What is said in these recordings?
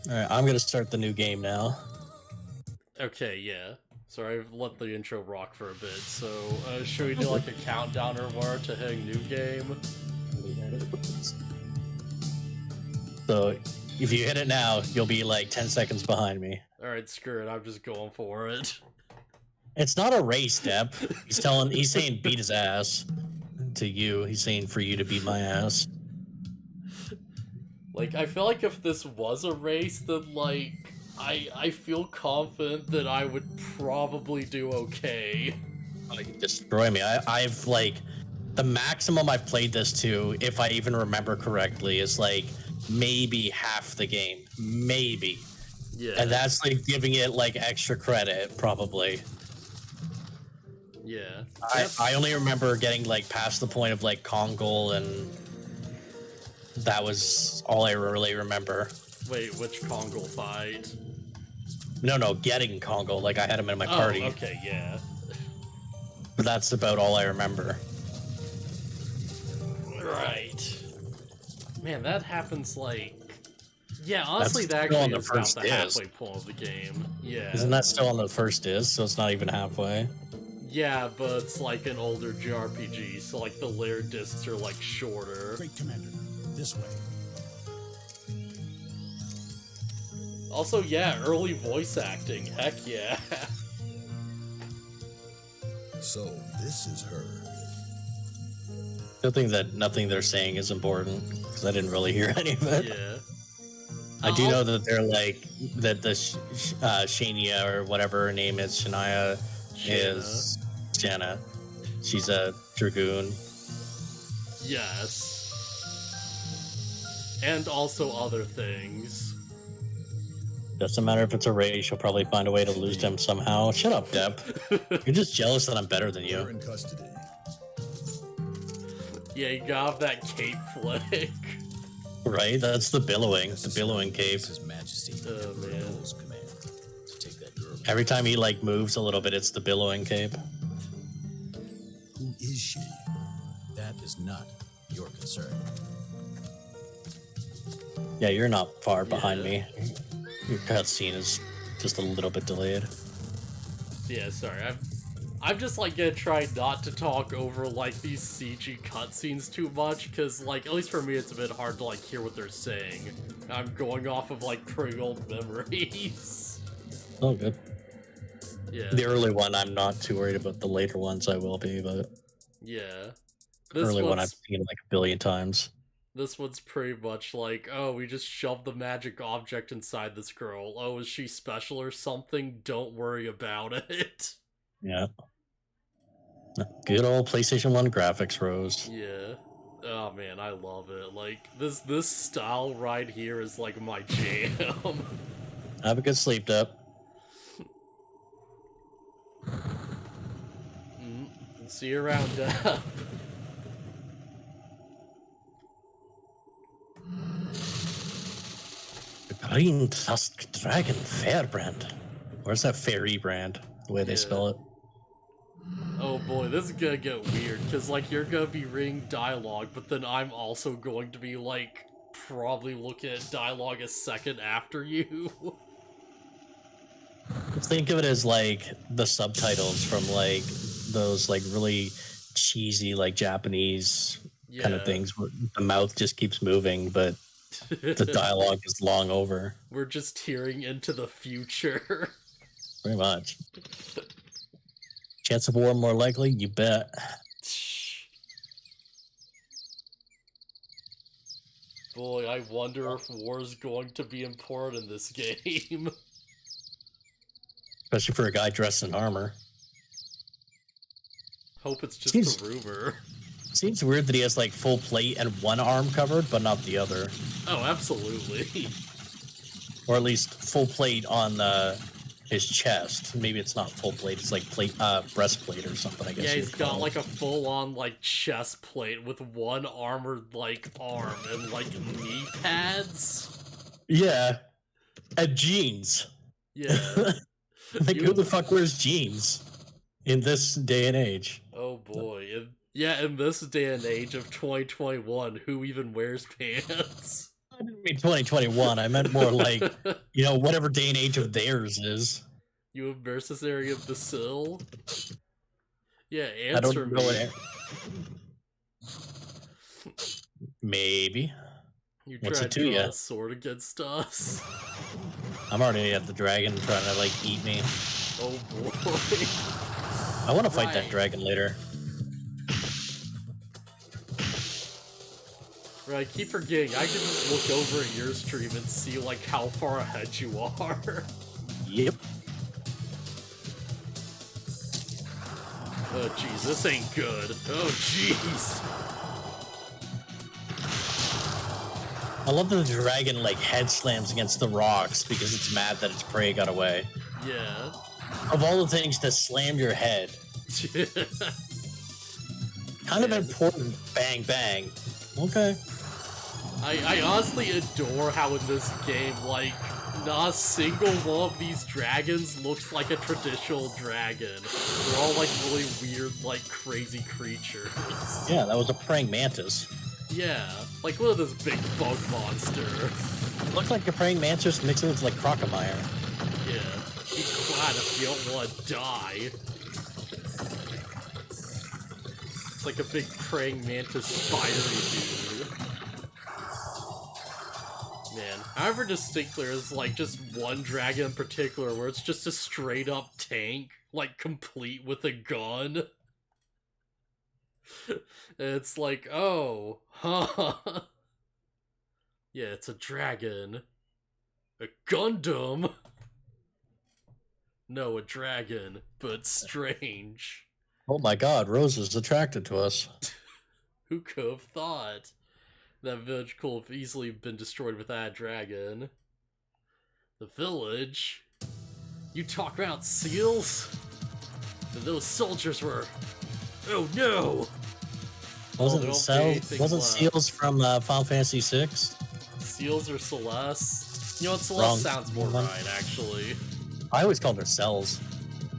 Alright, I'm gonna start the new game now. Okay, yeah. Sorry, I've let the intro rock for a bit. So, should we do like a countdown or more to hitting new game? So, if you hit it now, you'll be like 10 seconds behind me. Alright, screw it, I'm just going for it. It's not a race, Deb. He's saying beat his ass to you. He's saying for you to beat my ass. Like, I feel like if this was a race, then like, I feel confident that I would probably do okay. Oh, you destroy me. I've like, the maximum I've played this to, if I even remember correctly, is like maybe half the game. Maybe. Yeah. And that's like giving it like extra credit, probably. Yeah. I only remember getting like past the point of like Kongol, and that was all I really remember. Wait, which Kongol fight? No, getting Kongol. Like I had him in my party. Okay, yeah. But that's about all I remember. Right. Man, that happens like... Yeah, honestly, That's that still actually on the is about first the halfway point of the game. Yeah. Isn't that still on the first disc? So it's not even halfway. Yeah, but it's like an older JRPG, so like the layer discs are like shorter. Great Commander, this way. Also, yeah, early voice acting. Heck yeah. So this is her. I think that nothing they're saying is important because I didn't really hear any of it. Yeah. I do know that they're like that the Shania or whatever her name is, Shania. Is Shana. She's a dragoon. Yes. And also other things. Doesn't matter if it's a race, you'll probably find a way to lose them somehow. Shut up, Deb. You're just jealous that I'm better than You're you. in custody. Yeah, you got that cape flick. Right? That's the billowing. The billowing cape. His Majesty. Oh, man. Command to take that girl. Every time he like moves a little bit, it's the billowing cape. Who is she? That is not your concern. Yeah, you're not far behind me. Your cutscene is just a little bit delayed. Yeah, sorry. I'm just like gonna try not to talk over like these CG cutscenes too much, because like at least for me it's a bit hard to like hear what they're saying. I'm going off of like pretty old memories. Oh, good. Yeah. The early one, I'm not too worried about. The later ones, I will be, but Yeah. the early one I've seen like a billion times. This one's pretty much like, oh, we just shoved the magic object inside this girl. Oh, is she special or something? Don't worry about it. Yeah. Good old PlayStation 1 graphics, Rose. Yeah. Oh man, I love it. Like, this style right here is like my jam. Have a good sleep, Deb. See you around, Deb. Green Tusked Dragon Fairbrand. Where's that fairy brand? The way they spell it. Oh boy, this is gonna get weird, because like you're gonna be reading dialogue, but then I'm also going to be like probably looking at dialogue a second after you. Think of it as like the subtitles from like those like really cheesy like Japanese kind of things where the mouth just keeps moving, but the dialogue is long over. We're just hearing into the future. Pretty much. Chance of war more likely? You bet. Boy, I wonder if war is going to be important in this game. Especially for a guy dressed in armor. Hope it's just a rumor. Seems weird that he has like full plate and one arm covered, but not the other. Oh, absolutely. Or at least full plate on his chest. Maybe it's not full plate, it's like plate, breastplate or something, I guess. Yeah, he's got like a full-on like chest plate with one armored like arm and like knee pads. Yeah. And jeans. Yeah. Like, who the fuck wears jeans in this day and age? Oh boy. Yeah, in this day and age of 2021, who even wears pants? I didn't mean 2021. I meant more like, you know, whatever day and age of theirs is. You a mercenary of the Sill? Yeah, answer I don't know me. Maybe. You What's tried it to to draw ya? a sword against us. I'm already at the dragon trying to like eat me. Oh boy. I want to fight that dragon later. Right, I keep forgetting. I can just look over at your stream and see like how far ahead you are. Yep. Oh jeez, this ain't good. Oh jeez. I love that the dragon like head slams against the rocks because it's mad that its prey got away. Yeah. Of all the things to slam your head. Kind of important. Bang, bang. Okay. I honestly adore how in this game, like, not a single one of these dragons looks like a traditional dragon. They're all, like, really weird, like, crazy creatures. Yeah, that was a praying mantis. Yeah, like, look at this big bug monster. It looks like a praying mantis mixed with, like, crocomire. Yeah, be glad if you don't want to die. It's like a big praying mantis spidery dude. Man, I remember distinctly there's like just one dragon in particular where it's just a straight up tank, like complete with a gun. And it's like, oh, huh. Yeah, it's a dragon. A Gundam. No, a dragon, but strange. Oh my god, Rose is attracted to us. Who could have thought? That village could have easily been destroyed with that dragon. The village? You talk about seals? And those soldiers were... Oh no! Wasn't Seals from Final Fantasy VI? Seals or Celeste? You know what, Celeste sounds more right, actually. I always called her Cells.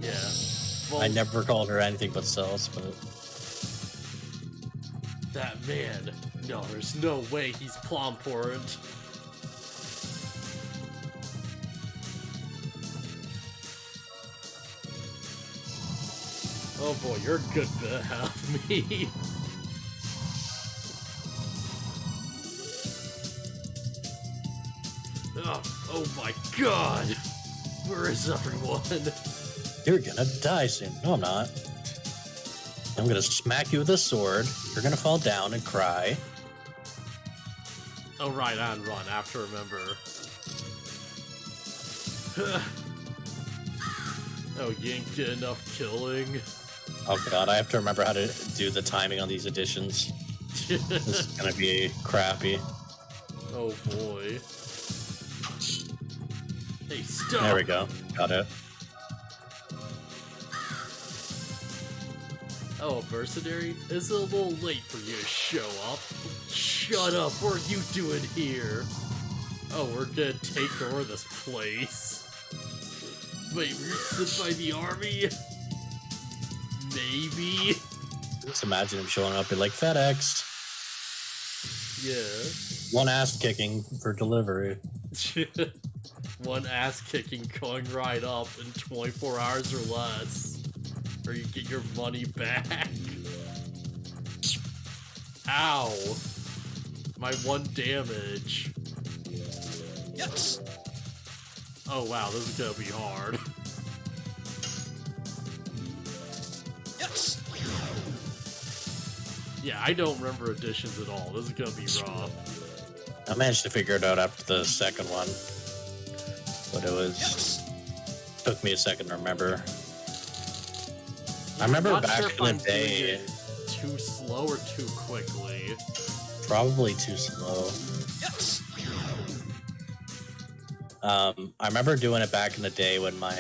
Yeah. Well, I never called her anything but Cells, but... That man... No, there's no way he's plum important. Oh boy, you're a good bit ahead of me. Oh my god! Where is everyone? You're gonna die soon. No, I'm not. I'm gonna smack you with a sword. You're gonna fall down and cry. Oh right, on run. I have to remember. Oh, you didn't get enough killing? Oh god, I have to remember how to do the timing on these editions. This is gonna be crappy. Oh boy. Hey, stop! There we go. Got it. Oh, mercenary? Is it a little late for you to show up? Shut up, what are you doing here? Oh, we're gonna take over this place. Wait, we're sent by the army? Maybe? Just imagine him showing up in like FedEx. Yeah. One ass kicking for delivery. One ass kicking going right up in 24 hours or less. Or you get your money back. Ow. My one damage. Yes. Oh wow, this is gonna be hard. Yes. Yeah, I don't remember additions at all. This is gonna be rough. I managed to figure it out after the second one. But it was... Yes. Took me a second to remember. I remember back in the day... Too slow or too quickly? Probably too slow. Yes. I remember doing it back in the day when my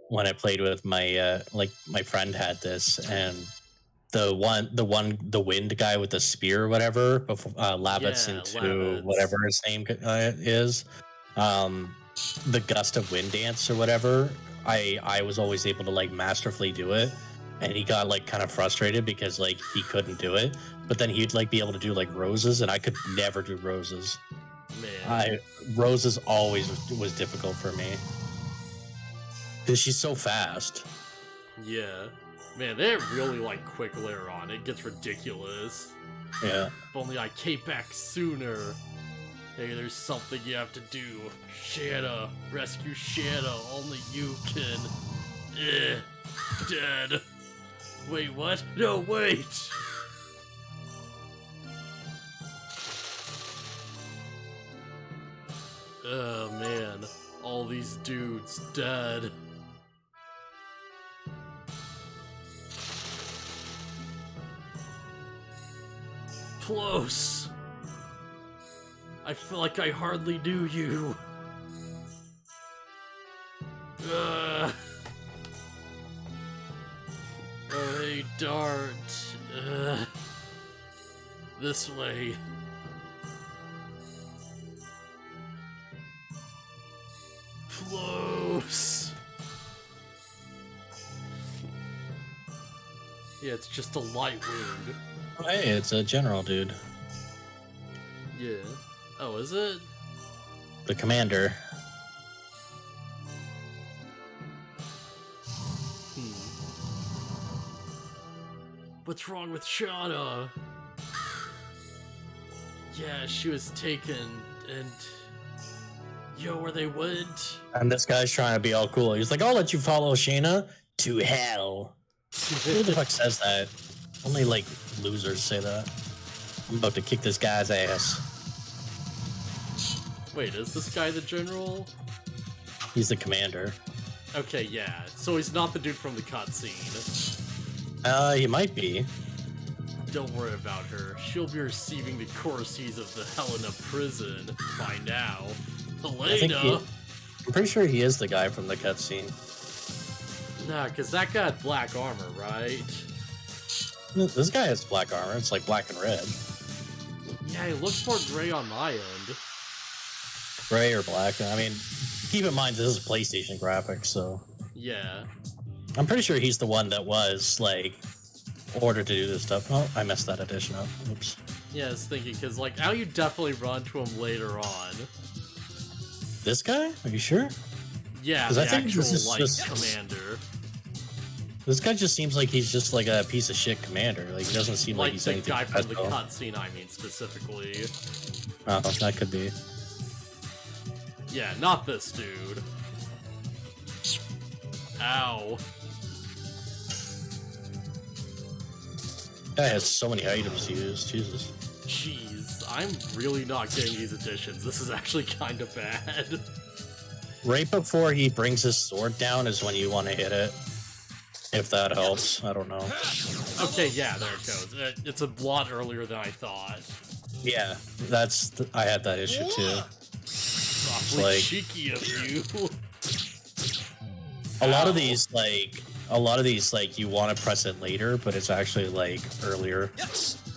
when I played with my like my friend had this, and the wind guy with the spear or whatever before Labbits into Labbits. whatever his name is, the gust of wind dance or whatever. I was always able to like masterfully do it, and he got like kind of frustrated because like he couldn't do it. But then he'd like be able to do like roses, and I could never do roses. Man. Roses always was difficult for me because she's so fast. Yeah. Man, they really like quick later on. It gets ridiculous. Yeah. If only I came back sooner. Hey, there's something you have to do. Shana. Rescue Shana. Only you can. Dead. Wait, what? No, wait! Oh, man. All these dudes dead. Close. I feel like I hardly knew you. Oh, hey, Dart. This way. Close. Yeah, it's just a light wound. Hey, it's a general dude. Yeah. Oh, is it? The commander. What's wrong with Shana? Yeah, she was taken, and... Yo, where they went? And this guy's trying to be all cool. He's like, I'll let you follow Shana to hell. Who the fuck says that? Only, like, losers say that. I'm about to kick this guy's ass. Wait, is this guy the general? He's the commander. Okay, yeah. So he's not the dude from the cutscene. He might be. Don't worry about her. She'll be receiving the courtesies of the Helena prison by now. Helena! I'm pretty sure he is the guy from the cutscene. Nah, because that guy had black armor, right? This guy has black armor. It's like black and red. Yeah, it looks more gray on my end. Gray or black. I mean, keep in mind this is PlayStation graphics, so... Yeah. I'm pretty sure he's the one that was, like, ordered to do this stuff. Oh, I messed that addition up. Oops. Yeah, I was thinking, because, like, now you definitely run to him later on. This guy? Are you sure? Yeah, 'Cause the I think actual, this is like, just- commander. This guy just seems like he's just, like, a piece of shit commander. Like, he doesn't seem like Like he's the anything guy from the special. cutscene, I mean, specifically. Oh, that could be. Yeah, not this dude. Ow. Guy has so many items to use. Jesus. Jeez, I'm really not getting these additions. This is actually kind of bad. Right before he brings his sword down is when you want to hit it. If that helps. I don't know. Okay, yeah, there it goes. It's a lot earlier than I thought. Yeah, I had that issue too. Awfully like- cheeky of you. A lot of Ow. these, like, you want to press it later, but it's actually, like, earlier.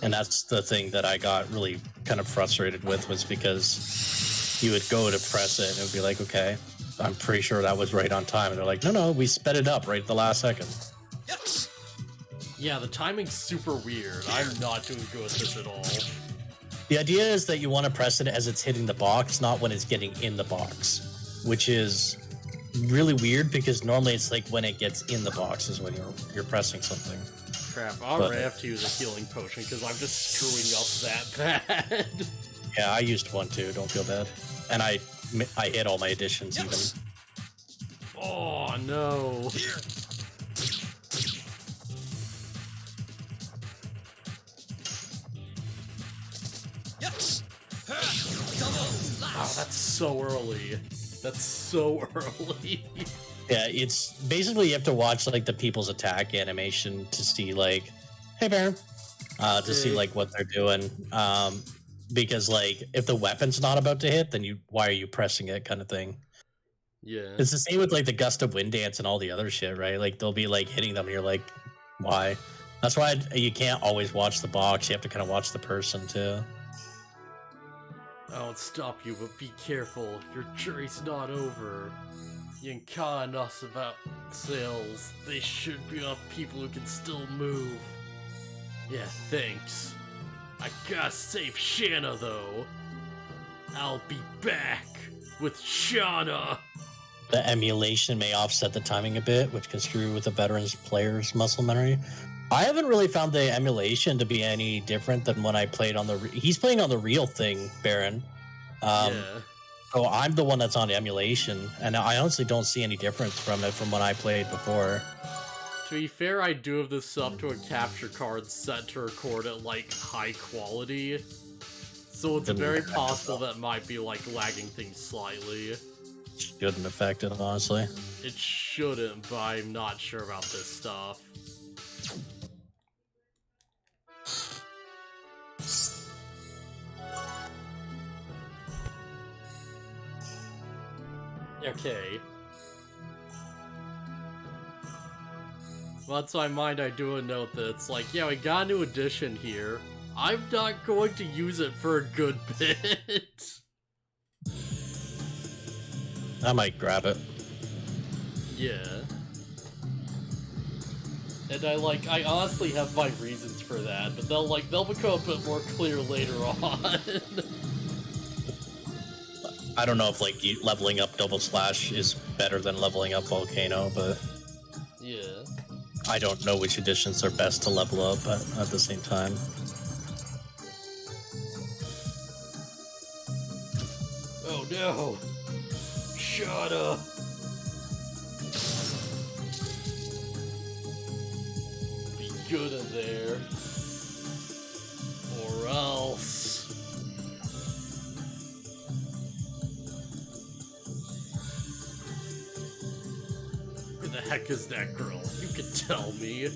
And that's the thing that I got really kind of frustrated with, was because you would go to press it and it would be like, okay, I'm pretty sure that was right on time. And they're like, no, we sped it up right at the last second. Yeah, the timing's super weird. I'm not doing good with this at all. The idea is that you want to press it as it's hitting the box, not when it's getting in the box, which is really weird because normally it's like when it gets in the box is when you're pressing something. Crap, I'm gonna have to use a healing potion because I'm just screwing up that bad. Yeah, I used one too. Don't feel bad. And I hit all my additions even. Oh no. Wow, that's so early. That's so early. Yeah, it's basically you have to watch like the people's attack animation to see like, hey Baron, to see like what they're doing. Because like if the weapon's not about to hit, then why are you pressing it, kind of thing. Yeah. It's the same with like the gust of wind dance and all the other shit, right? Like they'll be like hitting them, and you're like, why? That's why you can't always watch the box. You have to kind of watch the person too. I won't stop you, but be careful. Your jury's not over. You can con us about Sales, they should be off people who can still move. Yeah, thanks. I gotta save Shana, though. I'll be back with Shana. The emulation may offset the timing a bit, which can screw with the veteran's player's muscle memory. I haven't really found the emulation to be any different than when I played on the... He's playing on the real thing, Baron. Yeah. So I'm the one that's on emulation, and I honestly don't see any difference from it from when I played before. To be fair, I do have this up to a capture card set to record at, like, high quality. So it's very possible that might be, like, lagging things slightly. Shouldn't affect it, honestly. It shouldn't, but I'm not sure about this stuff. Okay. Well, that's my mind. I do a note that it's like, yeah, we got a new edition here. I'm not going to use it for a good bit. I might grab it. Yeah. And I honestly have my reasons for that, but they'll become a bit more clear later on. I don't know if, like, leveling up Double Slash is better than leveling up Volcano, but... Yeah. I don't know which editions are best to level up at the same time. Oh no! Shut up! Be good in there. Or else... Who the heck is that girl? You can tell me.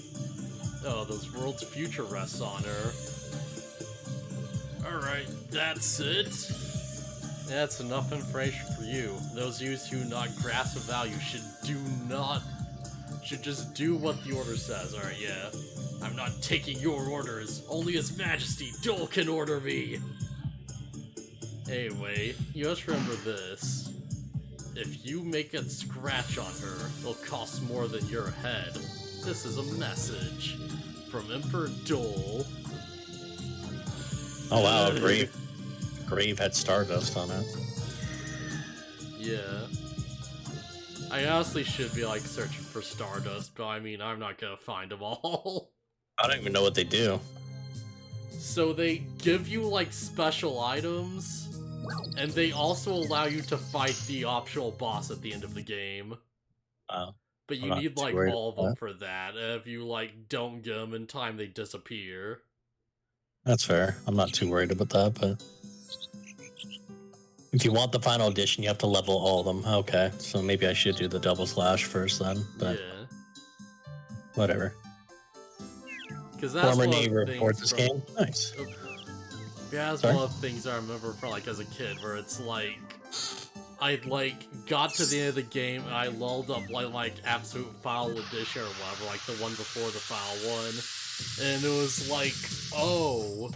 Oh, those world's future rests on her. Alright, that's it. That's enough information for you. Those of you who not grasp the value should just do what the order says. Alright, yeah. I'm not taking your orders. Only His Majesty Dole can order me. Anyway, you must remember this. If you make a scratch on her, it'll cost more than your head. This is a message from Emperor Dole. Oh wow, Grave had Stardust on it. Yeah. I honestly should be, like, searching for Stardust, but I mean, I'm not gonna find them all. I don't even know what they do. So they give you, like, special items, and they also allow you to fight the optional boss at the end of the game. But you need, like, all of them for that. And if you, like, don't get them in time, they disappear. That's fair. I'm not too worried about that, but... If you want the final edition, you have to level all of them. Okay, so maybe I should do the Double Slash first then, but... Yeah. Whatever. Because that's Former one neighbor of the reports things this game? Nice. Yeah, that's one of the things I remember from, like, as a kid, where it's like... I, like, got to the end of the game, and I lulled up, like, Absolute Final Edition or whatever, like, the one before the Final one. And it was like, oh,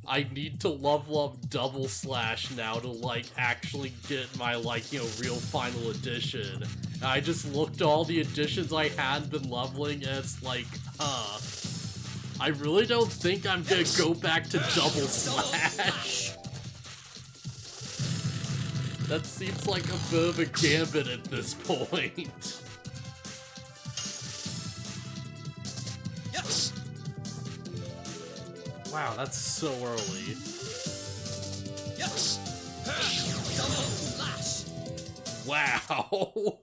I need to level up Double Slash now to, like, actually get my, like, you know, real Final Edition. And I just looked at all the editions I hadn't been leveling, and it's like, I really don't think I'm gonna go back to Double Slash. That seems like a bit of a gambit at this point. Yes. Wow, that's so early. Yes. Double slash. Wow.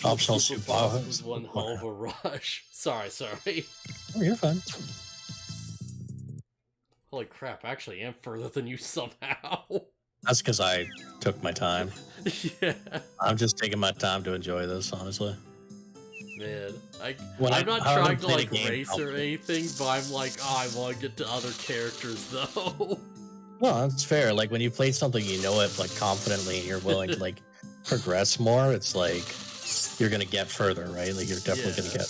Optional super super boss boss. was one hell of a rush. Sorry. Oh, you're fine. Holy crap, I actually am further than you somehow. That's because I took my time. Yeah. I'm just taking my time to enjoy this, honestly. Man, When I'm not I trying to, played a like, game, race or anything, but I'm like, oh, I want to get to other characters, though. No, that's fair. Like, when you play something, you know it, like, confidently, and you're willing to, like, progress more, it's like, you're gonna get further, right? Like, you're definitely gonna get...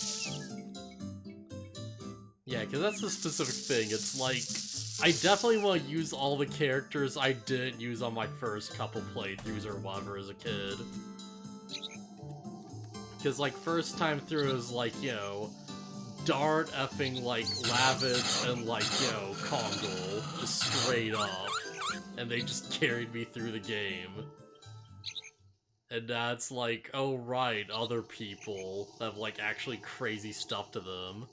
Yeah, because that's the specific thing. It's like, I definitely want to use all the characters I didn't use on my first couple playthroughs or whatever as a kid. Because, like, first time through it was, like, you know, Dart effing, like, Lavitz and, like, you know, Kongol, just straight up. And they just carried me through the game. And that's like, oh right, other people have, like, actually crazy stuff to them.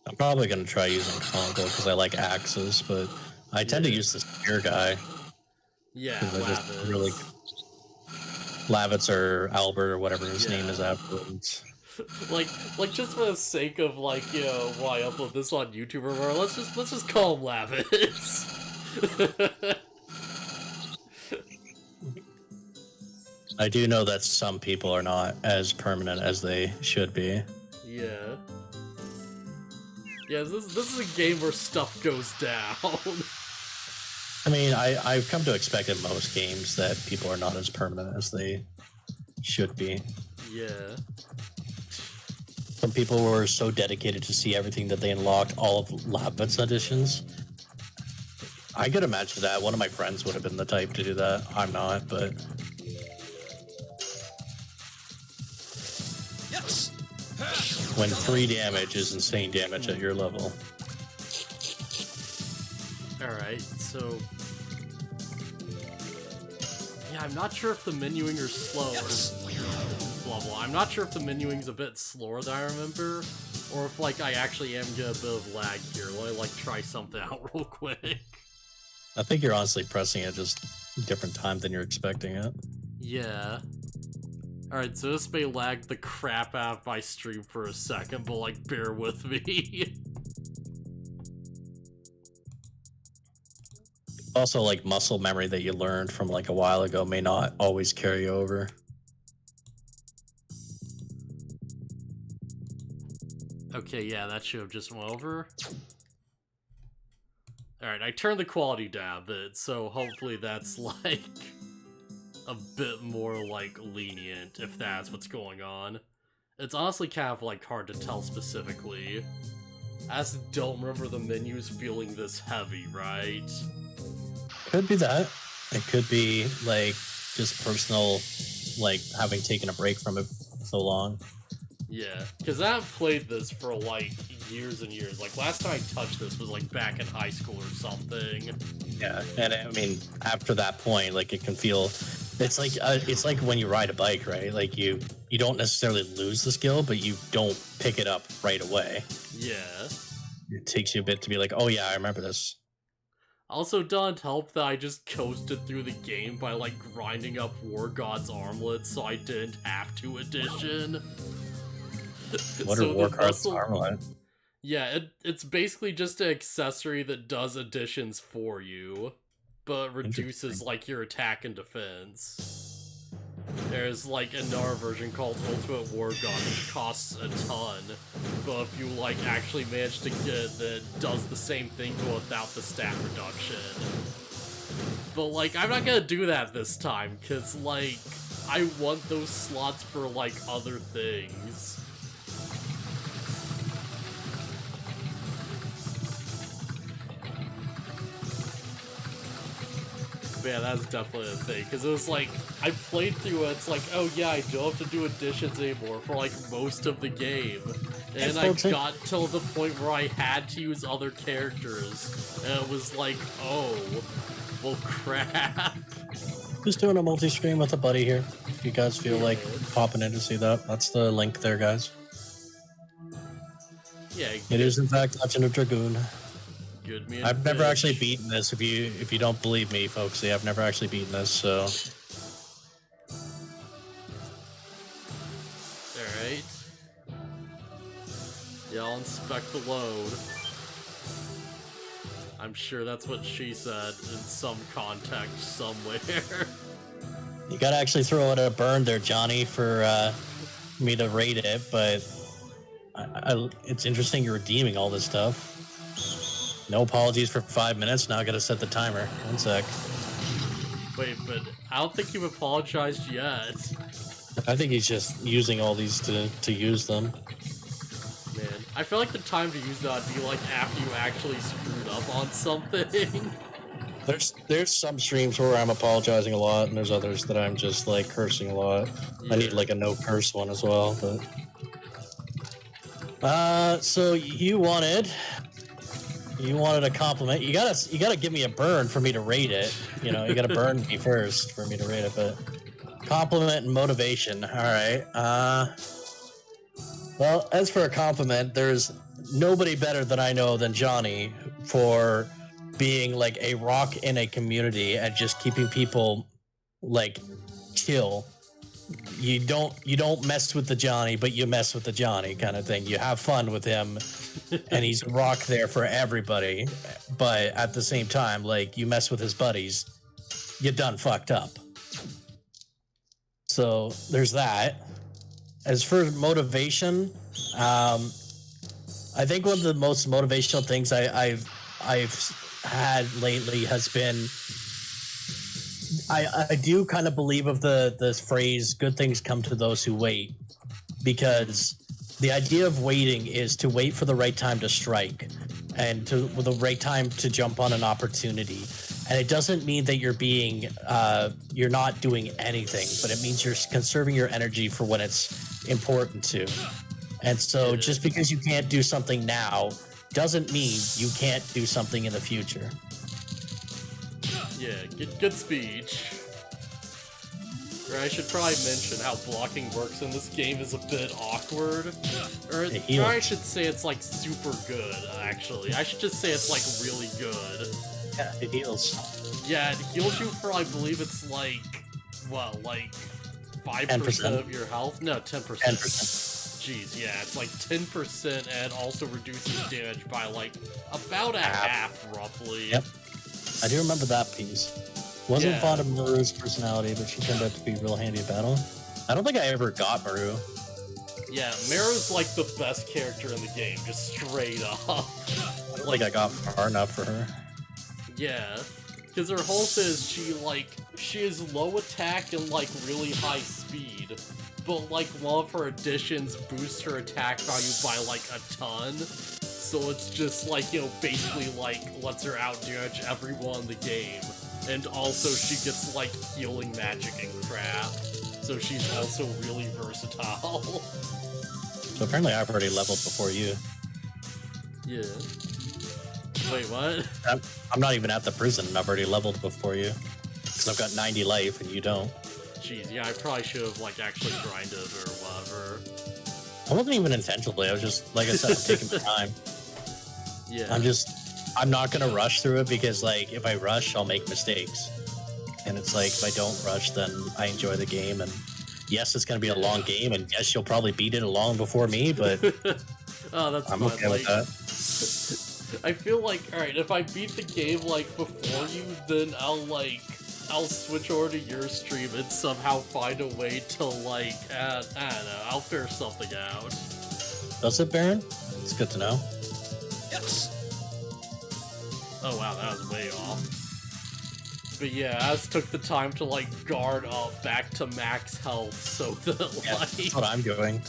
I'm probably going to try using Kongol because I like axes, but I tend to use the spear guy. Yeah, Lavitz. Really... Lavitz or Albert or whatever his name is afterwards. like just for the sake of, like, you know, why upload this on YouTube or whatever, let's just call him Lavitz. I do know that some people are not as permanent as they should be. Yeah. Yeah, this is a game where stuff goes down. I mean, I've come to expect in most games that people are not as permanent as they should be. Yeah. Some people were so dedicated to see everything that they unlocked all of Lavitz editions. I could imagine that. One of my friends would have been the type to do that. I'm not, but... Yes. When 3 damage is insane damage at your level. Alright, so... Yeah, I'm not sure if the menuing or slow. Blah blah. I'm not sure if the menuing's a bit slower than I remember, or if, like, I actually am getting a bit of lag here. Let me, like, try something out real quick. I think you're honestly pressing it just a different time than you're expecting it. Yeah. Alright, so this may lag the crap out of my stream for a second, but, like, bear with me. Also, like, muscle memory that you learned from, like, a while ago may not always carry over. Okay, yeah, that should have just went over. Alright, I turned the quality down a bit, so hopefully that's, like, a bit more, like, lenient, if that's what's going on. It's honestly kind of, like, hard to tell specifically. I just don't remember the menus feeling this heavy, right? Could be that. It could be, like, just personal, like, having taken a break from it so long. Yeah, because I haven't played this for, like, years and years. Like, last time I touched this was, like, back in high school or something. Yeah, and I mean, after that point, like, it can feel... It's like when you ride a bike, right? Like, you don't necessarily lose the skill, but you don't pick it up right away. Yeah. It takes you a bit to be like, oh yeah, I remember this. Also, doesn't help that I just coasted through the game by, like, grinding up War God's armlets so I didn't have to edition. What are War God's armlet? Yeah, it's basically just an accessory that does additions for you, but reduces, like, your attack and defense. There's, like, another version called Ultimate War God, which costs a ton, but if you, like, actually manage to get it, that does the same thing but without the stat reduction. But, like, I'm not gonna do that this time, because, like, I want those slots for, like, other things. Yeah, that's definitely a thing, because it was like, I played through it, it's like, oh yeah, I don't have to do additions anymore for, like, most of the game. And I got till the point where I had to use other characters, and it was like, oh, well crap. Just doing a multi-stream with a buddy here. If you guys feel like popping in to see that, that's the link there, guys. Yeah. It is, in fact, Legend of Dragoon. I've never fish. actually beaten this. If you don't believe me, folks, I've never actually beaten this. So, all right. Yeah, I'll inspect the load. I'm sure that's what she said in some context somewhere. You gotta actually throw out a burn there, Johnny, for me to rate it. But it's interesting you're redeeming all this stuff. No apologies for 5 minutes. Now I gotta set the timer. 1 sec. Wait, but I don't think you've apologized yet. I think he's just using all these to use them. Man, I feel like the time to use that would be like after you actually screwed up on something. There's some streams where I'm apologizing a lot, and there's others that I'm just like cursing a lot. Yeah. I need like a no curse one as well, but so you wanted a compliment. You gotta give me a burn for me to rate it. You know, you gotta burn me first for me to rate it. But compliment and motivation. All right. Well, as for a compliment, there's nobody better than I know than Johnny for being like a rock in a community and just keeping people like chill. You don't mess with the Johnny, but you mess with the Johnny kind of thing. You have fun with him, and he's a rock there for everybody. But at the same time, like you mess with his buddies, you done fucked up. So there's that. As for motivation, I think one of the most motivational things I've had lately has been I do kind of believe of the phrase "good things come to those who wait," because the idea of waiting is to wait for the right time to strike and with the right time to jump on an opportunity. And it doesn't mean that you're not doing anything, but it means you're conserving your energy for when it's important to. And so just because you can't do something now doesn't mean you can't do something in the future. Yeah, good speech. Or I should probably mention how blocking works in this game is a bit awkward. Or I should say it's like super good, actually. I should just say it's like really good. Yeah, it heals. Yeah, it heals you for, I believe it's like, what, like 5% of your health? No, 10%. 10%. Jeez, yeah, it's like 10% and also reduces damage by like about a half, roughly. Yep. I do remember that piece. Wasn't fond of Maru's personality, but she turned out to be real handy at battle. I don't think I ever got Maru. Yeah, Maru's like the best character in the game, just straight up. I don't think I got far enough for her. Yeah, because her whole says she is low attack and like really high speed, but like one of her additions boosts her attack value by like a ton. So it's just like, you know, basically like lets her outdodge everyone in the game. And also she gets like healing magic and crap. So she's also really versatile. So apparently I've already leveled before you. Yeah. Wait, what? I'm not even at the prison and I've already leveled before you. Because I've got 90 life and you don't. Jeez, yeah, I probably should have like actually grinded or whatever. I wasn't even intentionally, I was just, like I said, I'm taking my time. Yeah. I'm not gonna rush through it because like if I rush I'll make mistakes. And it's like if I don't rush then I enjoy the game, and yes it's gonna be a long game, and yes you'll probably beat it long before me, but oh, that's I'm fun. okay with that. I feel like, alright, if I beat the game like before you, then I'll switch over to your stream and somehow find a way to like I don't know, I'll figure something out. Does it, Baron? It's good to know. Yes. Oh wow, that was way off. But yeah, I just took the time to like guard up back to max health so that like... Yeah, that's what I'm doing.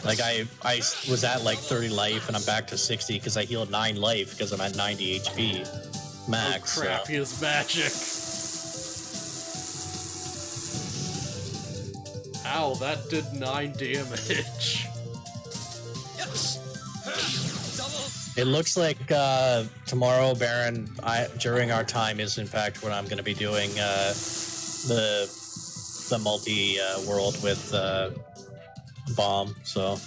Like I was at like 30 life and I'm back to 60 because I healed 9 life because I'm at 90 HP max. Oh crap, he has magic. Ow, that did 9 damage. Yes. It looks like tomorrow, Baron, during our time is in fact when I'm going to be doing the multi-world with Bomb, so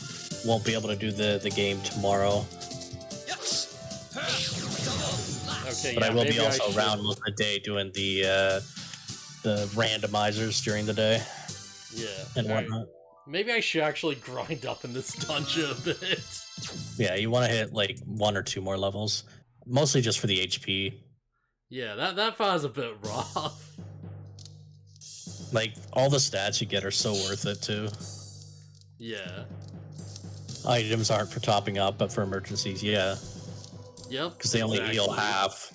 won't be able to do the game tomorrow. Yes. Okay, but yeah, I will be also should... around most of the day doing the randomizers during the day. Yeah. And whatnot. Maybe I should actually grind up in this dungeon a bit. Yeah, you want to hit like 1 or 2 more levels, mostly just for the HP. Yeah, that feels a bit rough. Like all the stats you get are so worth it too. Yeah. Items aren't for topping up, but for emergencies, yeah. Yep. Because they only heal half.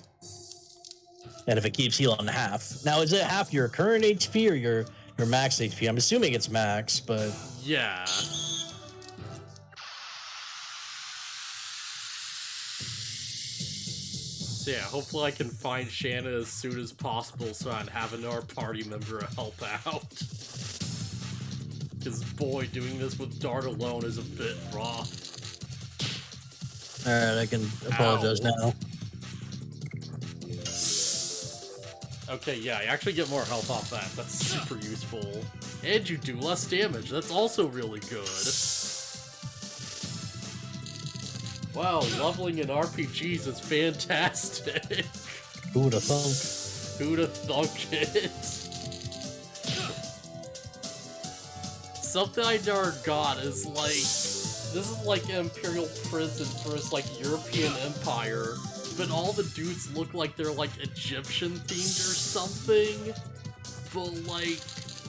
And if it keeps healing half. Now, is it half your current HP or your max HP? I'm assuming it's max, but... Yeah. So yeah, hopefully I can find Shana as soon as possible so I can have another party member to help out. Because boy, doing this with Dart alone is a bit rough. Alright, I can apologize now. Okay, yeah, I actually get more health off that. That's super useful. And you do less damage. That's also really good. Wow, leveling in RPGs is fantastic. Who'da thunk? Who'da thunk it? Something I never got is like, this is like an Imperial prison versus like European Empire, but all the dudes look like they're like Egyptian themed or something, but like,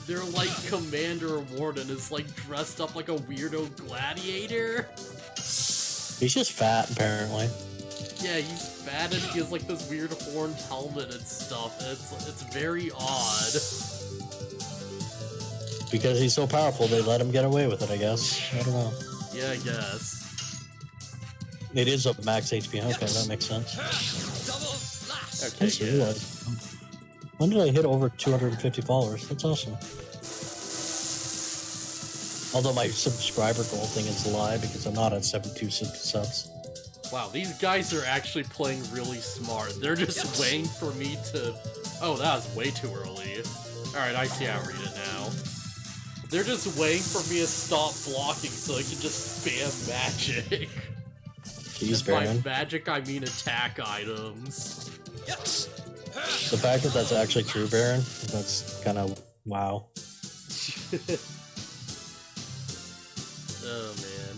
their like commander or warden is like dressed up like a weirdo gladiator. He's just fat, apparently. Yeah, he's fat and he has like this weird horned helmet and stuff, and it's very odd. Because he's so powerful, they let him get away with it, I guess. I don't know. Yeah, I guess. It is a max HP. Okay, that makes sense. Okay, yeah. When did I hit over 250 followers? That's awesome. Although my subscriber goal thing is a lie because I'm not at 72 subs. Wow, these guys are actually playing really smart. They're just waiting for me to... Oh, that was way too early. Alright, I see how I read it now. They're just waiting for me to stop blocking so I can just spam magic. Jeez, By Baron. magic, I mean attack items. The fact that that's actually true, Baron, that's kind of wow. Oh, man.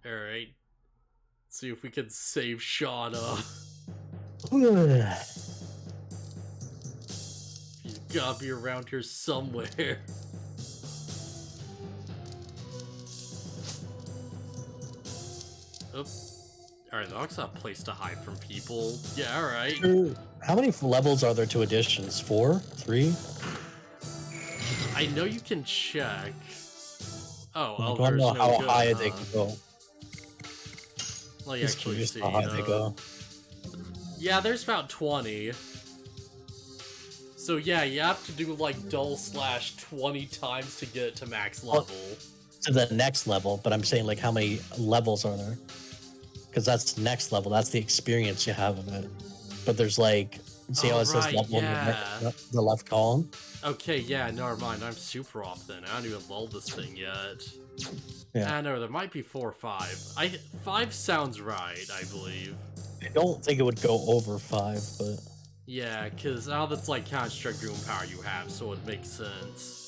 Alright. See if we can save Shana. He's gotta be around here somewhere. Oops. Alright, that's not a place to hide from people. Yeah, alright. How many levels are there to additions? 4? 3? I know you can check. Oh, I oh, don't there's know no how good, high huh? they can go. Let me Just actually curious see. how high they go. Yeah, there's about 20. So yeah, you have to do like dull/20 times to get it to max level. To the next level, but I'm saying like how many levels are there? Because that's next level. That's the experience you have of it. But there's like, see how it says level in the left column? Okay, yeah, never mind. I'm super off then. I don't even love this thing yet. Yeah. No, there might be 4 or 5. 5 sounds right, I believe. I don't think it would go over 5, but... Yeah, because now that's like how much Dragoon power you have, so it makes sense.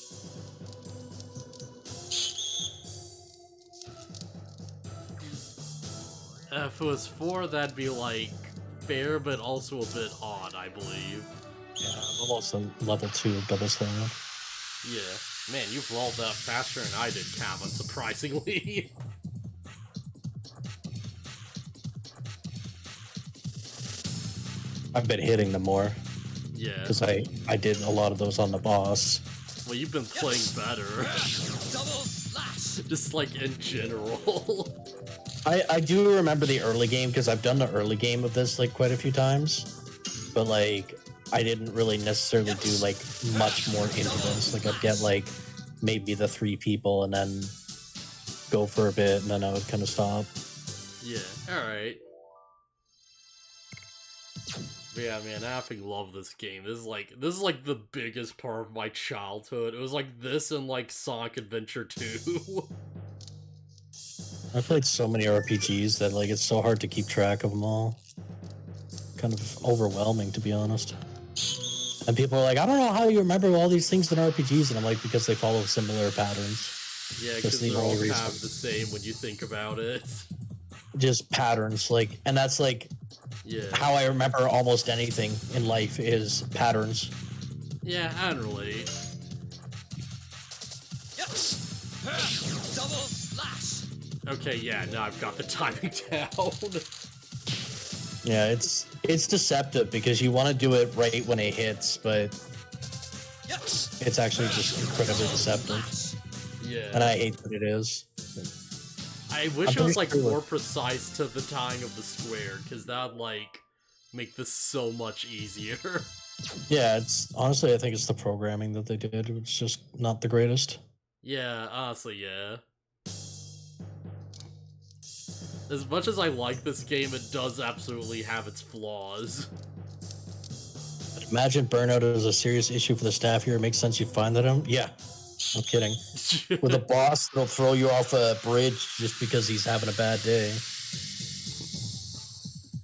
If it was 4, that'd be like fair, but also a bit odd, I believe. Yeah, I'm almost on level 2 double slam. Yeah. Man, you've leveled up faster than I did, Calvin, surprisingly. I've been hitting them more. Yeah. Because I did a lot of those on the boss. Well, you've been playing better. Just like in general. I do remember the early game because I've done the early game of this like quite a few times. But like I didn't really necessarily do like much more into this. Like I'd get like maybe the 3 people and then go for a bit and then I would kind of stop. Yeah, alright. But yeah, man, I fucking love this game. This is like the biggest part of my childhood. It was like this and like Sonic Adventure 2. I played so many RPGs that like it's so hard to keep track of them all. Kind of overwhelming, to be honest. And people are like, I don't know how you remember all these things in RPGs, and I'm like, because they follow similar patterns. Yeah, because they all have the same when you think about it. Just patterns, like, and that's like how I remember almost anything in life is patterns. Yeah, I don't relate. Okay, yeah, now I've got the timing down. Yeah, it's deceptive because you want to do it right when it hits, but it's actually just incredibly deceptive. Yeah. And I hate that it is. I wish it was like more precise to the tying of the square, because that would like make this so much easier. Yeah, it's honestly I think it's the programming that they did. It's just not the greatest. Yeah, honestly, yeah. As much as I like this game, it does absolutely have its flaws. Imagine burnout is a serious issue for the staff here. It makes sense you find that out. Yeah, I'm kidding. With a boss that'll throw you off a bridge just because he's having a bad day.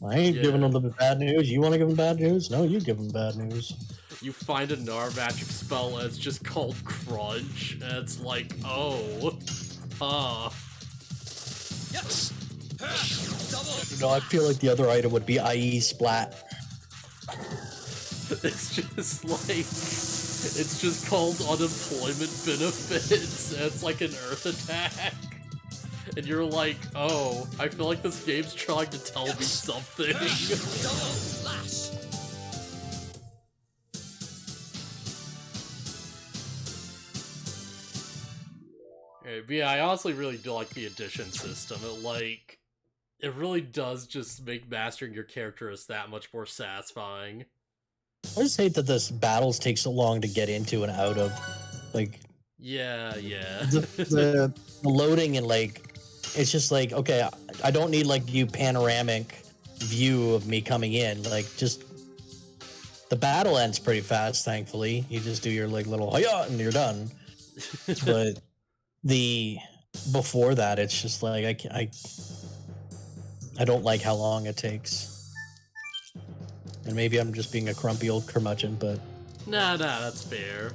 I ain't giving him the bad news. You want to give him bad news? No, you give him bad news. You find a magic spell and it's just called Crunch, and it's like, oh, Yes. No, I feel like the other item would be IE Splat. It's just called unemployment benefits, and it's like an earth attack. And you're like, oh, I feel like this game's trying to tell me something. But yeah, I honestly really do like the addition system. It really does just make mastering your characters that much more satisfying. I just hate that this battles take so long to get into and out of. Like, yeah. The loading and like, it's just like, okay, I don't need like you panoramic view of me coming in. Like, just the battle ends pretty fast, thankfully. You just do your like little hiya and you're done. But before that, it's just like I don't like how long it takes. And maybe I'm just being a grumpy old curmudgeon, but nah, that's fair.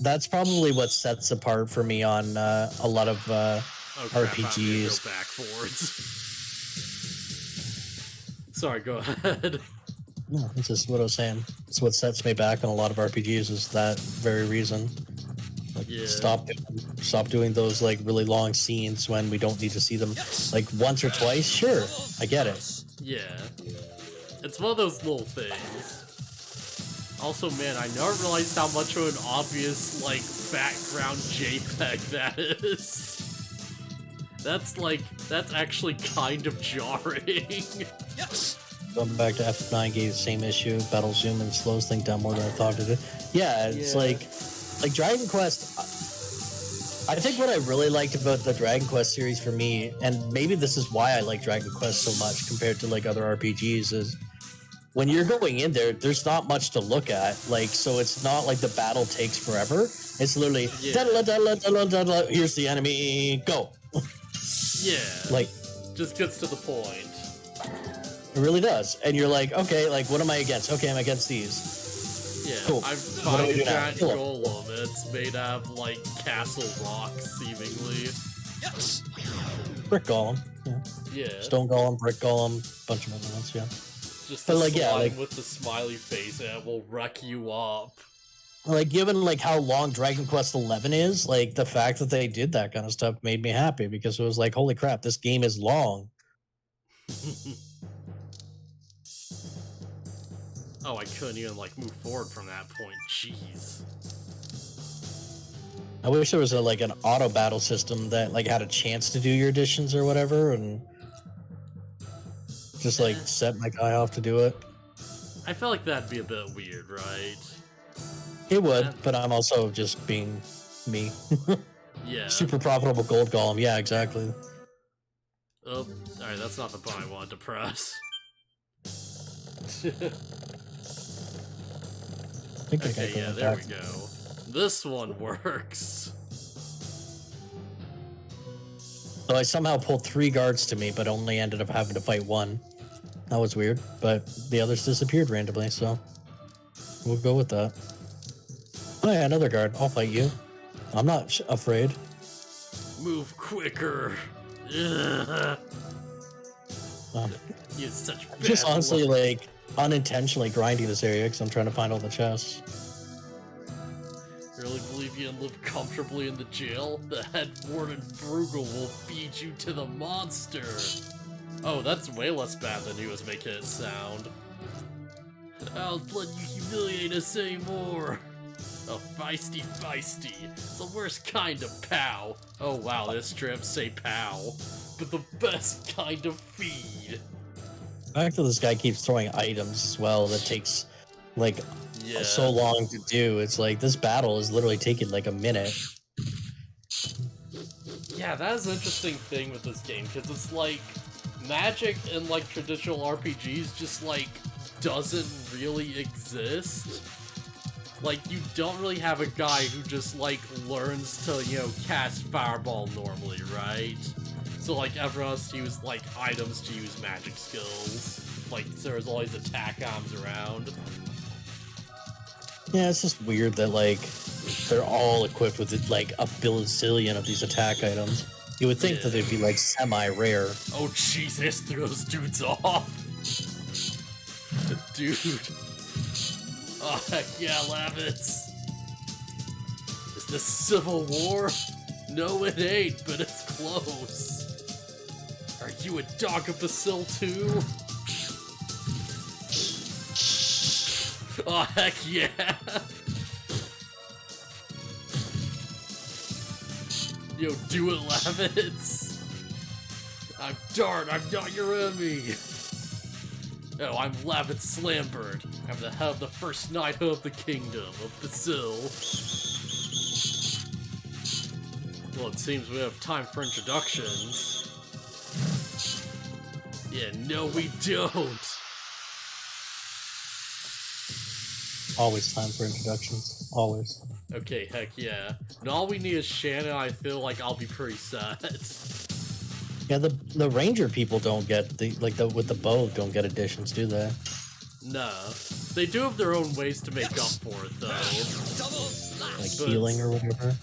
That's probably what sets apart for me on a lot of RPGs. Go backwards. Sorry, go ahead. No, that's just what I was saying. It's what sets me back on a lot of RPGs is that very reason. Like, stop doing those like really long scenes when we don't need to see them like once or twice. Sure, I get it. Yeah, it's one of those little things. Also, man, I never realized how much of an obvious like background JPEG that is. That's actually kind of jarring. Yes. Going back to F9 gave the same issue. Battle zoom and slows things down more than I thought it did. Yeah, it's like Dragon Quest. I think what I really liked about the Dragon Quest series for me, and maybe this is why I like Dragon Quest so much compared to like other RPGs, is when you're going in there, there's not much to look at. Like, so it's not like the battle takes forever. It's literally here's the enemy, go. Yeah, like just gets to the point. It really does, and you're like, okay, like what am I against? Okay, I'm against these. Yeah, cool. I'm fighting a giant golem. It's made out of like castle rocks, seemingly. Yes. Brick golem. Yeah. Stone golem, brick golem, bunch of other ones. Yeah. Just the slime with the smiley face, and it will wreck you up. Like, given like how long Dragon Quest XI is, like the fact that they did that kind of stuff made me happy because it was like, holy crap, this game is long. Oh, I couldn't even like move forward from that point. Jeez. I wish there was an auto battle system that like had a chance to do your additions or whatever, and just like set my guy off to do it. I feel like that'd be a bit weird, right? It would, but I'm also just being me. Yeah. Super profitable gold golem. Yeah, exactly. Oh, alright, that's not the button I wanted to press. Okay, yeah, there we go. This one works. So I somehow pulled 3 guards to me, but only ended up having to fight 1. That was weird, but the others disappeared randomly, so we'll go with that. Oh yeah, another guard. I'll fight you. I'm not afraid. Move quicker. You're such bad just honestly, luck. like, unintentionally grinding this area because I'm trying to find all the chests. Really believe you can live comfortably in the jail? The head warden Frugal will feed you to the monster. Oh, that's way less bad than he was making it sound. I'll let you humiliate us anymore. A feisty feisty. It's the worst kind of pow. Oh wow, this strips say pow. But the best kind of feed. The fact that this guy keeps throwing items as well that takes like so long to do. It's like this battle is literally taking like a minute. Yeah, that is an interesting thing with this game, because it's like magic in like traditional RPGs just like doesn't really exist. Like, you don't really have a guy who just like learns to, you know, cast fireball normally, right? So like everyone has to use like items to use magic skills. Like there's always attack arms around. Yeah, it's just weird that like they're all equipped with like a bazillion of these attack items. You would think that they'd be like semi-rare. Oh jeez, this throws dudes off. Dude. Oh heck yeah, Lavitz. Is this Civil War? No it ain't, but it's close. Are you a dog of Basil too? Oh heck yeah! Yo, do it, Lavitz! I'm Dart, I'm not your enemy! Oh, I'm Lavitz Slambird. I'm the head of the first knighthood of the kingdom of Basil. Well, it seems we have time for introductions. Yeah, no we don't! Always time for introductions. Always. Okay, heck yeah. And all we need is Shana. I feel like I'll be pretty sad. Yeah, the ranger people don't get with the bow don't get additions, do they? No. They do have their own ways to make up for it, though. Like healing or whatever.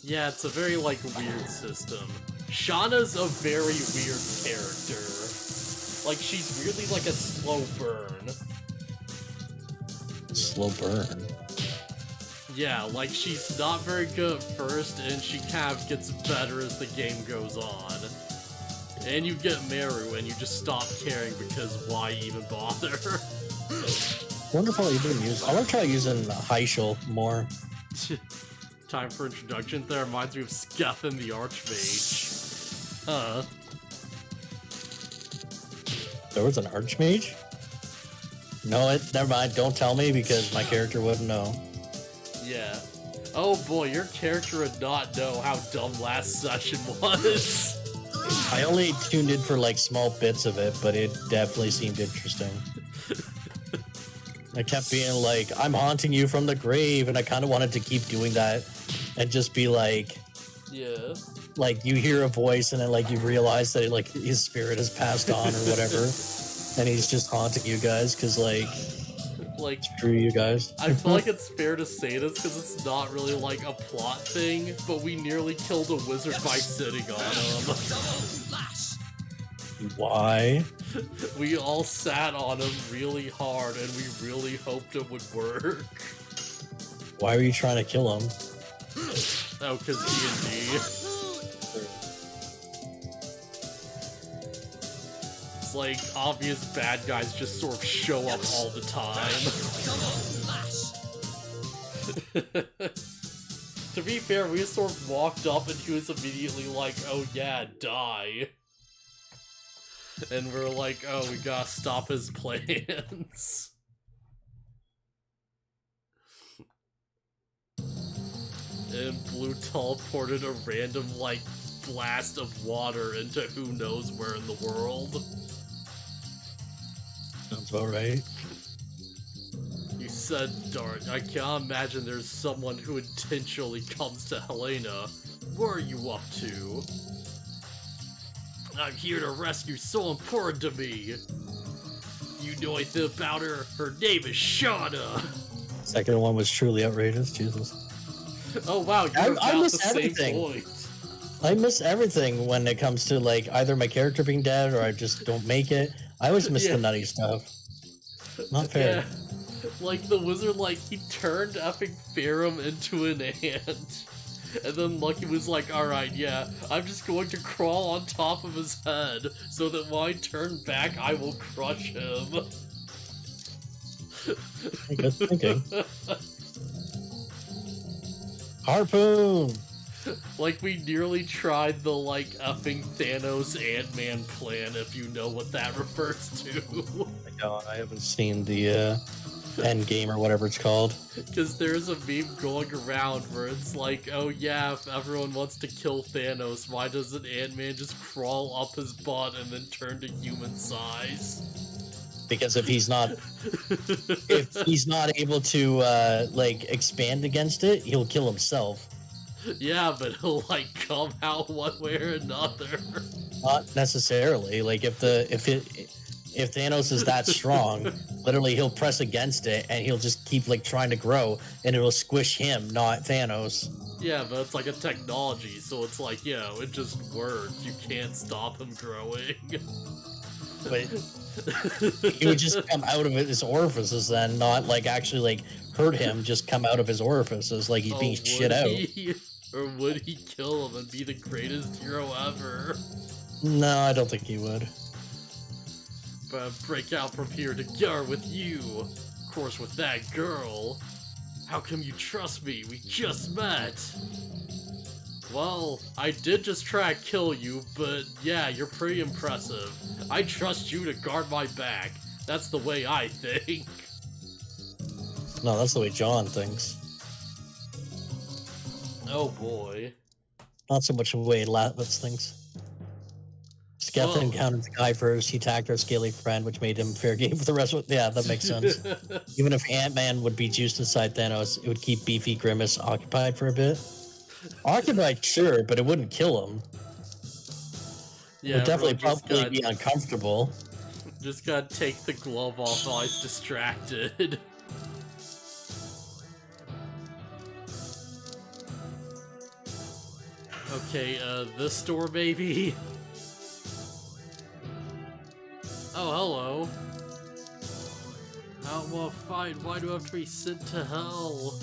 Yeah, it's a very, like, weird system. Shana's a very weird character. Like, she's weirdly like a slow burn. Slow burn. Yeah, like, she's not very good at first, and she kind of gets better as the game goes on. And you get Meru, and you just stop caring because why even bother? Wonder if I'll even use. I want to try using Heishel more. Time for introductions. That reminds me of Skethin the Archmage. Huh. There was an Archmage? No, never mind. Don't tell me because my character wouldn't know. Yeah. Oh boy, your character would not know how dumb last session was. I only tuned in for like small bits of it, but it definitely seemed interesting. I kept being like, I'm haunting you from the grave, and I kind of wanted to keep doing that and just be like, yeah. Like you hear a voice and then like you realize that like his spirit has passed on or whatever, and he's just haunting you guys because like screw you guys. I feel like it's fair to say this because it's not really like a plot thing, but we nearly killed a wizard by sitting on him. Why? We all sat on him really hard and we really hoped it would work. Why were you trying to kill him? Oh, because D&D. It's like obvious bad guys just sort of show up all the time. To be fair, we just sort of walked up and he was immediately like, oh yeah, die. And we're like, oh, we gotta stop his plans. And Blue teleported a random, like, blast of water into who knows where in the world. Sounds about right. You said, Dart, I can't imagine there's someone who intentionally comes to Helena. What are you up to? I'm here to rescue someone important to me. You know anything about her? Her name is Shana. Second one was truly outrageous. Jesus. Oh wow, you're about I miss the same everything. point. I miss everything when it comes to like either my character being dead or I just don't make it. I always miss the nutty stuff. Not fair. Yeah. Like the wizard, like he turned effing Farum into an ant. And then Lucky was like, alright, yeah, I'm just going to crawl on top of his head so that when I turn back, I will crush him. Good thinking. Harpoon! Like, we nearly tried the, like, effing Thanos Ant-Man plan, if you know what that refers to. I know, I haven't seen the Endgame or whatever it's called. Because there's a meme going around where it's like, oh yeah, if everyone wants to kill Thanos, why doesn't Ant-Man just crawl up his butt and then turn to human size? Because if he's not able to like expand against it, he'll kill himself. Yeah, but he'll like come out one way or another. Not necessarily. Like if Thanos is that strong, literally he'll press against it and he'll just keep like trying to grow and it'll squish him, not Thanos. Yeah, but it's like a technology, so it's like, you know, it just works. You can't stop him growing. But he would just come out of his orifices then, not like actually like hurt him, just come out of his orifices like he's being shit out. Or would he kill him and be the greatest hero ever? No, I don't think he would. But break out from here to go with you. Of course, with that girl. How come you trust me? We just met. Well, I did just try to kill you, but yeah, you're pretty impressive. I trust you to guard my back. That's the way I think. No, that's the way John thinks. Oh boy. Not so much the way Latwitz thinks. Skepta encountered the guy first, he attacked our scaly friend, which made him fair game for the rest of it. Yeah, that makes sense. Even if Ant-Man would be juiced inside Thanos, it would keep Beefy Grimace occupied for a bit. Occupied, sure, but it wouldn't kill him. Yeah, it would definitely probably be uncomfortable. Just gotta take the glove off while he's distracted. Okay, this store, baby. Oh, hello. I don't want to fight. Why do I have to be sent to hell?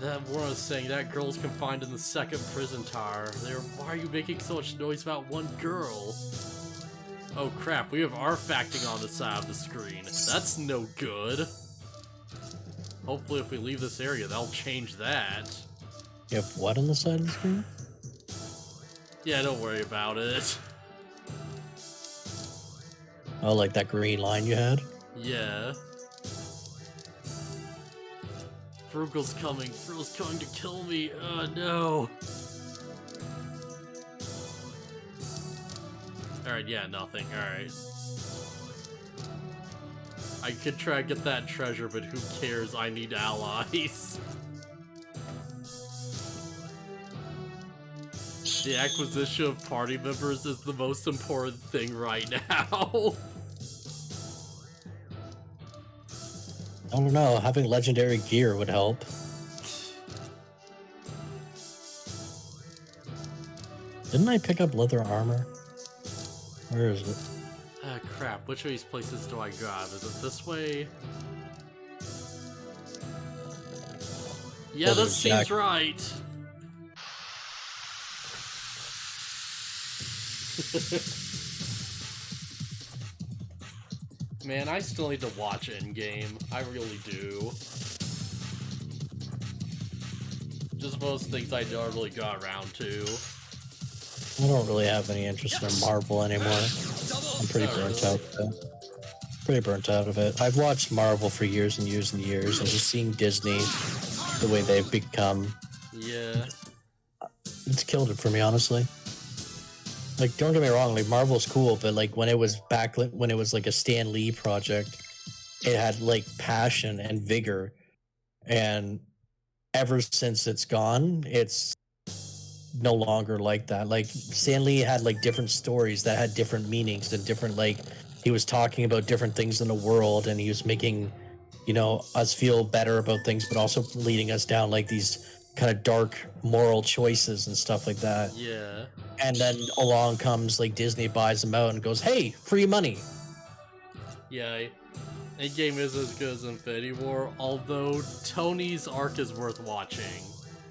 That one was saying that girl's confined in the second prison tower. Why are you making so much noise about one girl? Oh crap, we have artifacting on the side of the screen. That's no good. Hopefully if we leave this area, that'll change that. You have what on the side of the screen? Yeah, don't worry about it. Oh, like that green line you had? Yeah. Frugal's coming. Frugal's coming to kill me. Oh, no. Alright, yeah, nothing. Alright. I could try to get that treasure, but who cares? I need allies. The acquisition of party members is the most important thing right now. I don't know, having legendary gear would help. Didn't I pick up leather armor? Where is it? Ah, crap. Which of these places do I grab? Is it this way? Yeah, that seems right. Man, I still need to watch Endgame. I really do. Just most things I never really got around to. I don't really have any interest in Marvel anymore. I'm pretty burnt out of it. Pretty burnt out of it. I've watched Marvel for years and years and years, and just seeing Disney, the way they've become, yeah, it's killed it for me, honestly. Like, don't get me wrong, like, Marvel's cool, but, like, when it was when it was, like, a Stan Lee project, it had, like, passion and vigor, and ever since it's gone, it's no longer like that. Like, Stan Lee had, like, different stories that had different meanings and different, like, he was talking about different things in the world, and he was making, you know, us feel better about things, but also leading us down, like, these kind of dark moral choices and stuff like that. yeah. And then along comes, like, Disney buys them out and goes, hey, free money. Yeah, Endgame is as good as Infinity War, although Tony's arc is worth watching.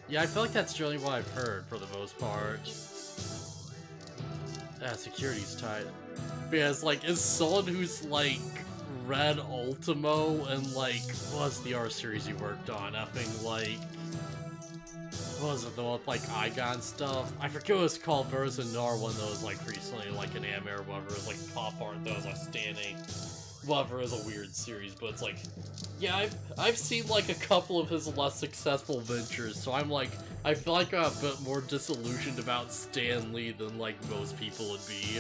Yeah, I feel like that's generally what I've heard for the most part. Security's tight. But yeah, it's like, as someone who's, like, read Ultimo and, like, what's the art series you worked on? Effing, like, what was it, the one with, like, Igon stuff? I forget what it's called, but there was another one that was, like, recently, like, an anime or whatever. It was, like, pop art that was, like, standing. Whatever, is a weird series, but it's, like, yeah, I've seen, like, a couple of his less successful ventures, so I'm, like, I feel like I'm a bit more disillusioned about Stan Lee than, like, most people would be.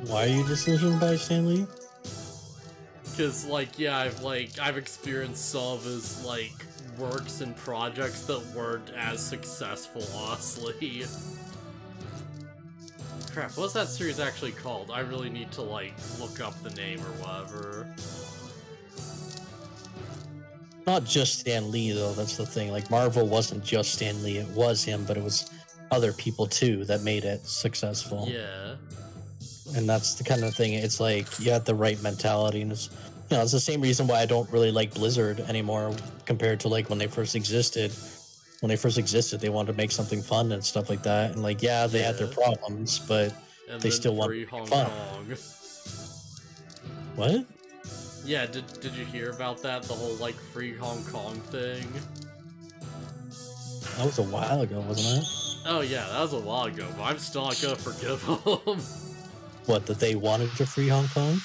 Why are you disillusioned by Stan Lee? Because, like, yeah, I've experienced some of his, like, works and projects that weren't as successful, honestly. Crap, what's that series actually called? I really need to, like, look up the name or whatever. Not just Stan Lee, though, that's the thing. Like, Marvel wasn't just Stan Lee, it was him, but it was other people, too, that made it successful. Yeah. And that's the kind of thing, it's like, you have the right mentality, and it's, you know, it's the same reason why I don't really like Blizzard anymore compared to, like, when they first existed. When they first existed, they wanted to make something fun and stuff like that, and, like, yeah, they had their problems, but and they still wanted to make fun. Kong. What? Yeah, did you hear about that? The whole, like, free Hong Kong thing? That was a while ago, wasn't it? Oh yeah, that was a while ago, but I'm still not gonna forgive them. What, that they wanted to free Hong Kong?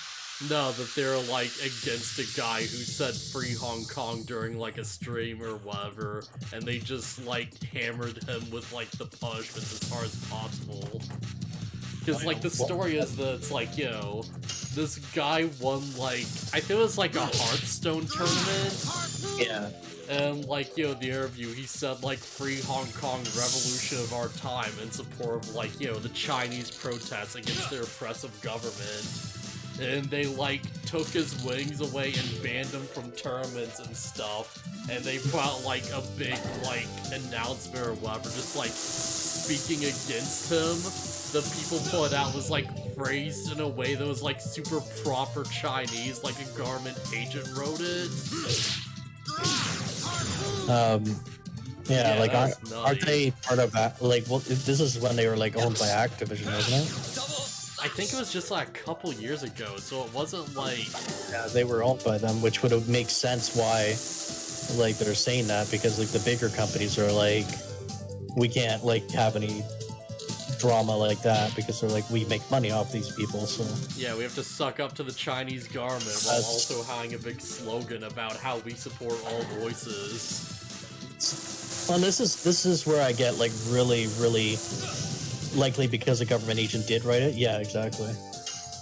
No, that they're, like, against a guy who said free Hong Kong during, like, a stream or whatever, and they just, like, hammered him with, like, the punishments as hard as possible. Because, like, the story is that it's like, yo, this guy won, like, I think it was, like, a Hearthstone tournament? Yeah. And, like, yo, the interview, he said, like, free Hong Kong, revolution of our time, in support of, like, yo, the Chinese protests against their oppressive government. And they, like, took his wings away and banned him from tournaments and stuff. And they put out, like, a big, like, announcement or whatever, just, like, speaking against him. The people put it out was, like, phrased in a way that was, like, super proper Chinese, like a government agent wrote it. Yeah, like, aren't they part of that? Like, well, this is when they were, like, owned by Activision, wasn't it? I think it was just, like, a couple years ago, so it wasn't, like... Yeah, they were owned by them, which would have make sense why, like, they're saying that, because, like, the bigger companies are like, we can't, like, have any drama like that, because they're like, we make money off these people, so... Yeah, we have to suck up to the Chinese government while also having a big slogan about how we support all voices. Well, this is where I get, like, really, really... likely because a government agent did write it. Yeah, exactly.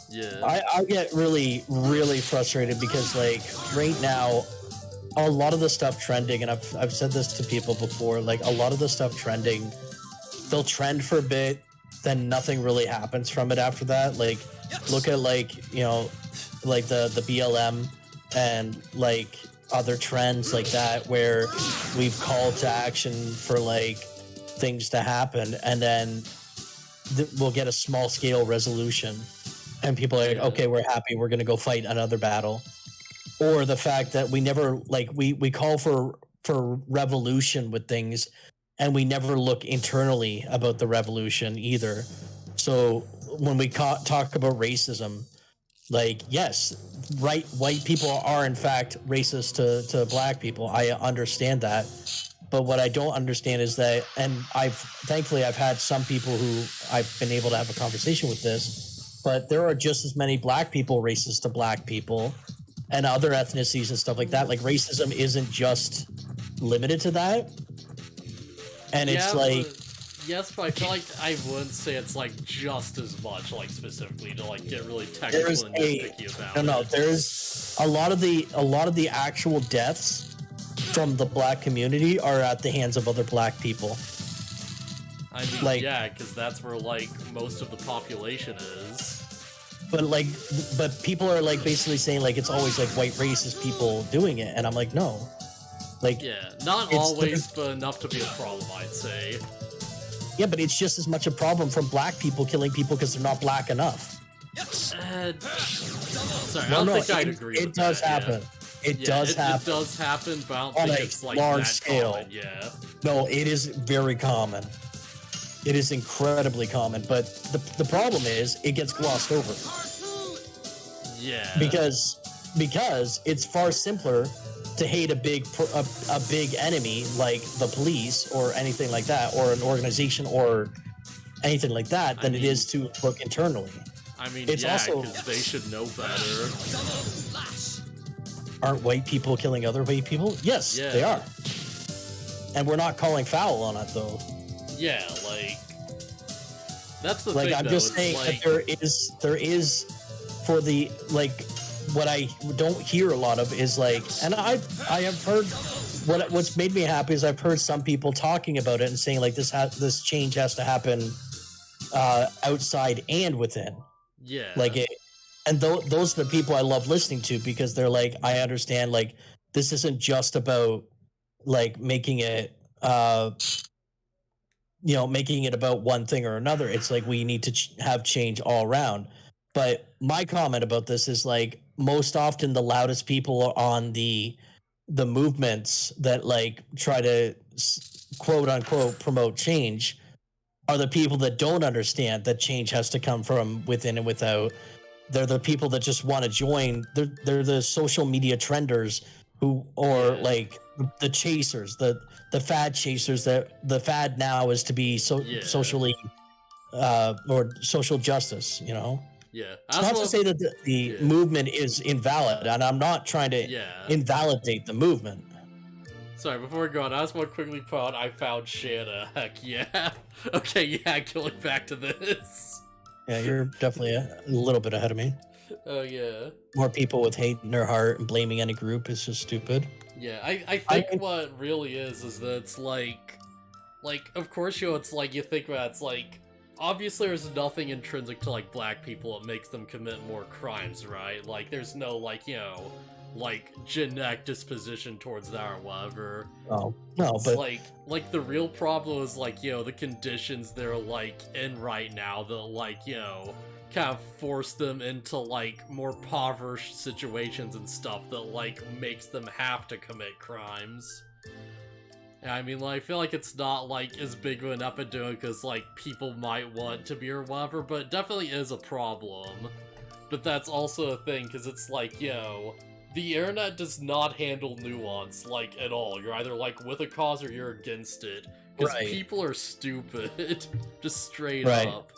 Yeah. I get really, really frustrated because, like, right now, a lot of the stuff trending, and I've said this to people before, like, a lot of the stuff trending, they'll trend for a bit, then nothing really happens from it after that. Like, look at, like, you know, like the BLM and, like, other trends like that where we've called to action for, like, things to happen, and then we'll get a small scale resolution and people are like, okay, we're happy, we're gonna go fight another battle. Or the fact that we never, like, we call for revolution with things and we never look internally about the revolution either. So when we talk about racism, like, yes, white people are in fact racist to black people. I understand that. But what I don't understand is that, and thankfully I've had some people who I've been able to have a conversation with this, but there are just as many black people racist to black people and other ethnicities and stuff like that. Like, racism isn't just limited to that. And yeah, it's like... Yes, but I feel like I wouldn't say it's, like, just as much, like, specifically to, like, get really technical and nitpicky about it. No, there's a lot of the actual deaths from the black community are at the hands of other black people. I mean, like, yeah, because that's where, like, most of the population is. But people are, like, basically saying, like, it's always, like, white racist people doing it, and I'm like, no. Like, yeah, not always, but enough to be a problem, I'd say. Yeah, but it's just as much a problem from black people killing people because they're not black enough. Sorry, I don't think I'd agree with that. It does happen. It does happen. It does happen, but I don't on think a it's, like, large that scale. common, yeah. No, it is very common. It is incredibly common, but the problem is it gets glossed over. Yeah. Because it's far simpler to hate a big enemy like the police or anything like that, or an organization or anything like that, than it is to look internally. I mean, it's also because they should know better. Aren't white people killing other white people? Yes, they are. And we're not calling foul on it, though. Yeah, like, that's the like, thing, I'm though. just saying like, that there is for the, like, what I don't hear a lot of is, like, and I have heard, what's made me happy is I've heard some people talking about it and saying, like, this change has to happen outside and within. Yeah. Like, and those are the people I love listening to, because they're like, I understand, like, this isn't just about, like, making it making it about one thing or another. It's like we need to have change all around. But my comment about this is, like, most often the loudest people on the movements that, like, try to quote unquote promote change are the people that don't understand that change has to come from within and without. They're the people that just want to join. They're the social media trenders like the chasers, the fad chasers. That the fad now is to be socially or social justice. Yeah. It's not to say that the movement is invalid, and I'm not trying to invalidate the movement. Sorry, before we go on, I just want to quickly point out I found Shana. Heck yeah. Okay, yeah, going back to this. Yeah, you're definitely a little bit ahead of me. Oh, yeah. More people with hate in their heart and blaming any group is just stupid. Yeah, I think what it really is that it's like, of course, it's like, you think about it, it's like, obviously there's nothing intrinsic to, like, black people that makes them commit more crimes, right? Like, there's no, like, like, genetic disposition towards that or whatever. Oh, no, it's but... Like, the real problem is, like, the conditions they're, like, in right now that, like, kind of force them into, like, more impoverished situations and stuff that, like, makes them have to commit crimes. And I mean, like, I feel like it's not, like, as big of an epidemic as, like, people might want to be or whatever, but it definitely is a problem. But that's also a thing, because it's like, the internet does not handle nuance, like, at all. You're either, like, with a cause or you're against it. Because people are stupid. Just straight up.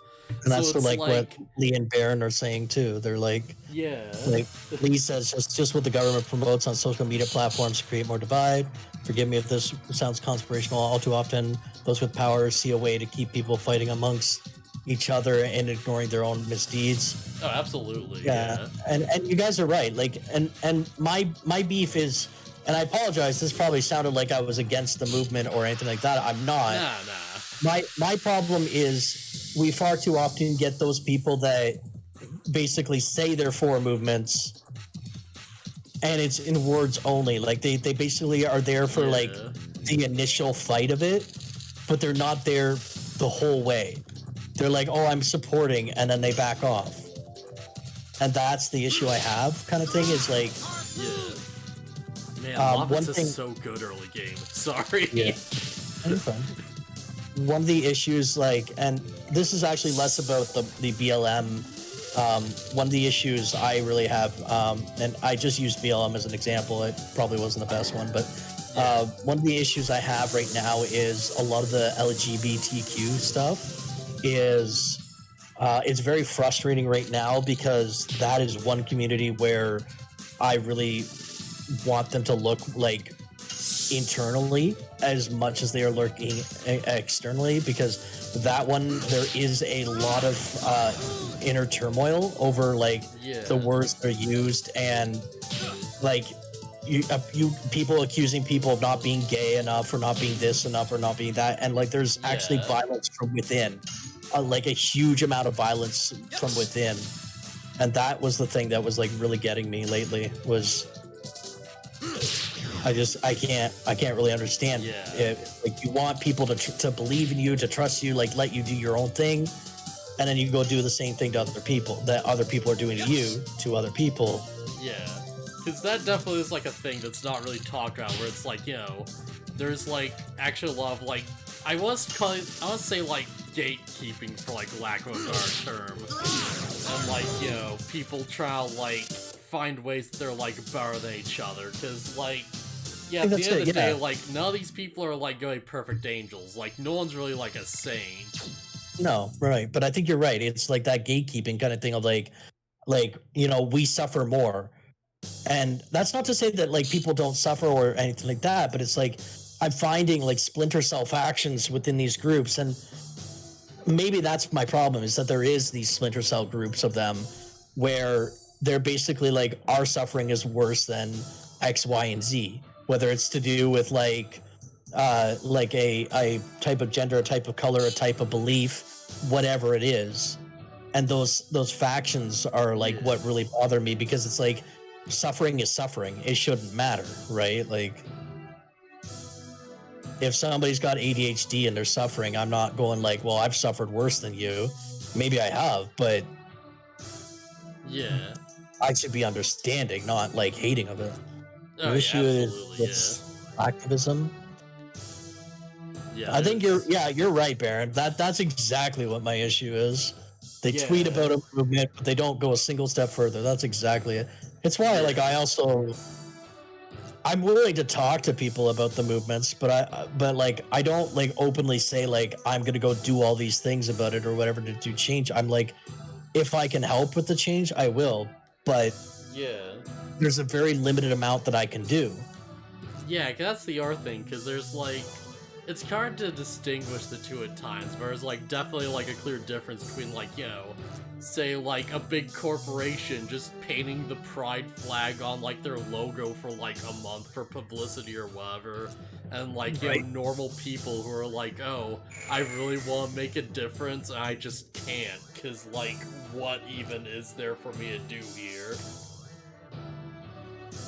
And that's what Lee and Baron are saying, too. They're like... Yeah. Like, Lee says, just what the government promotes on social media platforms to create more divide. Forgive me if this sounds conspirational. All too often, those with power see a way to keep people fighting amongst each other and ignoring their own misdeeds. Oh, absolutely. Yeah. And you guys are right. Like, and my beef is, and I apologize, this probably sounded like I was against the movement or anything like that. I'm not. Nah. My problem is we far too often get those people that basically say they're for movements and it's in words only. Like, they basically are there for like the initial fight of it, but they're not there the whole way. They're like, oh, I'm supporting, and then they back off. And that's the issue I have, kind of thing, is like... Yeah. Man, one thing is so good early game. Sorry. Yeah. One of the issues, like, and this is actually less about the BLM. One of the issues I really have, and I just used BLM as an example. It probably wasn't the best one, but one of the issues I have right now is a lot of the LGBTQ stuff is it's very frustrating right now, because that is one community where I really want them to look like internally as much as they are looking externally, because that one, there is a lot of inner turmoil over like the words that are used, and like you people accusing people of not being gay enough or not being this enough or not being that, and like there's actually violence from within, like a huge amount of violence from within. And that was the thing that was like really getting me lately, was I can't really understand it. Like, you want people to believe in you, to trust you, like let you do your own thing, and then you go do the same thing to other people that other people are doing to you to other people. Yeah, because that definitely is like a thing that's not really talked about, where it's like, there's like actually a lot of like, I want to say like gatekeeping, for like lack of a better term, and like people try to like find ways that they're like better than each other, because like Yeah, at the end of the day, like, none of these people are, like, going perfect angels. Like, no one's really, like, a saint. No, right. But I think you're right. It's like that gatekeeping kind of thing of like, you know, we suffer more. And that's not to say that like people don't suffer or anything like that, but it's like I'm finding like splinter cell factions within these groups, and maybe that's my problem, is that there is these splinter cell groups of them where they're basically like, our suffering is worse than X, Y, and Z, whether it's to do with like a type of gender, a type of color, a type of belief, whatever it is. And those factions are like what really bother me, because it's like, suffering is suffering. It shouldn't matter, right? Like, if somebody's got ADHD and they're suffering, I'm not going like, well, I've suffered worse than you. Maybe I have, but yeah, I should be understanding, not like hating of it. Oh, The issue is activism. Yeah, I think you're right, Baron. That's exactly what my issue is. They tweet about a movement, but they don't go a single step further. That's exactly it. It's why, like, I'm willing to talk to people about the movements, but I don't like openly say like I'm gonna go do all these things about it or whatever to do change. I'm like, if I can help with the change, I will. But there's a very limited amount that I can do. Yeah, that's the art thing, because there's like, it's hard to distinguish the two at times, but there's like definitely like a clear difference between like, you know, say like a big corporation just painting the pride flag on like their logo for like a month for publicity or whatever, and like, you know, normal people who are like, oh, I really want to make a difference and I just can't, because like, what even is there for me to do here?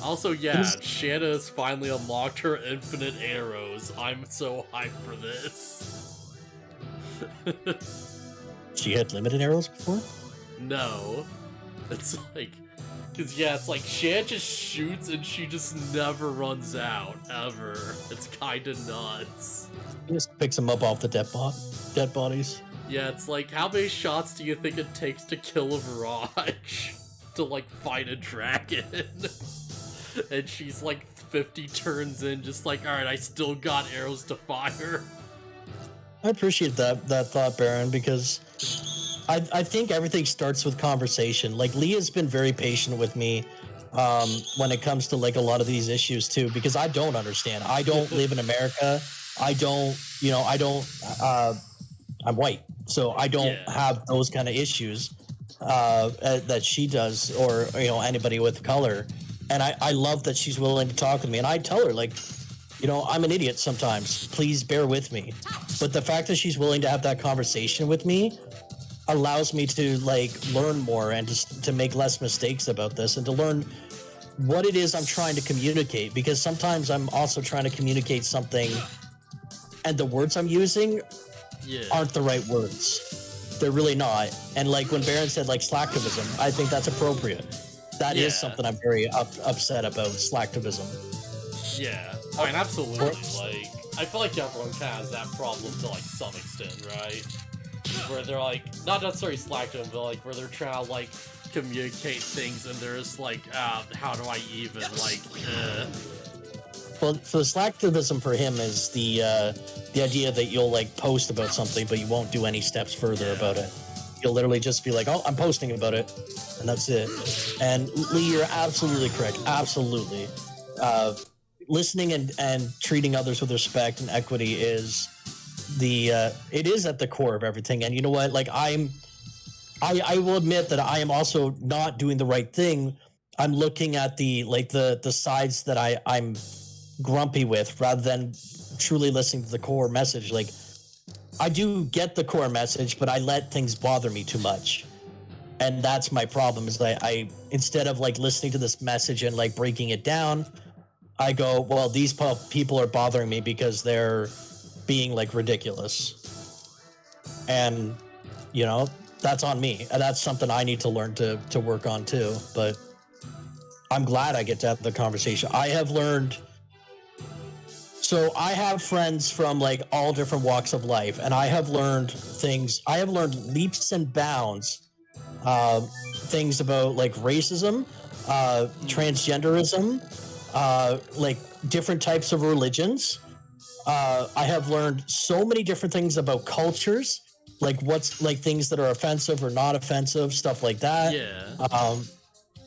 Also, yeah, Shana has finally unlocked her infinite arrows. I'm so hyped for this. She had limited arrows before? No. It's like... Because, yeah, it's like Shana just shoots and she just never runs out, ever. It's kinda nuts. He just picks them up off the dead bodies. Yeah, it's like, how many shots do you think it takes to kill a Mirage? To, like, fight a dragon? And she's like 50 turns in, just like, alright, I still got arrows to fire. I appreciate that thought, Baron, because I think everything starts with conversation. Like, Leah's been very patient with me when it comes to like a lot of these issues too, because I don't understand. I don't live in America. I don't, you know, I'm white, so I don't have those kind of issues that she does, or, you know, anybody with color. And I love that she's willing to talk with me. And I tell her, like, you know, I'm an idiot sometimes. Please bear with me. But the fact that she's willing to have that conversation with me allows me to, like, learn more and just to make less mistakes about this and to learn what it is I'm trying to communicate. Because sometimes I'm also trying to communicate something and the words I'm using aren't the right words. They're really not. And, like, when Baron said, like, slacktivism, I think that's appropriate. That is something I'm very upset about, slacktivism. Yeah, I mean, absolutely. Like, I feel like everyone kind of has that problem to, like, some extent, right? Where they're, like, not necessarily slacktivism, but, like, where they're trying to, like, communicate things and they're just like, how do I even, like, Well, so slacktivism for him is the idea that you'll, like, post about something, but you won't do any steps further about it. You'll literally just be like, oh, I'm posting about it, and that's it. And Lee, you're absolutely correct. Absolutely. Listening and treating others with respect and equity is it is at the core of everything. And you know what? Like, I will admit that I am also not doing the right thing. I'm looking at the sides that I'm grumpy with, rather than truly listening to the core message. Like, I do get the core message, but I let things bother me too much. And that's my problem, is that I instead of like listening to this message and like breaking it down, I go, well, these people are bothering me because they're being like ridiculous. And, you know, that's on me. And that's something I need to learn to work on too. But I'm glad I get to have the conversation. I have learned... So I have friends from like all different walks of life, and I have learned things. I have learned leaps and bounds, things about like racism, transgenderism, like different types of religions. I have learned so many different things about cultures, like what's like things that are offensive or not offensive, stuff like that. Yeah.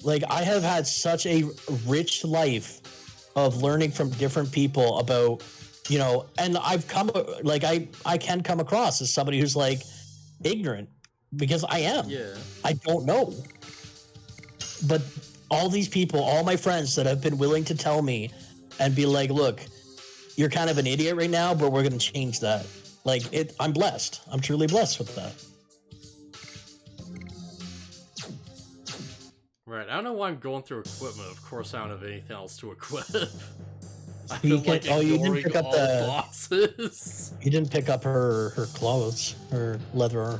Like I have had such a rich life of learning from different people about, you know, and I've come like I can come across as somebody who's like ignorant because I am. Yeah. I don't know. But all these people, all my friends that have been willing to tell me and be like, look, you're kind of an idiot right now, but we're going to change that. Like I'm blessed. I'm truly blessed with that. Right, I don't know why I'm going through equipment. Of course, I don't have anything else to equip. I've You been like can't- oh, you didn't ignoring pick up all the- bosses. You didn't pick up her clothes, her leather, or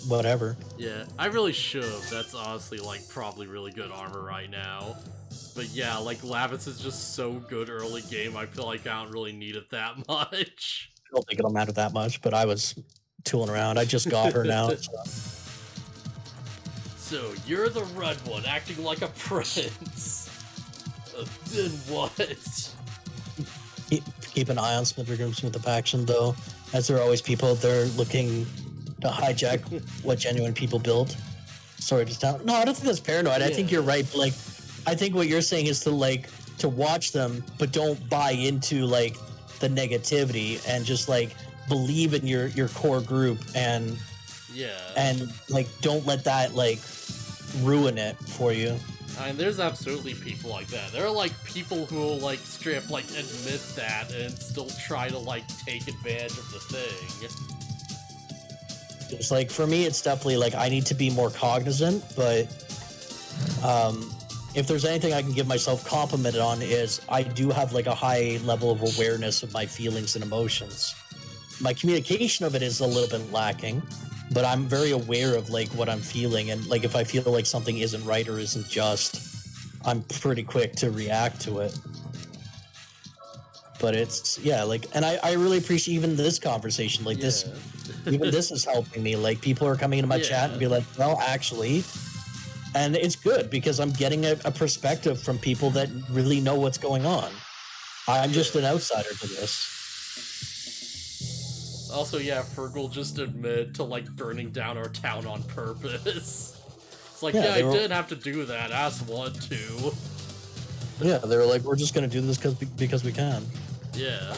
whatever. Yeah, I really should. That's honestly like probably really good armor right now. But yeah, like Lavis is just so good early game. I feel like I don't really need it that much. I don't think it'll matter that much, but I was tooling around. I just got her now. So. So you're the red one, acting like a prince. Then what? Keep an eye on Smith the faction, though, as there are always people out there looking to hijack what genuine people build. Sorry, just down. No, I don't think that's paranoid. I think you're right. Like, I think what you're saying is to watch them, but don't buy into like the negativity and just like believe in your core group and like don't let that like ruin it for you. I mean, there's absolutely people like that. There are like people who will like straight up like admit that and still try to like take advantage of the thing. It's like for me, it's definitely like I need to be more cognizant, but if there's anything I can give myself complimented on is I do have like a high level of awareness of my feelings and emotions. My communication of it is a little bit lacking, but I'm very aware of like what I'm feeling, and like if I feel like something isn't right or isn't just, I'm pretty quick to react to it. But it's like, and I really appreciate even this conversation, like this, even this is helping me. Like people are coming into my chat and be like, well, actually. And it's good because I'm getting a perspective from people that really know what's going on. I'm just an outsider to this. Also, Fergal just admitted to like burning down our town on purpose. It's like, I did have to do that. I just want to. Yeah, they were like, we're just gonna do this because we can. Yeah.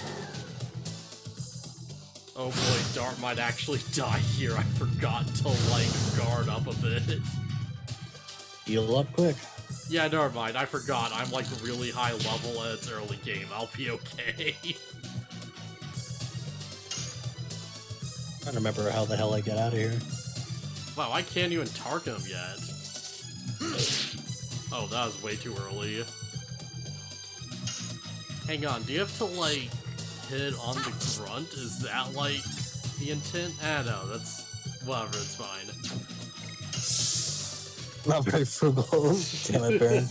Oh boy, Dart might actually die here. I forgot to like guard up a bit. Heal up quick. Yeah, never mind. I forgot. I'm like really high level and it's early game. I'll be okay. I don't remember how the hell I get out of here. Wow, I can't even target him yet. Oh, that was way too early. Hang on, do you have to like hit on the grunt? Is that like the intent? Ah, no, that's whatever. It's fine. Not very frugal. Damn it, Baron.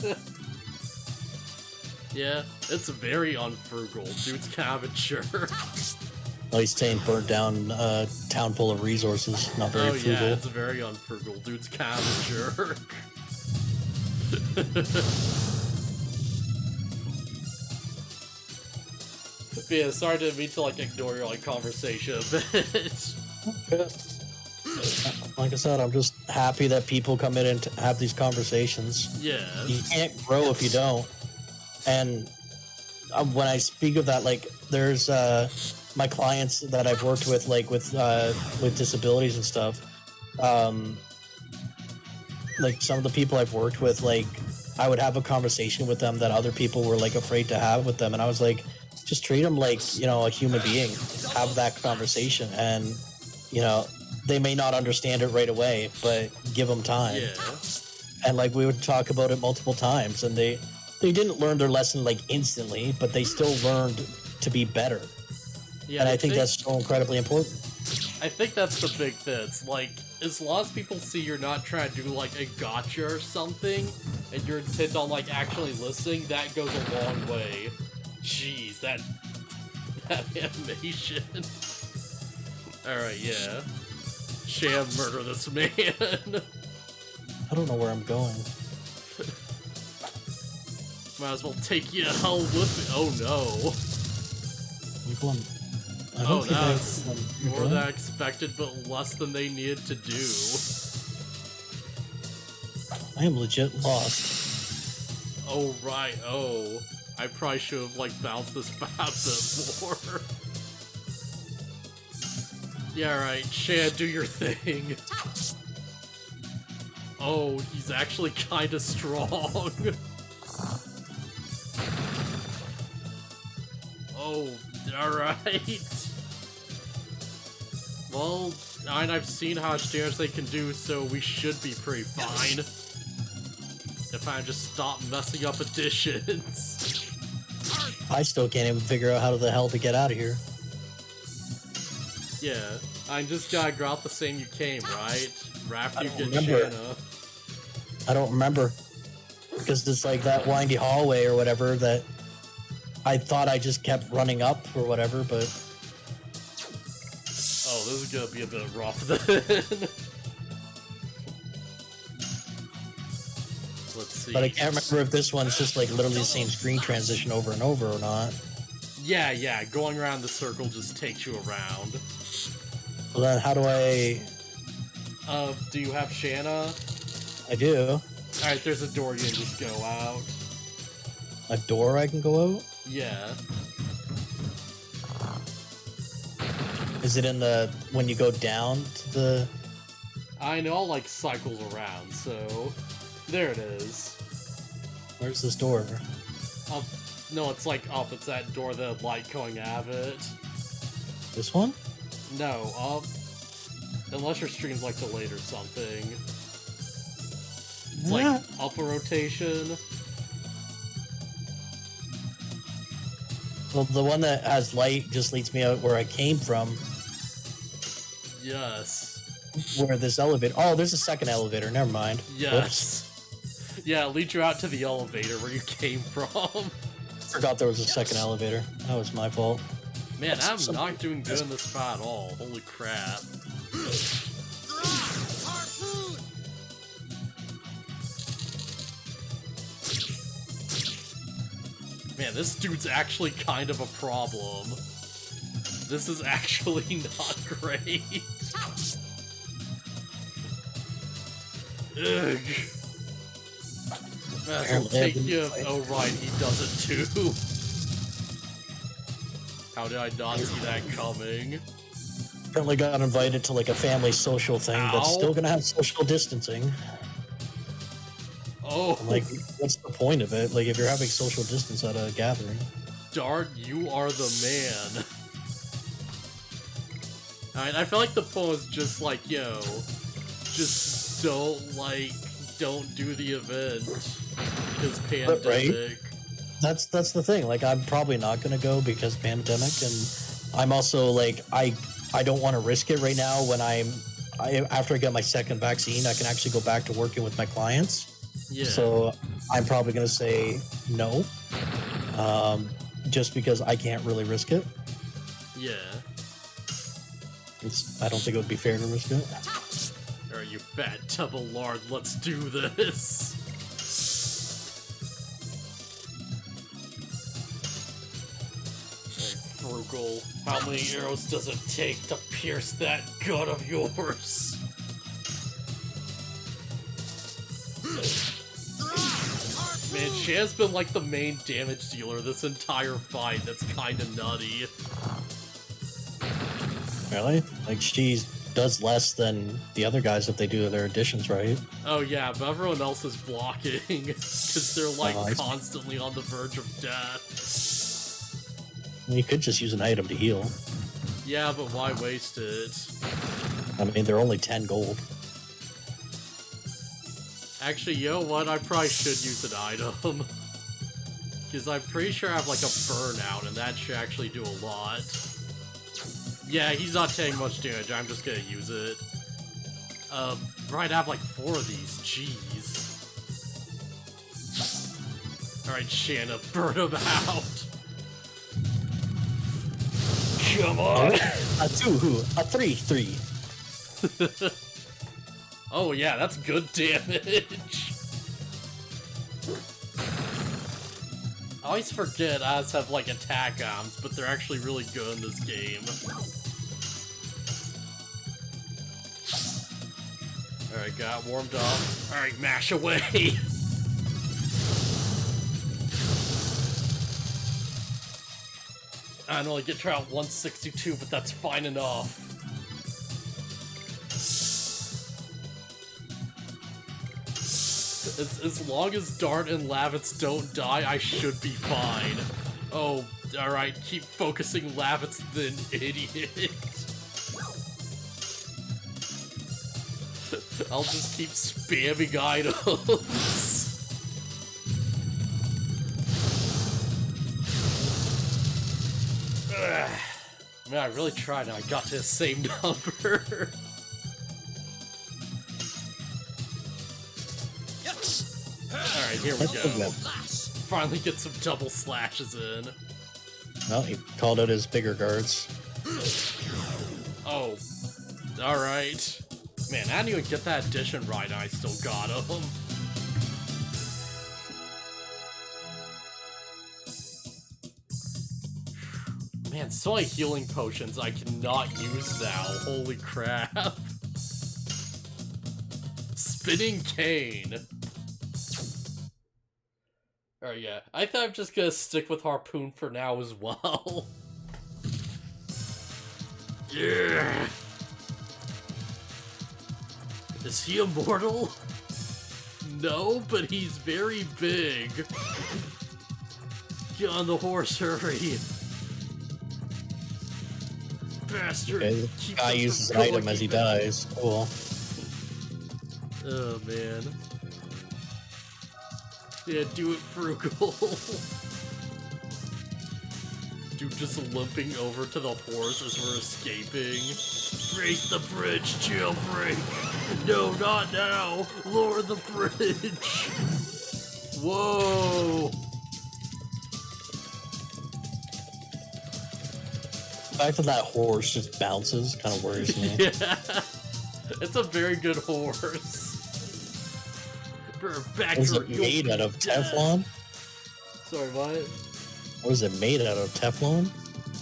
Yeah, it's very unfrugal. Dude's kind of a jerk. Well, he's saying burnt down a town full of resources. Not very frugal. Yeah, it's very unfrugal. Dude's kind of a jerk. But yeah, sorry to mean to like ignore your like conversation a bit. Like I said, I'm just happy that people come in and have these conversations. Yeah. You can't grow if you don't. And when I speak of that, like, there's my clients that I've worked with, like with disabilities and stuff. Like some of the people I've worked with, like I would have a conversation with them that other people were like afraid to have with them, and I was like, just treat them like, you know, a human being. Have that conversation, and you know, they may not understand it right away, but give them time. Yeah. And like we would talk about it multiple times, and they didn't learn their lesson like instantly, but they still learned to be better. Yeah, and I think that's so incredibly important. I think that's the big thing. It's like, as long as people see you're not trying to do like a gotcha or something, and you're intent on like actually listening, that goes a long way. Jeez, that animation. Alright, yeah. Sham, murder this man. I don't know where I'm going. Might as well take you hell with me. Oh no. Oh, that's more than I expected, but less than they needed to do. I am legit lost. Oh, right. Oh. I probably should have, like, bounced this back a bit more. Yeah, right. Shana, do your thing. Oh, he's actually kind of strong. Oh, alright. Well, I've seen how much damage they can do, so we should be pretty fine. If I just stop messing up additions. I still can't even figure out how the hell to get out of here. Yeah, I just gotta go out the same you came, right? After you get remember. Shana. I don't remember. Because it's like that windy hallway or whatever that I thought I just kept running up or whatever, but... Oh, this is gonna be a bit rough then. Let's see. But I can't remember if this one's just like literally the same screen transition over and over or not. Yeah, going around the circle just takes you around. Well then, how do I... Do you have Shana? I do. Alright, there's a door you can just go out. A door I can go out? Yeah. Is it in the... when you go down to the... I know, like, cycles around, so... There it is. Where's this door? Up. No, it's like up. It's that door, the light going out of it. This one? No, up. Unless your stream's like delayed or something. It's like up a rotation. Well, the one that has light just leads me out where I came from. Yes. Where this elevator... Oh, there's a second elevator. Never mind. Yes. Whoops. Yeah, it leads you out to the elevator where you came from. Forgot there was a second elevator. That was my fault. Man, I'm not doing good in this fight at all. Holy crap. Man, this dude's actually kind of a problem. This is actually not great. Ugh. I'll take you. Oh, right, he does it too. How did I not see that coming? Apparently got invited to like a family social thing that's still gonna have social distancing. Oh. I'm like, what's the point of it? Like, if you're having social distance at a gathering. Dart, you are the man. Alright, I feel like the point is just like, yo, just don't do the event. Because pandemic. Right? That's the thing. Like, I'm probably not gonna go because pandemic, and I'm also like, I don't want to risk it right now when after I get my second vaccine, I can actually go back to working with my clients. Yeah. So I'm probably gonna say no. Just because I can't really risk it. Yeah. I don't think it would be fair to risk it. Alright, you fat double lard, let's do this. Frugal, how many arrows does it take to pierce that gut of yours? Man, she has been like the main damage dealer this entire fight. That's kind of nutty. Really? Like, she does less than the other guys if they do their additions right. Oh yeah, but everyone else is blocking because they're like constantly on the verge of death. You could just use an item to heal. Yeah, but why waste it? I mean, they're only 10 gold. Actually, you know what? I probably should use an item. Because I'm pretty sure I have like a burnout, and that should actually do a lot. Yeah, he's not taking much damage. I'm just gonna use it. Right, I have like 4 of these. Jeez. Alright, Shana, burn him out. Come on! A 2, a 3. Oh yeah, that's good damage. I always forget As have like attack arms, but they're actually really good in this game. Alright, got warmed up. Alright, mash away! I only get to out 162, but that's fine enough. As long as Dart and Lavitz don't die, I should be fine. Oh, alright, keep focusing Lavitz, then idiot. I'll just keep spamming items. Man, I really tried and I got to the same number. Alright, here we go. Finally get some double slashes in. Well, he called out his bigger guards. Oh. Alright. Man, I didn't even get that addition right and I still got him. Man, so many healing potions I cannot use now. Holy crap. Spinning cane. Alright, yeah. I think I'm just gonna stick with Harpoon for now as well. Yeah! Is he immortal? No, but he's very big. Get on the horse, hurry. Bastard. Okay, guy uses an item as he dies. Cool. Oh, man. Yeah, do it frugal. Dude just limping over to the horse as we're escaping. Break the bridge, jailbreak! No, not now! Lower the bridge! Whoa! The fact that horse just bounces kind of worries me. Yeah! It's a very good horse. Back Was it made out of Teflon? Sorry, what? Was it made out of Teflon?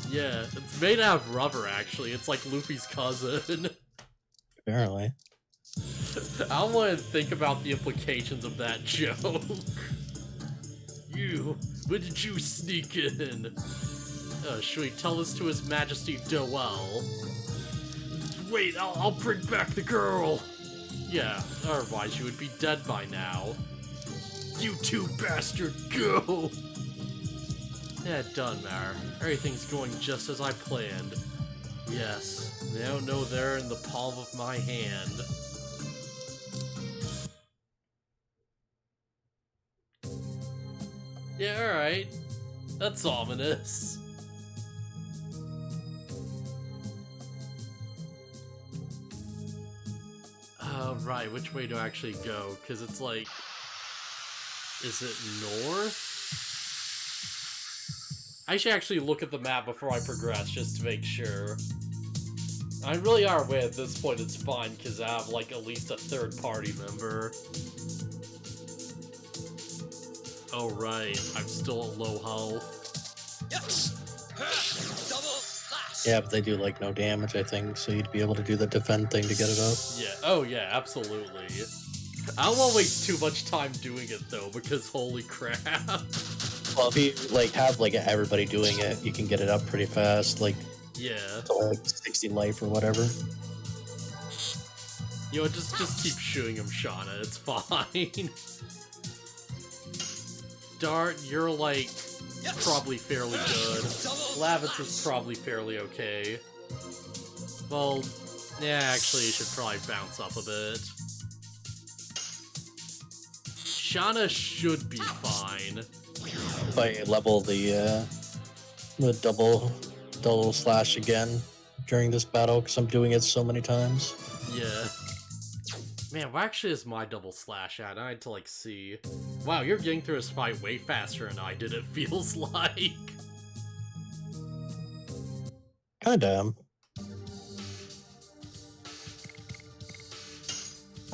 Yeah, it's made out of rubber, actually. It's like Luffy's cousin. Apparently. I don't want to think about the implications of that joke. You, when did you sneak in? Should we tell this to His Majesty Doel? Wait, I'll bring back the girl! Yeah, otherwise you would be dead by now. You two bastard, go! Yeah, done, Mar. Everything's going just as I planned. Yes, now know they're in the palm of my hand. Yeah, alright. That's ominous. Right, which way do I actually go? Because it's like... Is it north? I should actually look at the map before I progress, just to make sure. I really are aware at this point it's fine, because I have, like, at least a third party member. Oh, right. I'm still at low health. Yeah, but they do, like, no damage, I think, so you'd be able to do the defend thing to get it up. Yeah, oh yeah, absolutely. I don't want to waste too much time doing it, though, because holy crap. Well, if you, like, have, like, everybody doing it, you can get it up pretty fast, like, Yeah. to, like, 60 life or whatever. You know, just keep shooting him, Shana, it's fine. Dart, you're, like, probably fairly good. Lavitz is probably fairly okay. Well, yeah, actually, you should probably bounce up a bit. Shana should be fine. If I level the double slash again during this battle, because I'm doing it so many times. Yeah. Man, what actually is my double slash at? I had to, like, see. Wow, you're getting through this fight way faster than I did, it feels like. Kinda am.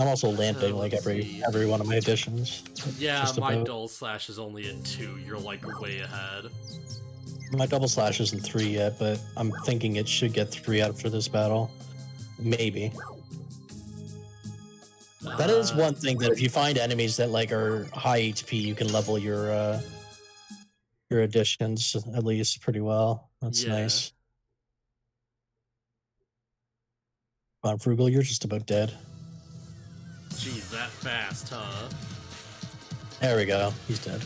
I'm also lamping like let's every see. one of my editions. Yeah, Just my about. dull slash is only at 2. You're like way ahead. My double slash isn't 3 yet, but I'm thinking it should get 3 out for this battle. Maybe. That is one thing that if you find enemies that like are high HP, you can level your additions at least pretty well. That's nice. Come on, Frugal, you're just about dead. Geez, that fast, huh? There we go. He's dead.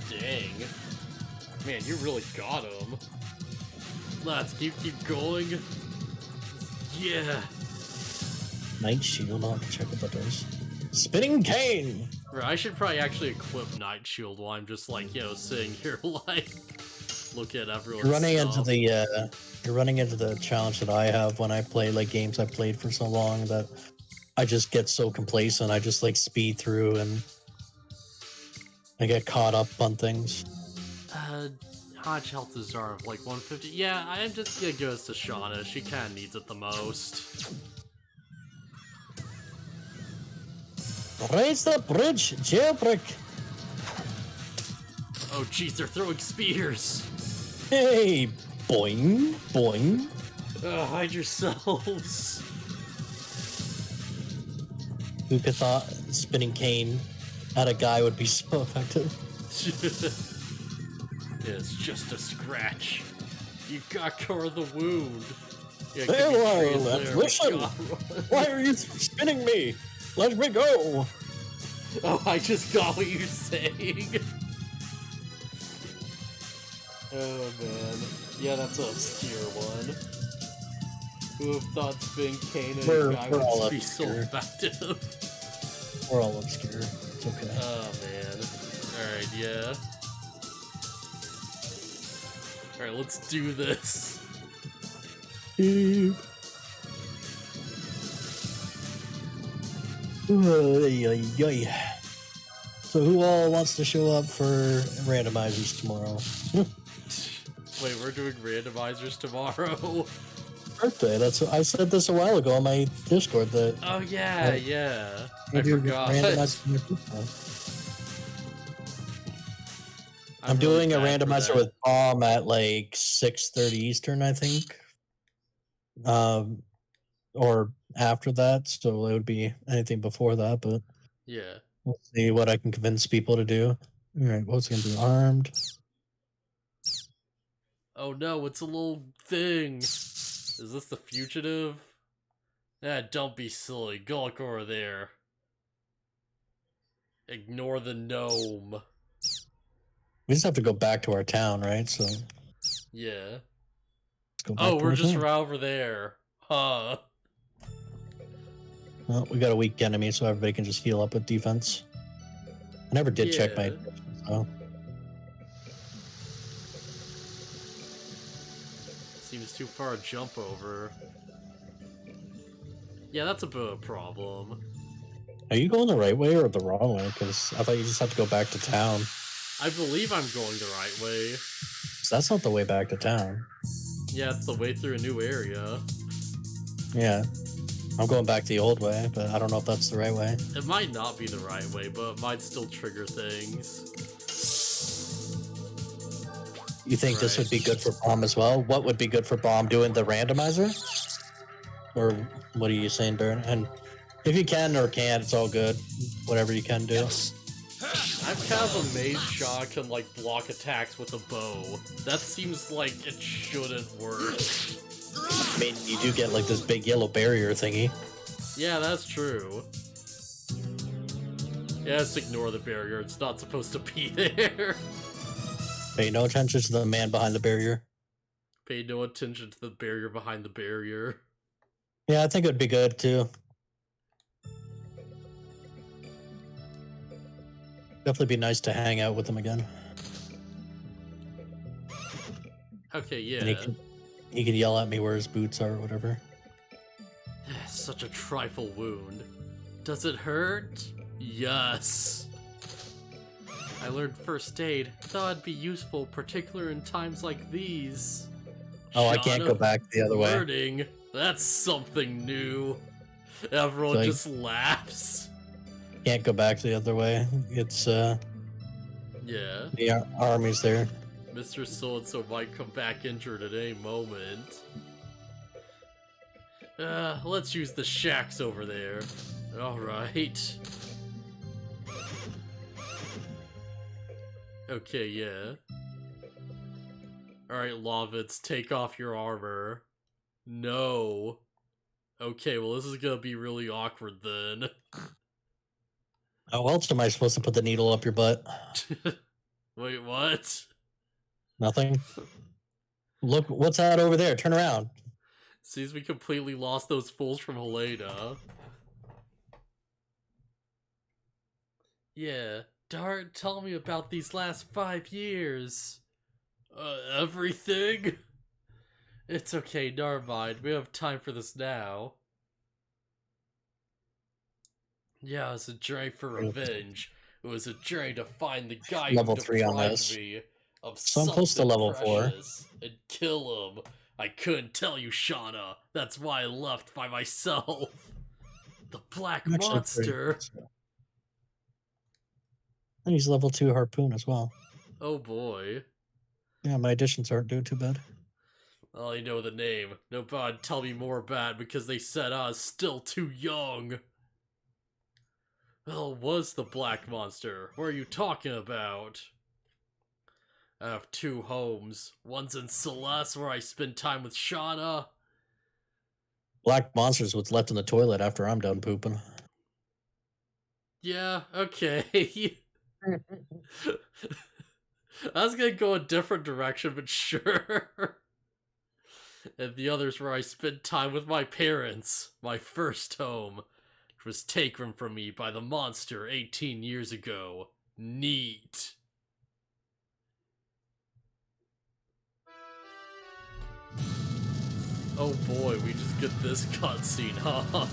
Dang. Man, you really got him. Let's keep going. Yeah. Night Shield, I'll have to check what that does. Spinning Cane! Right, I should probably actually equip Night Shield while I'm just like, sitting here like look at everyone's You're running stuff. into the challenge that I have when I play like games I've played for so long that I just get so complacent. I just like speed through and I get caught up on things. How much health does Zara have? Like 150? Yeah, I'm just gonna give this to Shana. She kinda needs it the most. Raise the bridge, jailbreak! Oh jeez, they're throwing spears! Hey, boing, boing. Hide yourselves! Who could thought spinning cane at a guy would be so effective? It's just a scratch. You got cover the wound. Yeah, listen! Why are you spinning me? Let me go! Oh, I just got what you're saying. Oh man. Yeah, that's an obscure one. Who have thought spin cane and a guy would be so effective? We're all obscure. It's okay. Oh man. Alright, yeah. Alright, let's do this. So who all wants to show up for randomizers tomorrow? Wait, we're doing randomizers tomorrow? Birthday, that's what I said this a while ago on my Discord that oh yeah, I forgot. I'm doing a randomizer with Bomb at like 6:30 Eastern, I think. Or after that, so it would be anything before that, but yeah. We'll see what I can convince people to do. Alright, what's gonna be armed? Oh no, it's a little thing. Is this the fugitive? Don't be silly. Go look over there. Ignore the gnome. We just have to go back to our town, right? So yeah. Oh, we're just right over there. Huh. Well, we got a weak enemy, so everybody can just heal up with defense. I never did check my so. Seems too far to jump over. Yeah, that's a bit of a problem. Are you going the right way or the wrong way? Because I thought you just had to go back to town. I believe I'm going the right way. So that's not the way back to town. Yeah, it's the way through a new area. Yeah. I'm going back the old way, but I don't know if that's the right way. It might not be the right way, but it might still trigger things. You think this would be good for Bomb as well? What would be good for Bomb? Doing the randomizer? Or what are you saying, Baron? And if you can or can't, it's all good. Whatever you can do. I'm kind of amazed Shaw can like block attacks with a bow. That seems like it shouldn't work. I mean, you do get like this big yellow barrier thingy. Yeah, that's true. Yeah, let's ignore the barrier. It's not supposed to be there. Pay no attention to the man behind the barrier. Pay no attention to the barrier behind the barrier. Yeah, I think it would be good too. Definitely be nice to hang out with him again. Okay, yeah. And he could yell at me where his boots are or whatever. Such a trifle wound. Does it hurt? Yes. I learned first aid. Thought it'd be useful, particularly in times like these. Oh, I can't go back the other way. That's something new. Everyone like, just laughs. Can't go back the other way. It's Yeah. the army's there. Mr. So-and-so might come back injured at any moment. Let's use the shacks over there. Alright. Okay, yeah. Alright, Lovitz, take off your armor. No. Okay, well this is gonna be really awkward then. How else am I supposed to put the needle up your butt? Wait, what? Nothing? Look, what's that over there? Turn around. Seems we completely lost those fools from Helena. Yeah, Dart, tell me about these last 5 years. Everything? It's okay, never mind. We have time for this now. Yeah, it was a journey for revenge. It was a journey to find the guy Level who 3 on deprived this. me of So I'm something close to level 4. precious and kill him. I couldn't tell you, Shana. That's why I left by myself. The Black Monster. And he's level 2 harpoon as well. Oh boy. Yeah, my additions aren't doing too bad. I only know the name. Nobody tell me more about it because they said I was still too young. Well, was the Black Monster? What are you talking about? I have 2 homes. One's in Celeste, where I spend time with Shana. Black Monster's what's left in the toilet after I'm done pooping. Yeah, okay. I was gonna go a different direction, but sure. And the other's where I spend time with my parents. My first home, which was taken from me by the monster 18 years ago. Neat. Oh boy, we just get this cutscene, huh?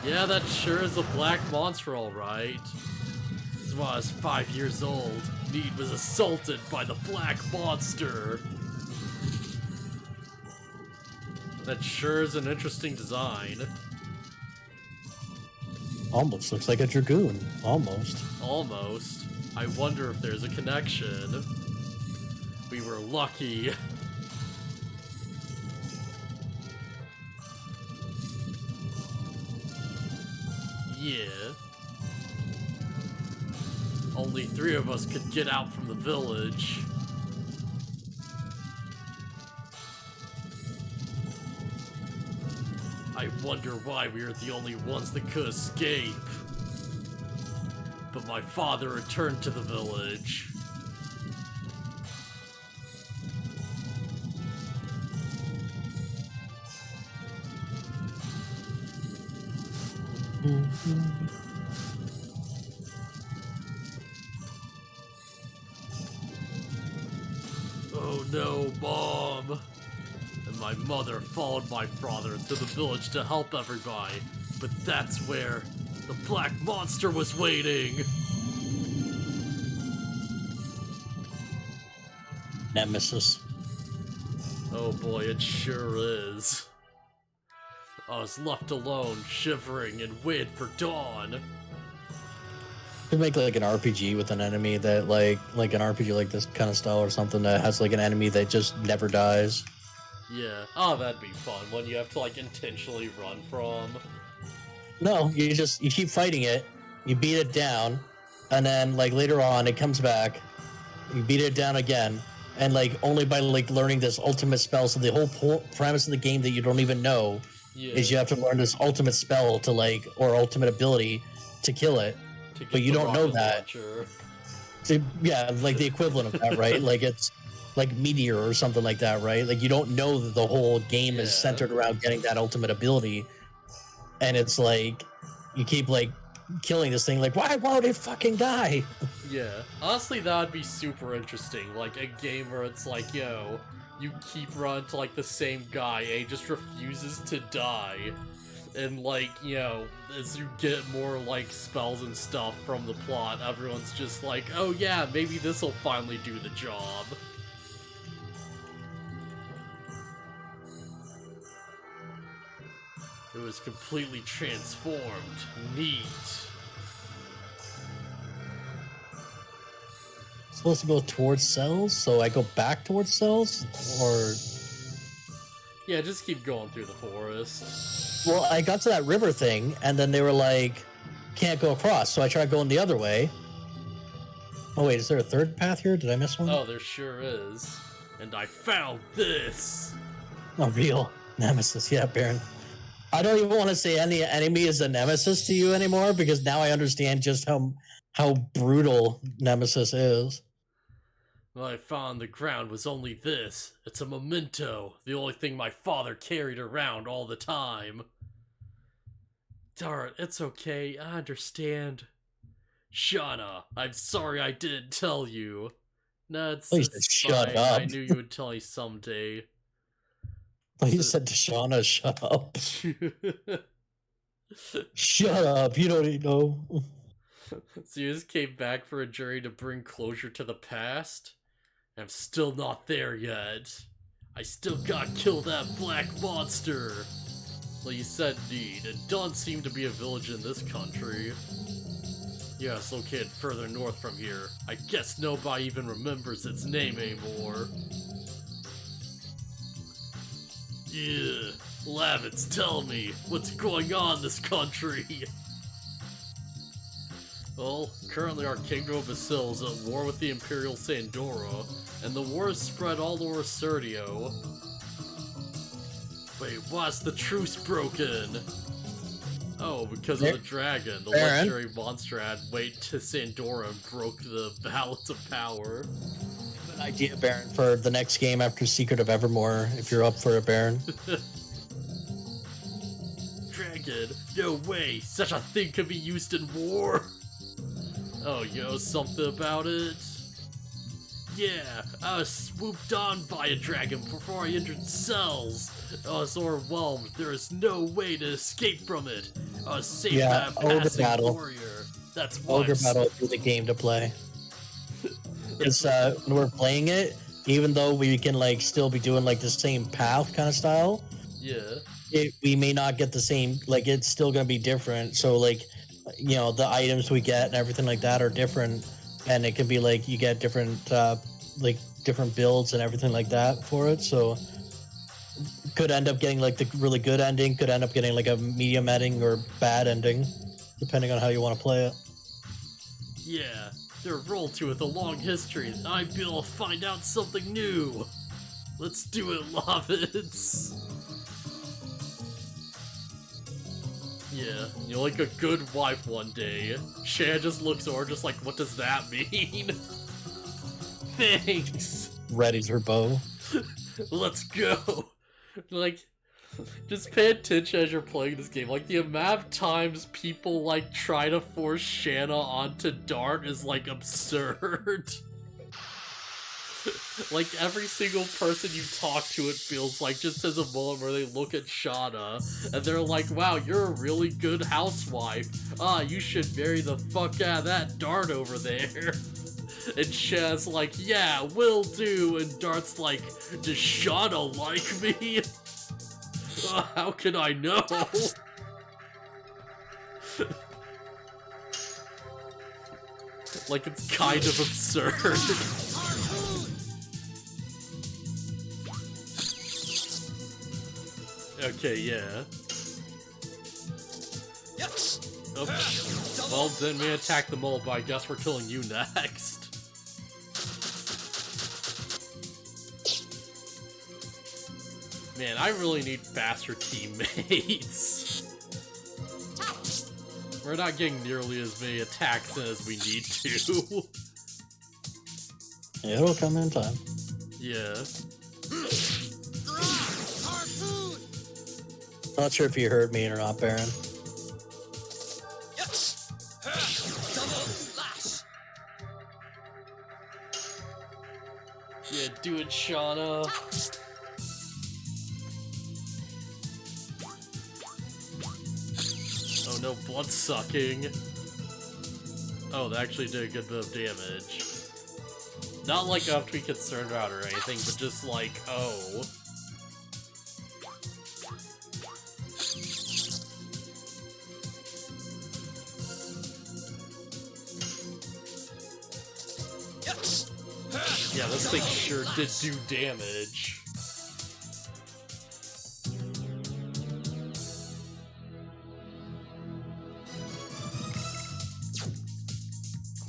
Yeah, that sure is a black monster, alright. This is when I was 5 years old. Need was assaulted by the black monster. That sure is an interesting design. Almost looks like a Dragoon. Almost. Almost. I wonder if there's a connection. We were lucky. Yeah. Only 3 of us could get out from the village. I wonder why we were the only ones that could escape. But my father returned to the village. Oh no, Mom! And my mother followed my father to the village to help everybody. But that's where the black monster was waiting! Nemesis. Oh boy, it sure is. I was left alone, shivering, and waited for dawn. Could make like an RPG with an enemy that like an RPG like this kind of style or something that has like an enemy that just never dies. Yeah. Oh, that'd be fun. One you have to like intentionally run from. No, you keep fighting it, you beat it down, and then like later on it comes back, you beat it down again, and like only by like learning this ultimate spell. So the whole premise of the game that you don't even know is you have to learn this ultimate spell to like or ultimate ability to kill it, but you don't know that. So, yeah, like the equivalent of that, right? Like it's like Meteor or something like that, right? Like you don't know that the whole game is centered around getting that ultimate ability, and it's like you keep like killing this thing. Like, why won't it fucking die? Yeah, honestly, that would be super interesting. Like a game where it's like, yo, you keep running to like the same guy, and he just refuses to die. And like, you know, as you get more like spells and stuff from the plot, everyone's just like, oh yeah, maybe this'll finally do the job. It was completely transformed. Neat. Supposed to go towards cells, so I go back towards cells, or yeah, just keep going through the forest. Well, I got to that river thing, and then they were like, can't go across, so I tried going the other way. Oh wait, is there a third path here? Did I miss one? Oh, there sure is. And I found this! A real nemesis, yeah, Baron. I don't even want to say any enemy is a nemesis to you anymore, because now I understand just how brutal Nemesis is. What I found on the ground was only this. It's a memento, the only thing my father carried around all the time. Darn, it's okay, I understand. Shana, I'm sorry I didn't tell you. No, it's shut fine. up. I knew you would tell me someday. Please said to Shana, shut up. Shut up, you don't even know. So you just came back for a journey to bring closure to the past? I'm still not there yet. I still gotta kill that black monster. Well, you said need. It doesn't seem to be a village in this country. Yeah, it's located further north from here. I guess nobody even remembers its name anymore. Yeah, Lavitz, tell me, what's going on in this country? Well, currently our Kingdom of Basil is at war with the Imperial Sandora, and the war is spread all over Serdio. Wait, why's the truce broken? Oh, because of the dragon. The legendary monster had wait to Sandora and broke the balance of power. I have an idea, Baron, for the next game after Secret of Evermore, if you're up for it, Baron. Dragon? No way! Such a thing could be used in war! Oh, you know something about it? Yeah, I was swooped on by a dragon before I entered cells. I was overwhelmed. There is no way to escape from it. I was safe by a passing warrior. That's why Ogre Battle is the game to play. It's when we're playing it, even though we can like still be doing like the same path kind of style. Yeah. We may not get the same. Like it's still gonna be different. So like, you know, the items we get and everything like that are different, and it can be like you get different like different builds and everything like that for it. So could end up getting like the really good ending, could end up getting like a medium ending or bad ending, depending on how you want to play it. Yeah, they're rolled to with a long history. I'd be able to find out something new. Let's do it, Lavitz. Yeah, you're like a good wife one day. Shana just looks over just like, what does that mean? Thanks! Readies her bow. Let's go! Like, just pay attention as you're playing this game. Like, the amount of times people, like, try to force Shana onto Dart is, like, absurd. Like, every single person you talk to, it feels like, just has a moment where they look at Shana, and they're like, wow, you're a really good housewife. Ah, you should marry the fuck out of that Dart over there. And Shana's like, yeah, will do. And Dart's like, does Shana like me? How can I know? Like, it's kind of absurd. Okay, yeah. Oh, well, then we attack the mole, but I guess we're killing you next. Man, I really need faster teammates. We're not getting nearly as many attacks in as we need to. Yeah, it'll come in time. Yeah. Not sure if you heard me or not, Baron. Yeah, do it, Shana. Oh no, blood sucking. Oh, that actually did a good bit of damage. Not like enough to be concerned about or anything, but just like, oh. Yeah, this thing sure did do damage.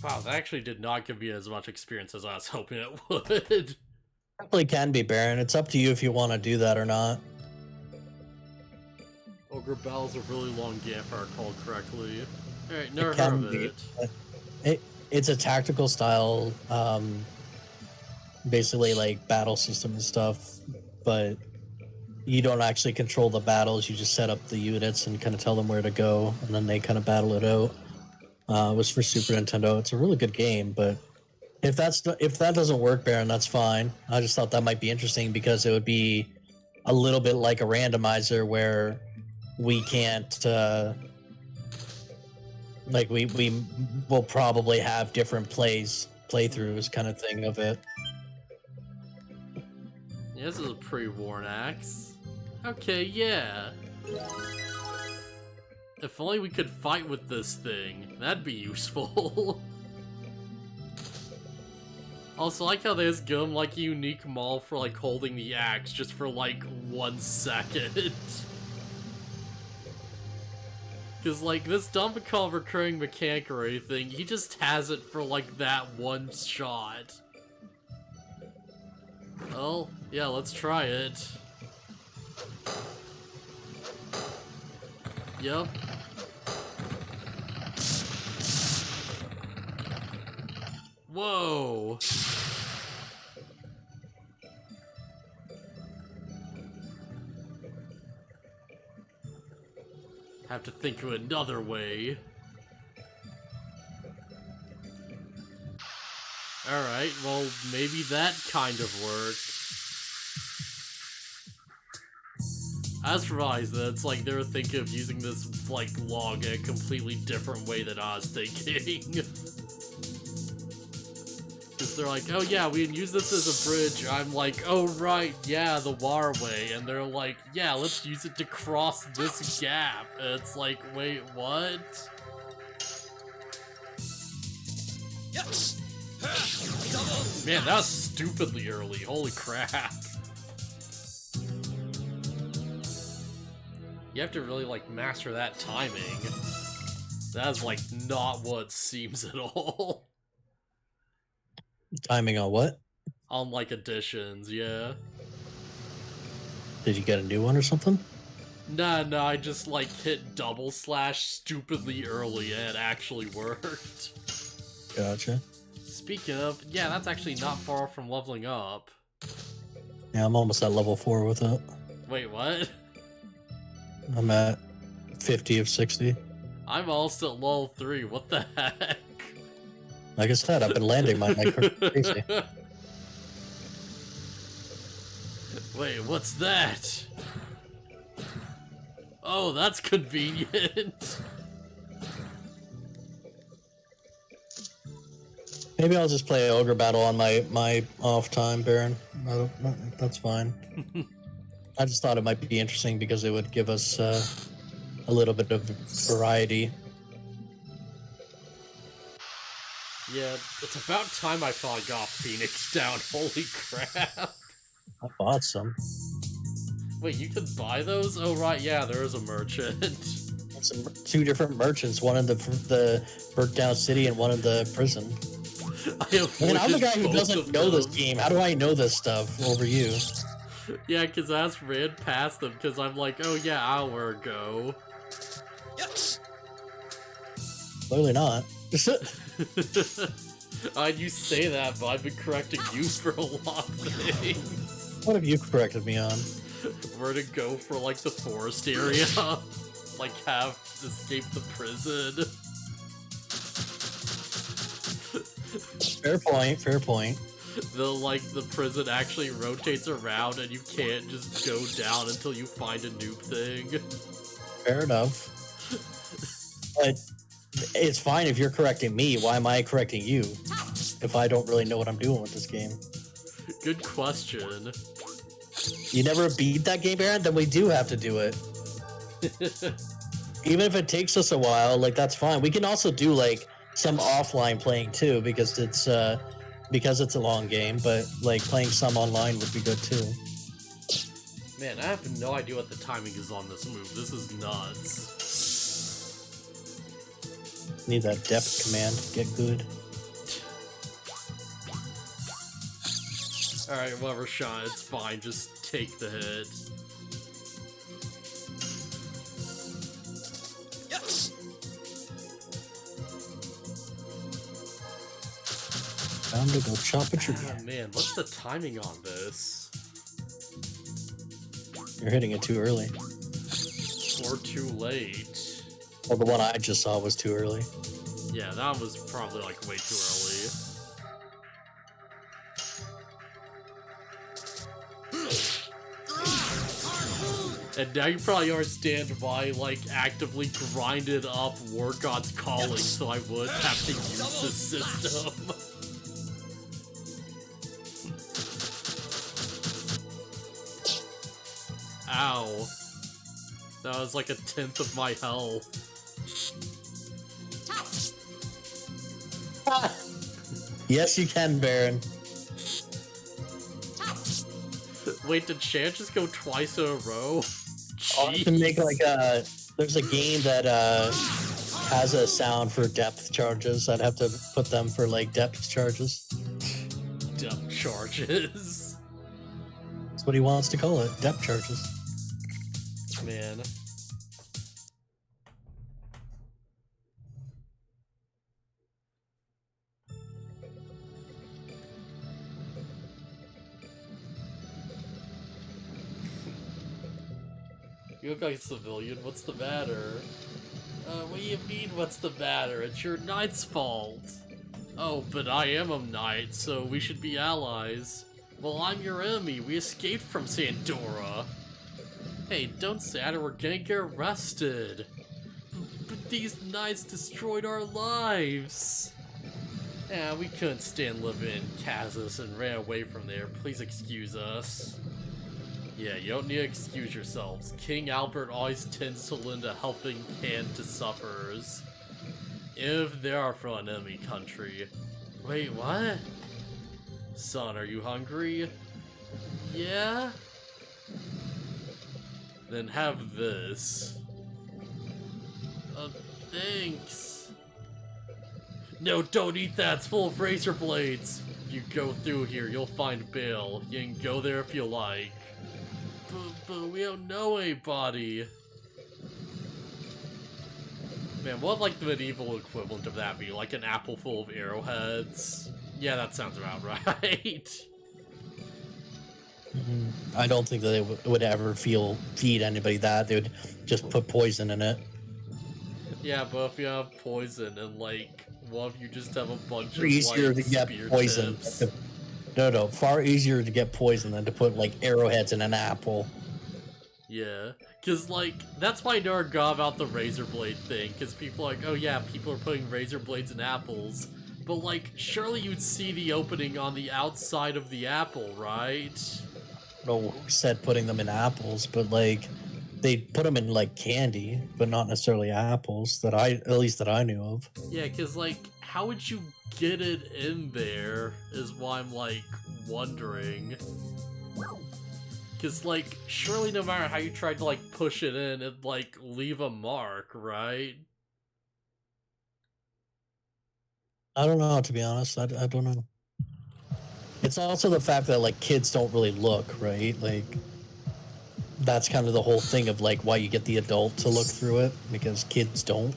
Wow, that actually did not give me as much experience as I was hoping it would. Definitely can be, Baron. It's up to you if you want to do that or not. Ogre Battle's a really long game if I recall correctly. Alright, never heard of it. It's a tactical style, basically like battle system and stuff, but you don't actually control the battles. You just set up the units and kind of tell them where to go, and then they kind of battle it out. It was for Super Nintendo. It's a really good game, but if that doesn't work, Baron, that's fine. I just thought that might be interesting because it would be a little bit like a randomizer where we can't like we will probably have different playthroughs kind of thing of it. Yeah, this is a pre-worn axe. Okay, yeah. If only we could fight with this thing. That'd be useful. Also, I like how they just give him like a unique maul for like holding the axe just for like 1 second. Cause like this doesn't become a recurring mechanic or anything, he just has it for like that one shot. Well, yeah, let's try it. Yep. Whoa! Have to think of another way. Alright, well, maybe that kind of worked. I just realized that it's like they were thinking of using this, like, log in a completely different way than I was thinking. Because they're like, oh yeah, we can use this as a bridge. I'm like, oh right, yeah, the waterway. And they're like, yeah, let's use it to cross this gap. And it's like, wait, what? Yes. Man, that was stupidly early. Holy crap. You have to really, like, master that timing. That's, like, not what it seems at all. Timing on what? On, like, additions, yeah. Did you get a new one or something? Nah, I just, like, hit double slash stupidly early and it actually worked. Gotcha. Speaking of, yeah, that's actually not far from leveling up. Yeah, I'm almost at level 4 with it. Wait, what? I'm at 50 of 60. I'm also at level 3, what the heck? Like I said, I've been landing my crazy. Wait, what's that? Oh, that's convenient. Maybe I'll just play Ogre Battle on my off time, Baron. That's fine. I just thought it might be interesting because it would give us a little bit of variety. Yeah, it's about time I finally got Phoenix down. Holy crap. I bought some. Wait, you can buy those? Oh, right, yeah, there is a merchant. Two different merchants, one in the burnt down city and one in the prison. I'm the guy who doesn't know this game. How do I know this stuff over you? Yeah, because I just ran past them because I'm like, oh yeah, hour ago. Yes. Clearly not. You say that, but I've been correcting you for a lot of things. What have you corrected me on? Where to go for, like, the forest area. Like, have escaped the prison. Fair point, fair point. The prison actually rotates around and you can't just go down until you find a new thing. Fair enough. But it's fine if you're correcting me. Why am I correcting you? If I don't really know what I'm doing with this game. Good question. You never beat that game, Baron? Then we do have to do it. Even if it takes us a while, like, that's fine. We can also do, like, some offline playing, too, because it's, because it's a long game, but like playing some online would be good too. Man, I have no idea what the timing is on this move. This is nuts. Need that depth command to get good. Alright, whatever, Shana, it's fine. Just take the hit. Time to go chop a tree. Ah, man, what's the timing on this? You're hitting it too early. Or too late. Well, the one I just saw was too early. Yeah, that was probably like way too early. And now you probably understand why, like, actively grinded up War God's Calling so I would have to use this system. Ow. That was like 1/10 of my health. Yes, you can, Baron. Wait, did Shan just go twice in a row? I'll have to make like a... There's a game that has a sound for depth charges. I'd have to put them for like depth charges. Depth charges? That's what he wants to call it, depth charges. Man. You look like a civilian, what's the matter? What do you mean, what's the matter? It's your knight's fault. Oh, but I am a knight, so we should be allies. Well, I'm your enemy, we escaped from Sandora. Hey, don't say that or we're gonna get arrested. But these knights destroyed our lives. Yeah, we couldn't stand living in Kazus and ran away from there. Please excuse us. Yeah, you don't need to excuse yourselves. King Albert always tends to lend a helping hand to sufferers. If they are from an enemy country. Wait, what? Son, are you hungry? Yeah? Then have this. Thanks. No, don't eat that, it's full of razor blades. If you go through here, you'll find Bale. You can go there if you like. But we don't know anybody. Man, what would like the medieval equivalent of that be? Like an apple full of arrowheads? Yeah, that sounds about right. I don't think that they would ever feed anybody that. They would just put poison in it. Yeah, but if you have poison and like, what if you just have a bunch of easier like, to get spear poison. tips? No, far easier to get poison than to put like arrowheads in an apple. Yeah, because like, that's why I never got about the razor blade thing, because people are like, oh yeah, people are putting razor blades in apples. But like, surely you'd see the opening on the outside of the apple, right? No, who said putting them in apples, but like they put them in like candy, but not necessarily apples that at least I knew of. Yeah, because like, how would you get it in there is why I'm like wondering. Because like, surely no matter how you tried to like push it in, it'd like leave a mark, right? I don't know, to be honest. I don't know. It's also the fact that like kids don't really look, right? Like that's kind of the whole thing of like why you get the adult to look through it, because kids don't.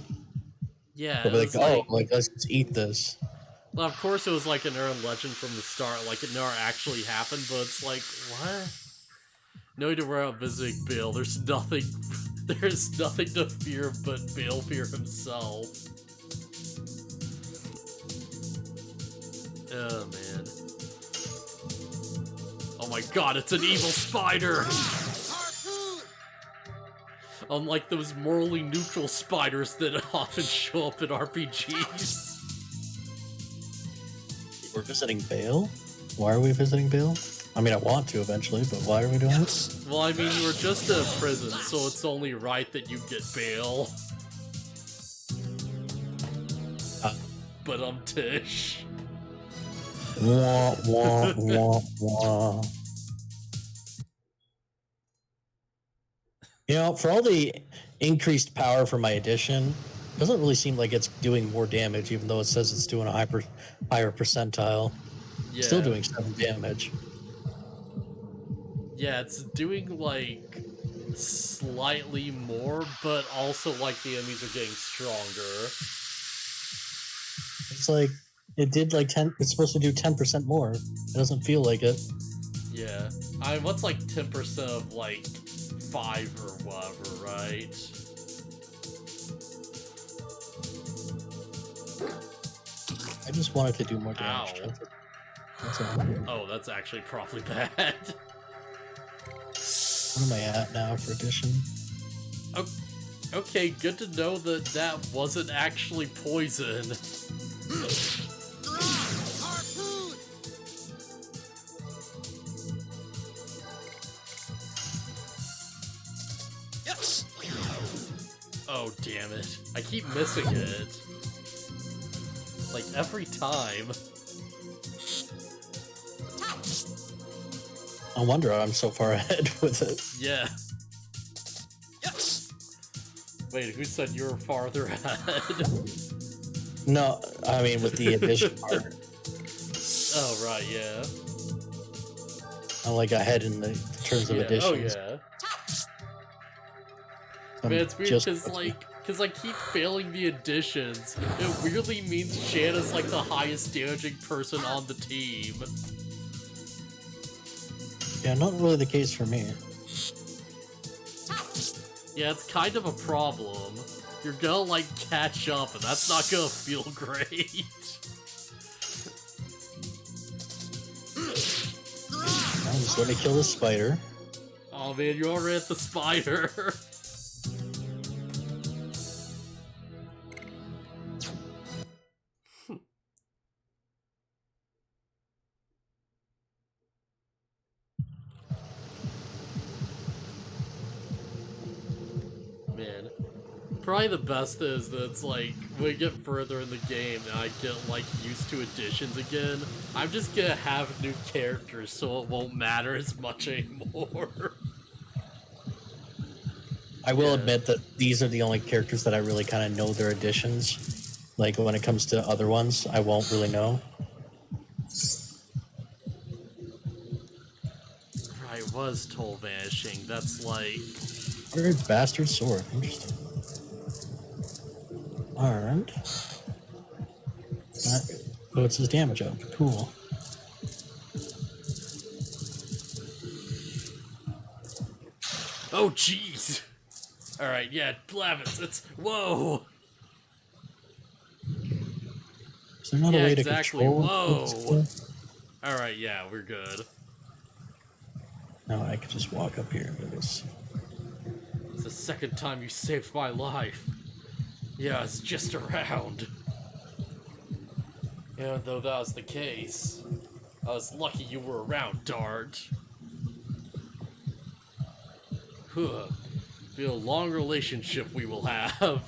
Yeah, They'll be like, oh, like let's just eat this. Well, of course it was like an urban legend from the start, like it never actually happened, but it's like, what? No need to worry about visiting Bill. There's nothing to fear but Bill fear himself. Oh man. Oh my god, it's an evil spider! Unlike those morally neutral spiders that often show up in RPGs. We're visiting Bale? Why are we visiting Bale? I mean, I want to eventually, but why are we doing this? Well, I mean, you were just in a prison, so it's only right that you get bail. But Tish. Wah, wah, wah, wah. You know, for all the increased power for my addition, it doesn't really seem like it's doing more damage, even though it says it's doing a higher percentile. Yeah. Still doing 7 damage. Yeah, it's doing, like, slightly more, but also, like, the enemies are getting stronger. It's like, it did like 10, it's supposed to do 10% more. It doesn't feel like it. Yeah. I mean, what's, like, 10% of, like, 5 or whatever, right? I just wanted to do more damage. Ow. That's all. Oh, that's actually probably bad. What am I at now for addition? Okay, good to know that that wasn't actually poison. Oh, damn it. I keep missing it. Like, every time. No wonder I'm so far ahead with it. Yeah. Wait, who said you were farther ahead? No, I mean with the addition part. Oh, right, yeah. I'm like ahead in the terms of additions. Oh, yeah. I'm Man, it's weird just- because I keep failing the additions. It weirdly means Shana's like the highest damaging person on the team. Yeah, not really the case for me. Yeah, it's kind of a problem. You're gonna like catch up, and that's not gonna feel great. Now just let me kill this spider. Oh man, you're already at the spider. Man. Probably the best is that it's like, when we get further in the game and I get like used to additions again, I'm just gonna have new characters so it won't matter as much anymore. I will Yeah. admit that these are the only characters that I really kind of know their additions. Like when it comes to other ones, I won't really know. Right, was Toll Vanishing. That's like... Very bastard sword. Interesting. Alright. Oh, it's his damage up. Cool. Oh, jeez! Alright, yeah, Blavins, it's... Whoa! Is there not Yeah, a way to exactly. control Whoa. this? Alright, yeah, we're good. No, I could just walk up here and do this. It's the second time you saved my life. Yeah, it's just around. Even though that was the case, I was lucky you were around, Dart. Huh. Be a long relationship we will have.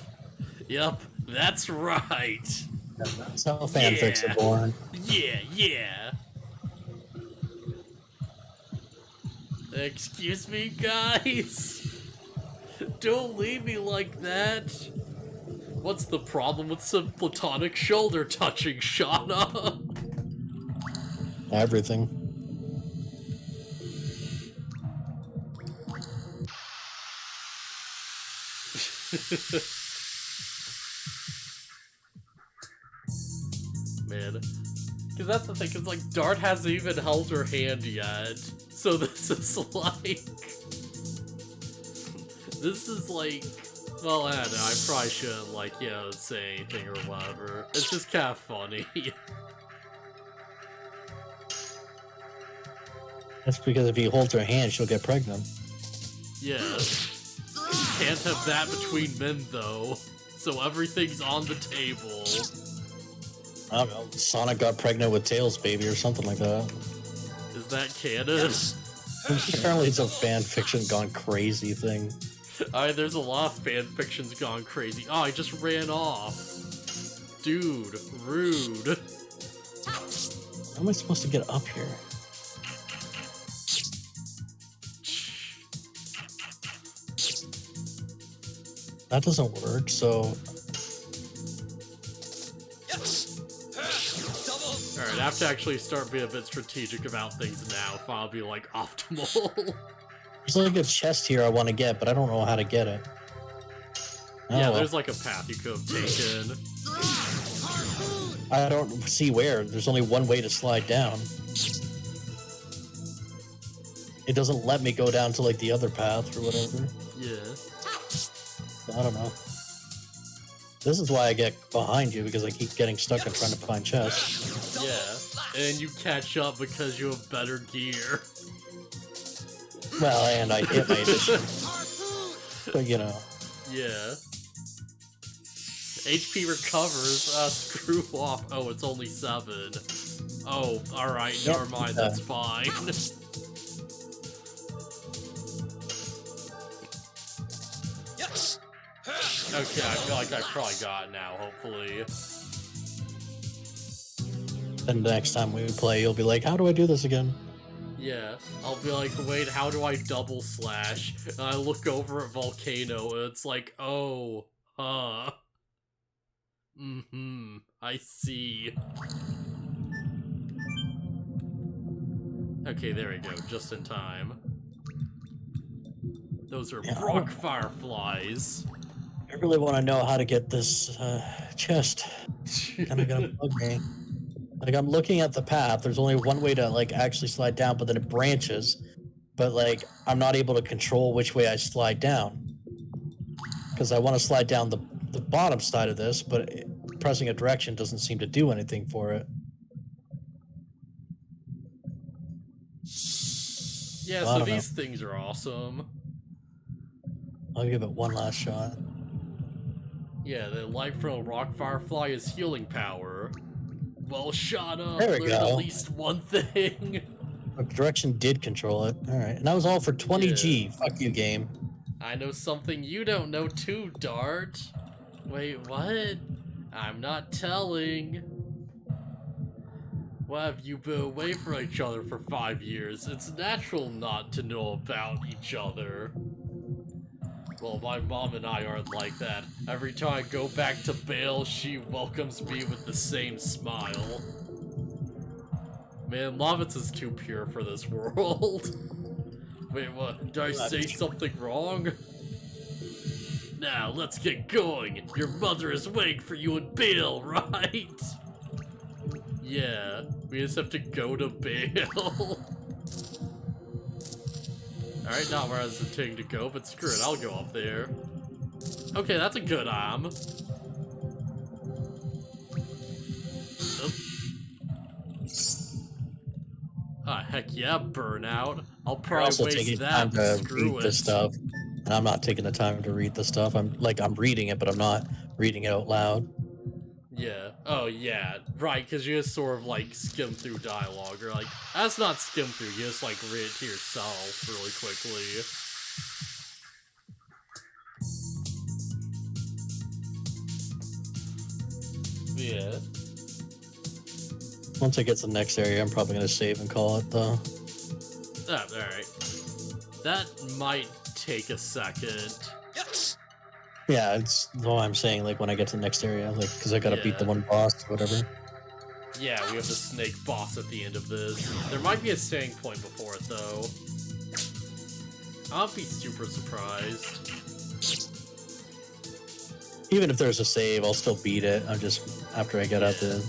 Yup, that's right. That's how fanfics are born. Yeah. Excuse me, guys? Don't leave me like that. What's the problem with some platonic shoulder touching, Shana? Everything. Man. Because that's the thing, because, like, Dart hasn't even held her hand yet. So this is like... This is like... Well, I don't know, I probably shouldn't, like, you know, say anything or whatever. It's just kind of funny. That's because if you hold her hand, she'll get pregnant. Yeah. Can't have that between men, though. So everything's on the table. I don't know. Sonic got pregnant with Tails' baby or something like that. Is that canon? Apparently it's a fan fiction gone crazy thing. Alright, there's a lot of fan fictions gone crazy. Oh, I just ran off. Dude, rude. How am I supposed to get up here? That doesn't work, so... Alright, I have to actually start being a bit strategic about things now if I'll be, like, optimal. There's like a chest here I want to get, but I don't know how to get it. Oh, yeah, well. there's like a path you could have taken. I don't see where. There's only one way to slide down. It doesn't let me go down to like the other path or whatever. Yeah. I don't know. This is why I get behind you, because I keep getting stuck and trying to find chests. Yeah, and you catch up because you have better gear. Well, and I hit my addition. But, you know. Yeah. HP recovers. Screw off. Oh, it's only 7. Oh, alright, Yep. never mind, that's fine. Okay, I feel like I probably got it now, hopefully. And next time we play, you'll be like, how do I do this again? Yeah, I'll be like, wait, how do I double slash? And I look over at Volcano, and it's like, oh, huh. Mm-hmm, I see. Okay, there we go, just in time. Those are rock fireflies. I really want to know how to get this chest. Kind of gonna bug me. Like, I'm looking at the path. There's only one way to, like, actually slide down, but then it branches. But, like, I'm not able to control which way I slide down. Because I want to slide down the bottom side of this, but pressing a direction doesn't seem to do anything for it. Yeah, so these things are awesome. I'll give it one last shot. Yeah, the light from a rock firefly is healing power. Well, Shana, There we learned go. at least one thing. The direction did control it. Alright, and that was all for 20G. Yeah. Fuck you, game. I know something you don't know too, Dart. Wait, what? I'm not telling. Why have you been away from each other for 5 years? It's natural not to know about each other. Well, my mom and I aren't like that. Every time I go back to Bale, she welcomes me with the same smile. Man, Lovitz is too pure for this world. Wait, what? Did I say something wrong? Now, let's get going. Your mother is waiting for you in Bale, right? Yeah, we just have to go to Bale. Alright, not where I was intending to go, but screw it, I'll go up there. Okay, that's a good arm. Ah, heck yeah, burnout. I'll probably waste that, but screw it. This stuff, and I'm not taking the time to read the stuff. I'm reading it, but I'm not reading it out loud. Yeah. Oh, yeah. Right, because you just sort of, like, skim through dialogue, or, like, that's not skim through, you just, like, read it to yourself really quickly. Yeah. Once I get to the next area, I'm probably going to save and call it, though. Oh, alright. That might take a second. Yeah, it's all I'm saying, like, when I get to the next area, like, because I gotta beat the one boss or whatever. Yeah, we have the snake boss at the end of this. There might be a saving point before it, though. I'll be super surprised. Even if there's a save, I'll still beat it. I'm just, after I get out the...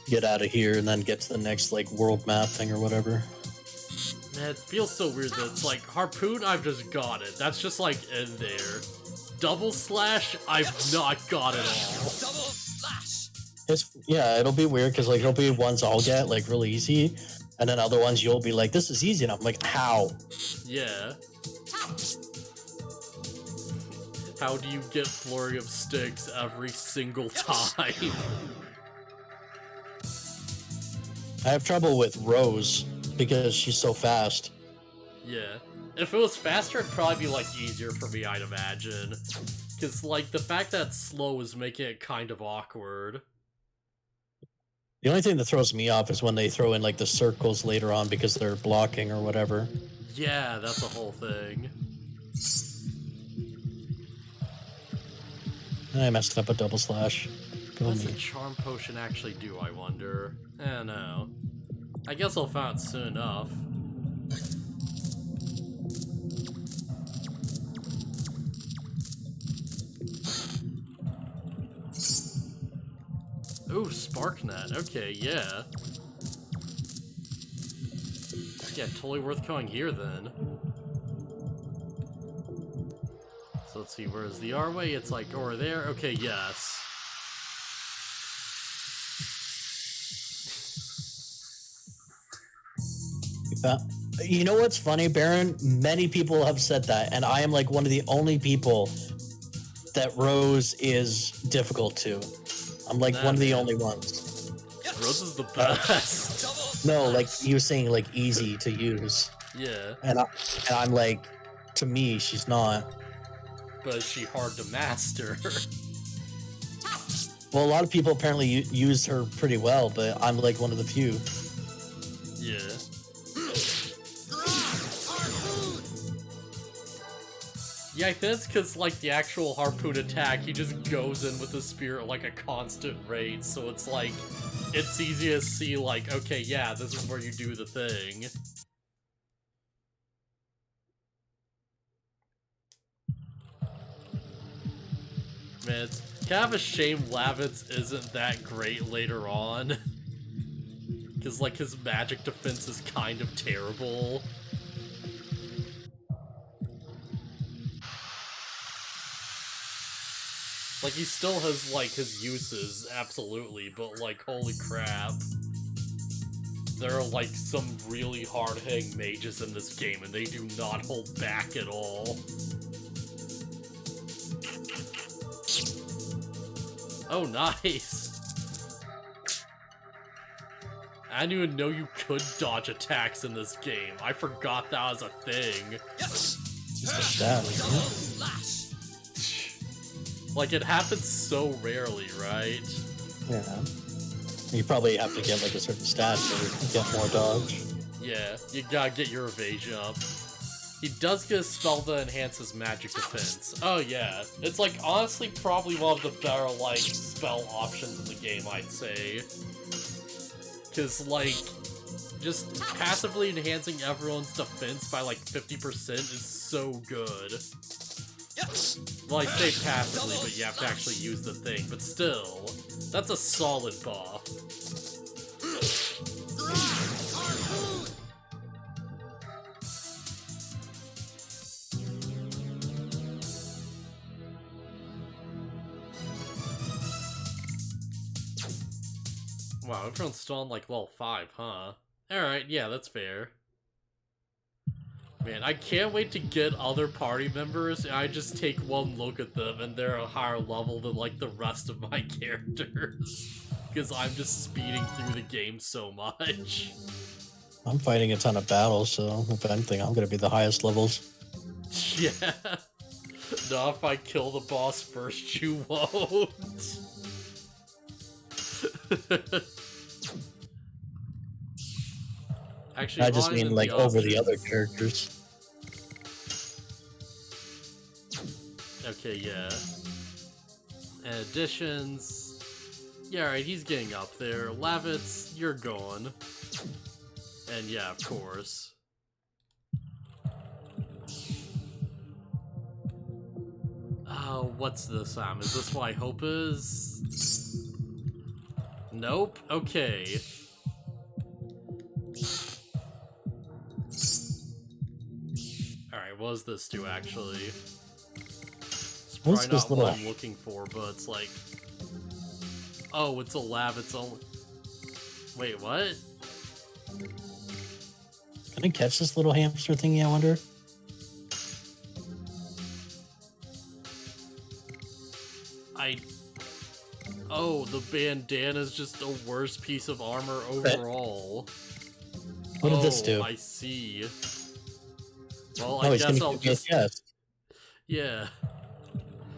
Get out of here and then get to the next, like, world map thing or whatever. Man, it feels so weird that it's like, Harpoon, I've just got it. That's just, like, in there. Double Slash, I've not got it all. Yeah, it'll be weird, because, like, it'll be ones I'll get, like, really easy, and then other ones you'll be like, this is easy, and I'm like, how? Yeah. How do you get Flurry of Sticks every single time? I have trouble with Rose, because she's so fast. Yeah. If it was faster, it'd probably be, like, easier for me, I'd imagine. Because, like, the fact that it's slow is making it kind of awkward. The only thing that throws me off is when they throw in like the circles later on because they're blocking or whatever. Yeah, that's a whole thing. I messed up a double slash. What does a charm potion actually do, I wonder? I don't know. I guess I'll find out soon enough. Ooh, Sparknet. Okay, yeah. Yeah, totally worth going here then. So let's see, where's the R way? It's like over there. Okay, yes. You know what's funny, Baron? Many people have said that, and I am like one of the only people that Rose is difficult to. I'm like one of the only ones. Rose is the best. No, like you were saying, like easy to use. Yeah. And I'm like, to me, she's not. But is she hard to master? Well, a lot of people apparently use her pretty well, but I'm like one of the few. Yeah. Yeah, I think it's because, like, the actual harpoon attack, he just goes in with the spear at, like, a constant rate, so it's, like, it's easy to see, like, okay, yeah, this is where you do the thing. Man, it's kind of a shame Lavitz isn't that great later on. Because, like, his magic defense is kind of terrible. Like, he still has, like, his uses, absolutely, but, like, holy crap. There are, like, some really hard-hitting mages in this game, and they do not hold back at all. Oh, nice! I didn't even know you could dodge attacks in this game. I forgot that was a thing. Just like that. Like, it happens so rarely, right? Yeah. You probably have to get like a certain stat to get more dodge. Yeah, you gotta get your evasion up. He does get a spell that enhances magic defense. Oh yeah, it's like honestly probably one of the better like spell options in the game, I'd say. Cause like, just passively enhancing everyone's defense by like 50% is so good. Well, I say passively, but you have to actually use the thing, but still, that's a solid buff. Wow, everyone's still on like level 5, huh? Alright, yeah, that's fair. Man, I can't wait to get other party members, and I just take one look at them, and they're a higher level than, like, the rest of my characters. Because I'm just speeding through the game so much. I'm fighting a ton of battles, so if anything, I'm gonna be the highest levels. Yeah. No, if I kill the boss first, you won't. Actually, I just mean like over the other characters. Okay, yeah. And additions. Yeah, alright, he's getting up there. Lavitz, you're going. And yeah, of course. Oh, what's this, Is this what I hope is? Nope. Okay. Alright, what does this do, actually? It's probably not what I'm looking for, but it's like... Oh, it's a Lavitz only... Wait, what? Can I catch this little hamster thingy, I wonder? Oh, the bandana's just a worse piece of armor overall. What did this do? I see. Well, Oh, I guess I'll just... Yes. Yeah.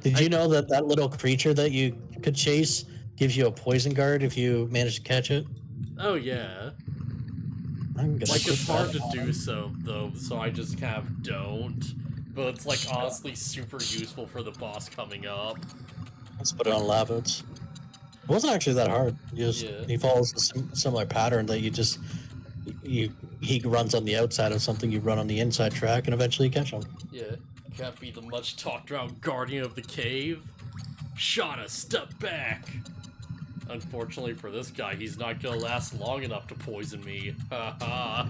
Did you know that that little creature that you could chase gives you a poison guard if you manage to catch it. Oh yeah. I'm gonna Like, it's hard to on. do so, though, so I just kind of don't. But it's, like, honestly super useful for the boss coming up. Let's put it on Lavitz. It wasn't actually that hard. He follows a similar pattern that he runs on the outside of something, you run on the inside track, and eventually you catch him. Yeah. Can't be the much talked about guardian of the cave. Shana, step back! Unfortunately for this guy, he's not gonna last long enough to poison me. Haha.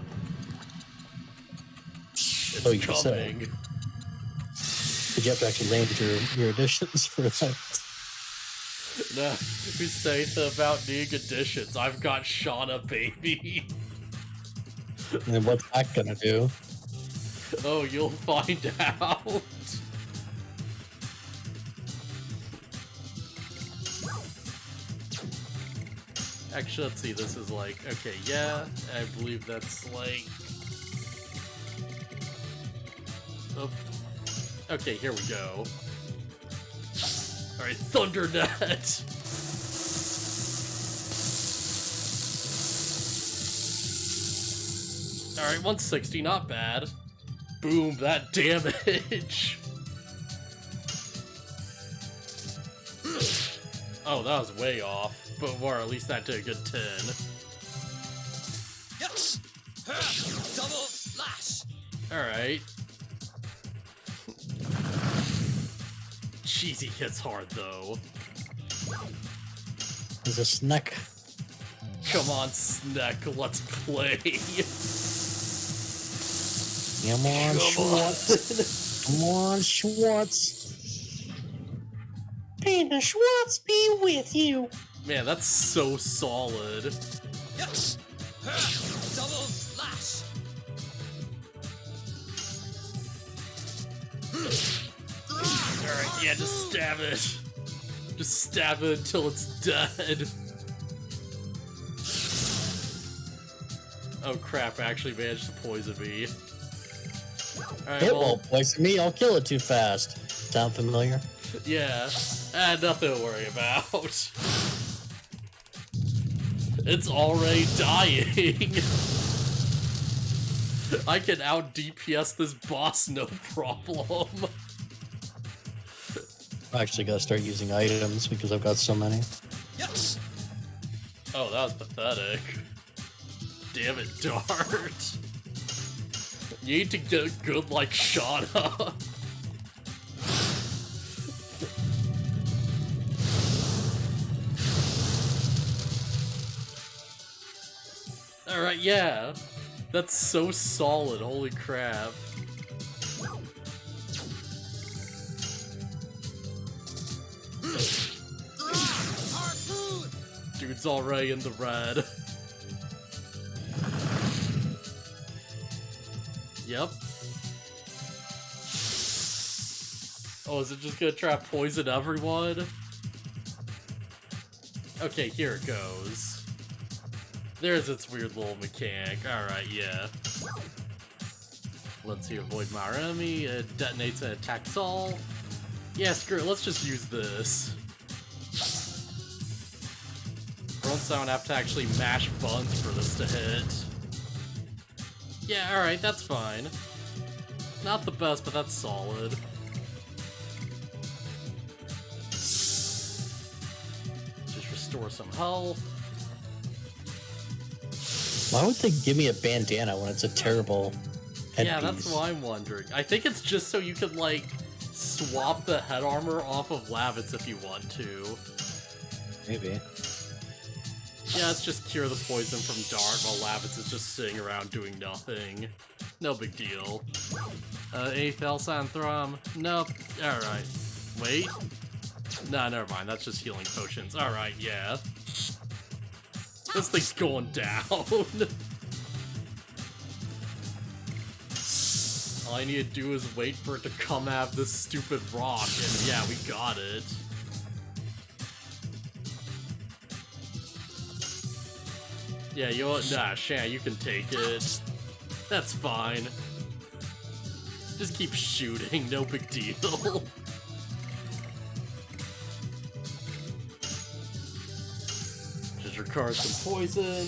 It's coming. Did you have to actually land your additions for that? No, who's saying about needing additions? I've got Shana, baby. And what's that gonna do? Oh, you'll find out. Actually, let's see, this is like, okay, yeah, I believe that's like... Oh. Okay, here we go. Alright, Thundernet! Alright, 160, not bad. Boom, that damage! Oh, that was way off. But or at least that did a good 10. Yes! Double slash! Alright. Jeez, he hits hard though. There's a snack. Come on, Snack, let's play. Come on, Schwartz. Come on, Schwartz. Panda Schwartz be with you. Man, that's so solid. Yes! Double slash! Alright, yeah, just stab it. Just stab it until it's dead. Oh crap, I actually managed to poison me. Alright, It well, won't poison me, I'll kill it too fast. Sound familiar? yeah, nothing to worry about. It's already dying. I can out DPS this boss no problem. I actually gotta start using items because I've got so many. Yes! Oh, that was pathetic. Damn it, Dart. You need to get good like Shana. Alright, yeah. That's so solid, holy crap. Dude's already in the red. Yep. Oh, is it just gonna try to poison everyone? Okay, here it goes. There's its weird little mechanic. Alright, yeah. Let's see, avoid my enemy. It detonates and attacks all. Yeah, screw it, let's just use this. For once I don't have to actually mash buttons for this to hit. Yeah, alright, that's fine. Not the best, but that's solid. Just restore some health. Why would they give me a bandana when it's a terrible headpiece? Yeah, that's what I'm wondering. I think it's just so you could, like, swap the head armor off of Lavitz if you want to. Maybe. Yeah, it's just cure the poison from Dart while Lavitz is just sitting around doing nothing. No big deal. Anything else on Thrum? Nope. Alright. Wait. Nah, never mind. That's just healing potions. Alright, yeah. This thing's going down. All I need to do is wait for it to come out of this stupid rock, and yeah, we got it. Yeah, you know what? Nah, Shana, you can take it. That's fine. Just keep shooting, no big deal. discard some poison.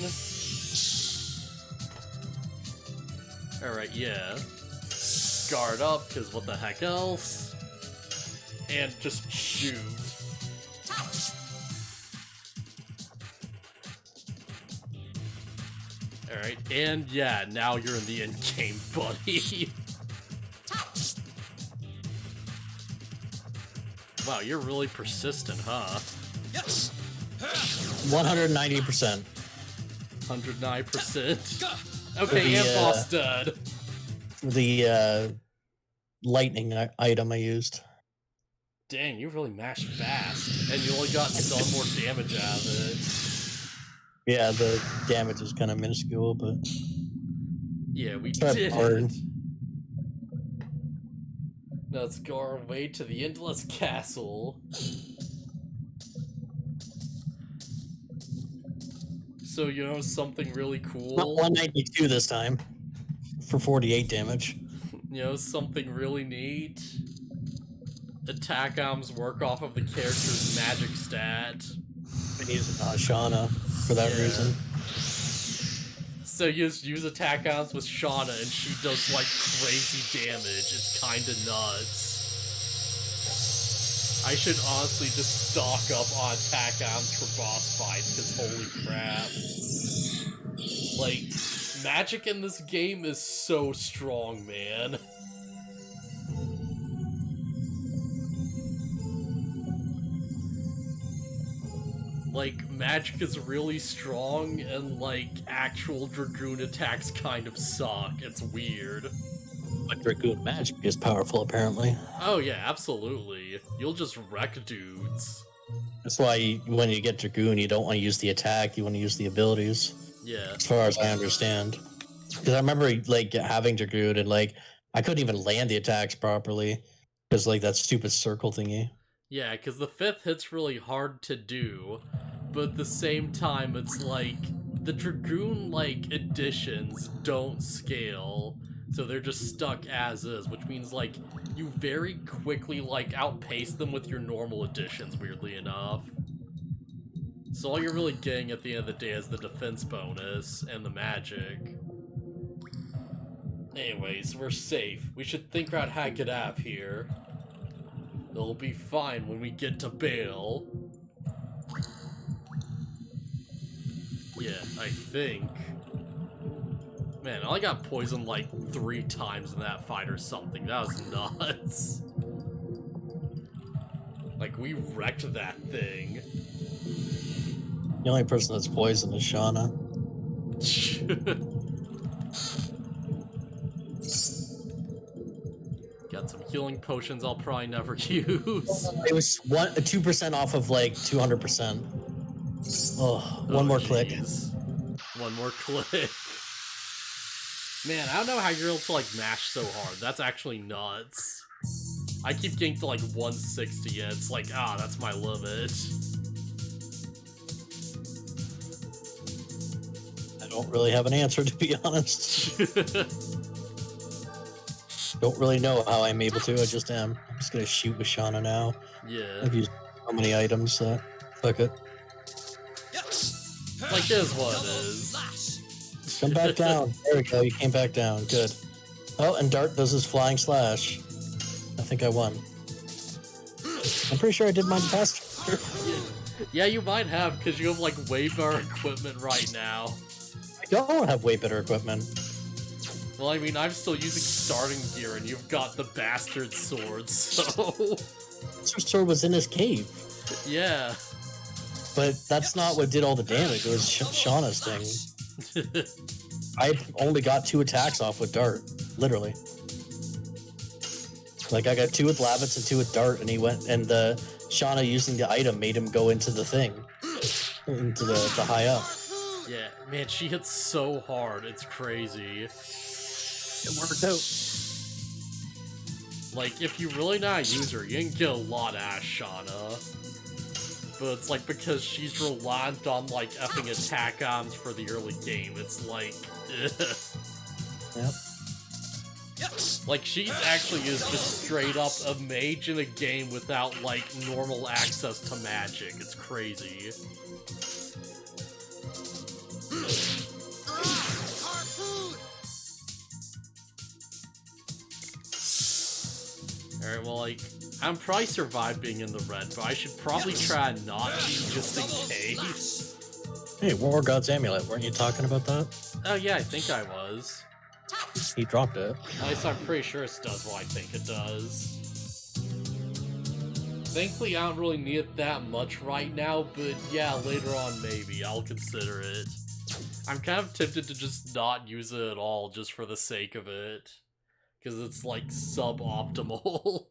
Alright, yeah. Guard up, because what the heck else? And just shoot. Alright, and yeah, now you're in the endgame, buddy. Wow, you're really persistent, huh? Yes. 190%. 109%. Okay, and boss dead. The lightning item I used. Dang, you really mashed fast, and you only got some more damage out of it. Yeah, the damage is kind of minuscule, but yeah, we did it. Now let's go our way to the Endless Castle. So, you know something really cool? Not 192 this time, for 48 damage. You know something really neat? Attack arms work off of the character's magic stat. Been using Shana for that reason. So you just use attack arms with Shana and she does like crazy damage. It's kinda nuts. I should honestly just stock up on attack arms for boss fights, because holy crap. Like, magic in this game is so strong, man. Like, magic is really strong, and, like, actual Dragoon attacks kind of suck. It's weird. But Dragoon magic is powerful, apparently. Oh yeah, absolutely. You'll just wreck dudes. That's why when you get Dragoon, you don't want to use the attack, you want to use the abilities. Yeah. As far as I understand. Because I remember, like, having Dragoon, and, like, I couldn't even land the attacks properly. Because, like, that stupid circle thingy. Yeah, because the 5th hit's really hard to do, but at the same time, it's like, the Dragoon, like, additions don't scale, so they're just stuck as is, which means, like, you very quickly, like, outpace them with your normal additions, weirdly enough. So all you're really getting at the end of the day is the defense bonus and the magic. Anyways, we're safe. We should think out how to get out of here. It'll be fine when we get to Bale. Yeah, I think. Man, I only got poisoned like 3 times in that fight or something. That was nuts. Like, we wrecked that thing. The only person that's poisoned is Shana. Got some healing potions I'll probably never use. It was 2% off of like 200%. Oh, one more click. One more click. Man, I don't know how you're able to like mash so hard. That's actually nuts. I keep getting to like 160 and it's like, that's my limit. I don't really have an answer, to be honest. Don't really know how I'm able to, I just am. I'm just gonna shoot with Shana now. Yeah. I've used so many items that fuck it. Like, it is what it is. Come back down. There we go, you came back down. Good. Oh, and Dart does his flying slash. I think I won. I'm pretty sure I did mine faster. Yeah, you might have, because you have, like, way better equipment right now. I don't have way better equipment. Well, I mean, I'm still using starting gear, and you've got the bastard sword, so... Sword was in his cave. Yeah. But that's not what did all the damage. It was Shauna's thing. I only got 2 attacks off with Dart. Literally. Like, I got 2 with Lavitz and 2 with Dart, and he went... And the Shana using the item made him go into the thing. Into the high up. Yeah, man, she hits so hard. It's crazy. It worked out. Like, if you really know how to use her, you can get a lot out of Shana. But it's like, because she's reliant on, like, effing attack arms for the early game, it's like, Yep. Like, she actually is just straight up a mage in a game without, like, normal access to magic. It's crazy. Alright, well, like, I'm probably survived being in the red, but I should probably try not to, just in case. Hey, War God's Amulet, weren't you talking about that? Oh yeah, I think I was. He dropped it. At least I'm pretty sure it does what I think it does. Thankfully, I don't really need it that much right now, but yeah, later on maybe, I'll consider it. I'm kind of tempted to just not use it at all, just for the sake of it. Because it's, like, suboptimal.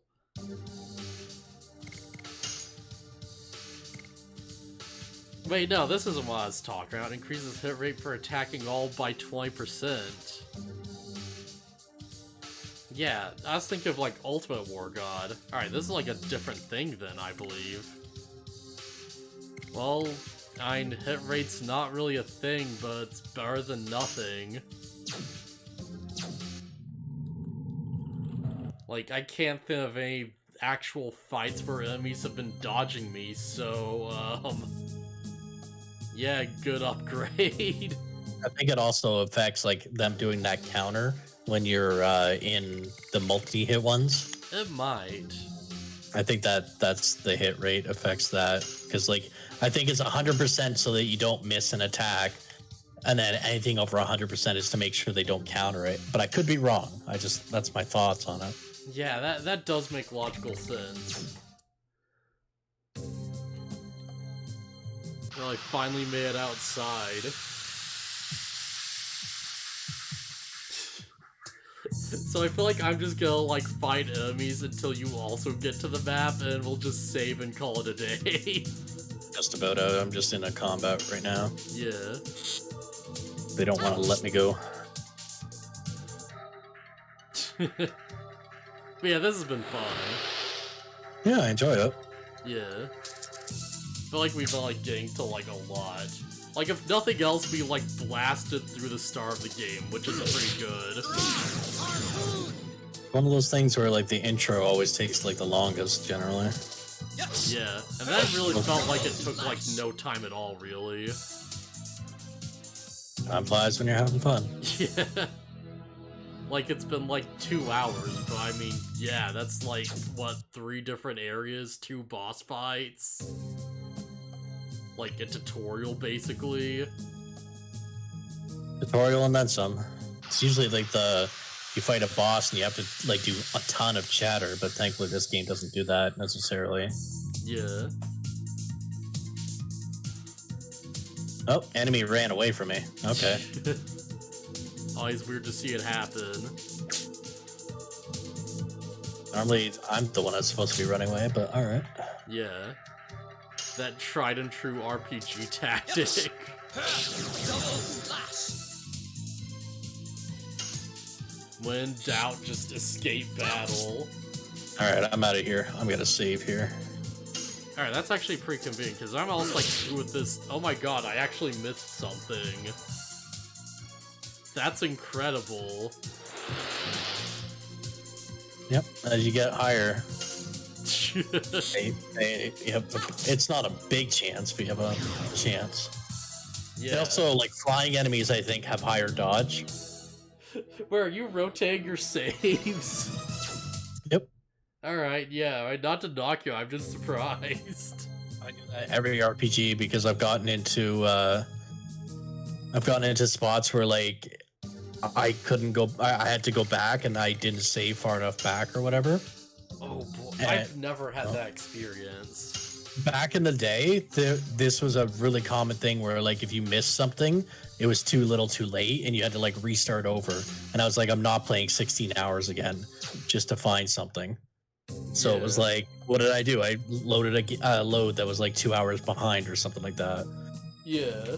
Wait, no, this isn't what I was talking about. It increases hit rate for attacking all by 20%. Yeah, I was thinking of, like, Ultimate War God. Alright, this is, like, a different thing then, I believe. Well, I mean, hit rate's not really a thing, but it's better than nothing. Like, I can't think of any actual fights where enemies have been dodging me, so, yeah, good upgrade. I think it also affects, like, them doing that counter when you're in the multi-hit ones. It might. I think that's the hit rate affects that. Because, like, I think it's 100% so that you don't miss an attack. And then anything over 100% is to make sure they don't counter it. But I could be wrong. That's my thoughts on it. Yeah, that does make logical sense. Well, I finally made it outside. So I feel like I'm just gonna, like, fight enemies until you also get to the map, and we'll just save and call it a day. Just about out. I'm just in a combat right now. Yeah. They don't want to let me go. But yeah, this has been fun. Yeah, I enjoy it. Yeah. I feel like we've been, like, getting to, like, a lot. Like, if nothing else, we, like, blasted through the start of the game, which is pretty good. One of those things where, like, the intro always takes, like, the longest, generally. Yeah, and that really felt like it took, like, no time at all, really. Time flies when you're having fun. Yeah. Like, it's been, like, 2 hours, but I mean, yeah, that's, like, what, 3 different areas, 2 boss fights? Like, a tutorial, basically. Tutorial and then some. It's usually, like, you fight a boss and you have to, like, do a ton of chatter, but thankfully this game doesn't do that, necessarily. Yeah. Oh, enemy ran away from me. Okay. Always weird to see it happen. Normally, I'm the one that's supposed to be running away, but alright. Yeah. That tried and true RPG tactic. Double flash. When in doubt, just escape battle. Alright, I'm out of here. I'm gonna save here. Alright, that's actually pretty convenient, because I'm almost like through with this. Oh my god, I actually missed something. That's incredible. Yep, as you get higher, it's not a big chance, but you have a chance. Yeah. They also, like, flying enemies, I think, have higher dodge. Where are you rotating your saves? Yep. Alright, yeah, not to knock you, I'm just surprised. I do that every RPG because I've gotten into spots where, like, I couldn't go. I had to go back, and I didn't save far enough back or whatever. Oh boy, I've never had that experience. Back in the day, this was a really common thing where, like, if you missed something, it was too little, too late, and you had to, like, restart over. And I was like, I'm not playing 16 hours again just to find something. So Yeah. it was like, what did I do? I loaded a load that was like 2 hours behind or something like that. Yeah.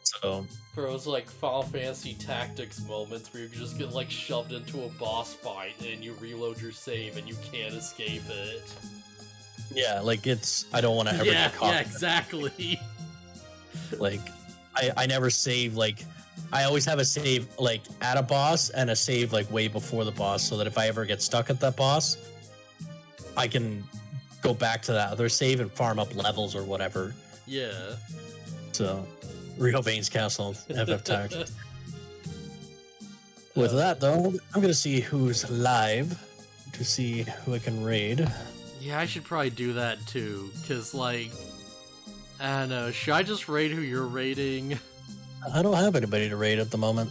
So For those, like, Final Fantasy Tactics moments where you just get, like, shoved into a boss fight and you reload your save and you can't escape it. yeah, like, I don't want to ever get caught. Yeah, exactly. Like, I never save, like, I always have a save, like, at a boss and a save, like, way before the boss, so that if I ever get stuck at that boss, I can go back to that other save and farm up levels or whatever. Yeah. So, Rio Vane's Castle, FF Tactics. With that, though, I'm going to see who's live. to see who I can raid. Yeah, I should probably do that too, because, like, I don't know, should I just raid who you're raiding? I don't have anybody to raid at the moment.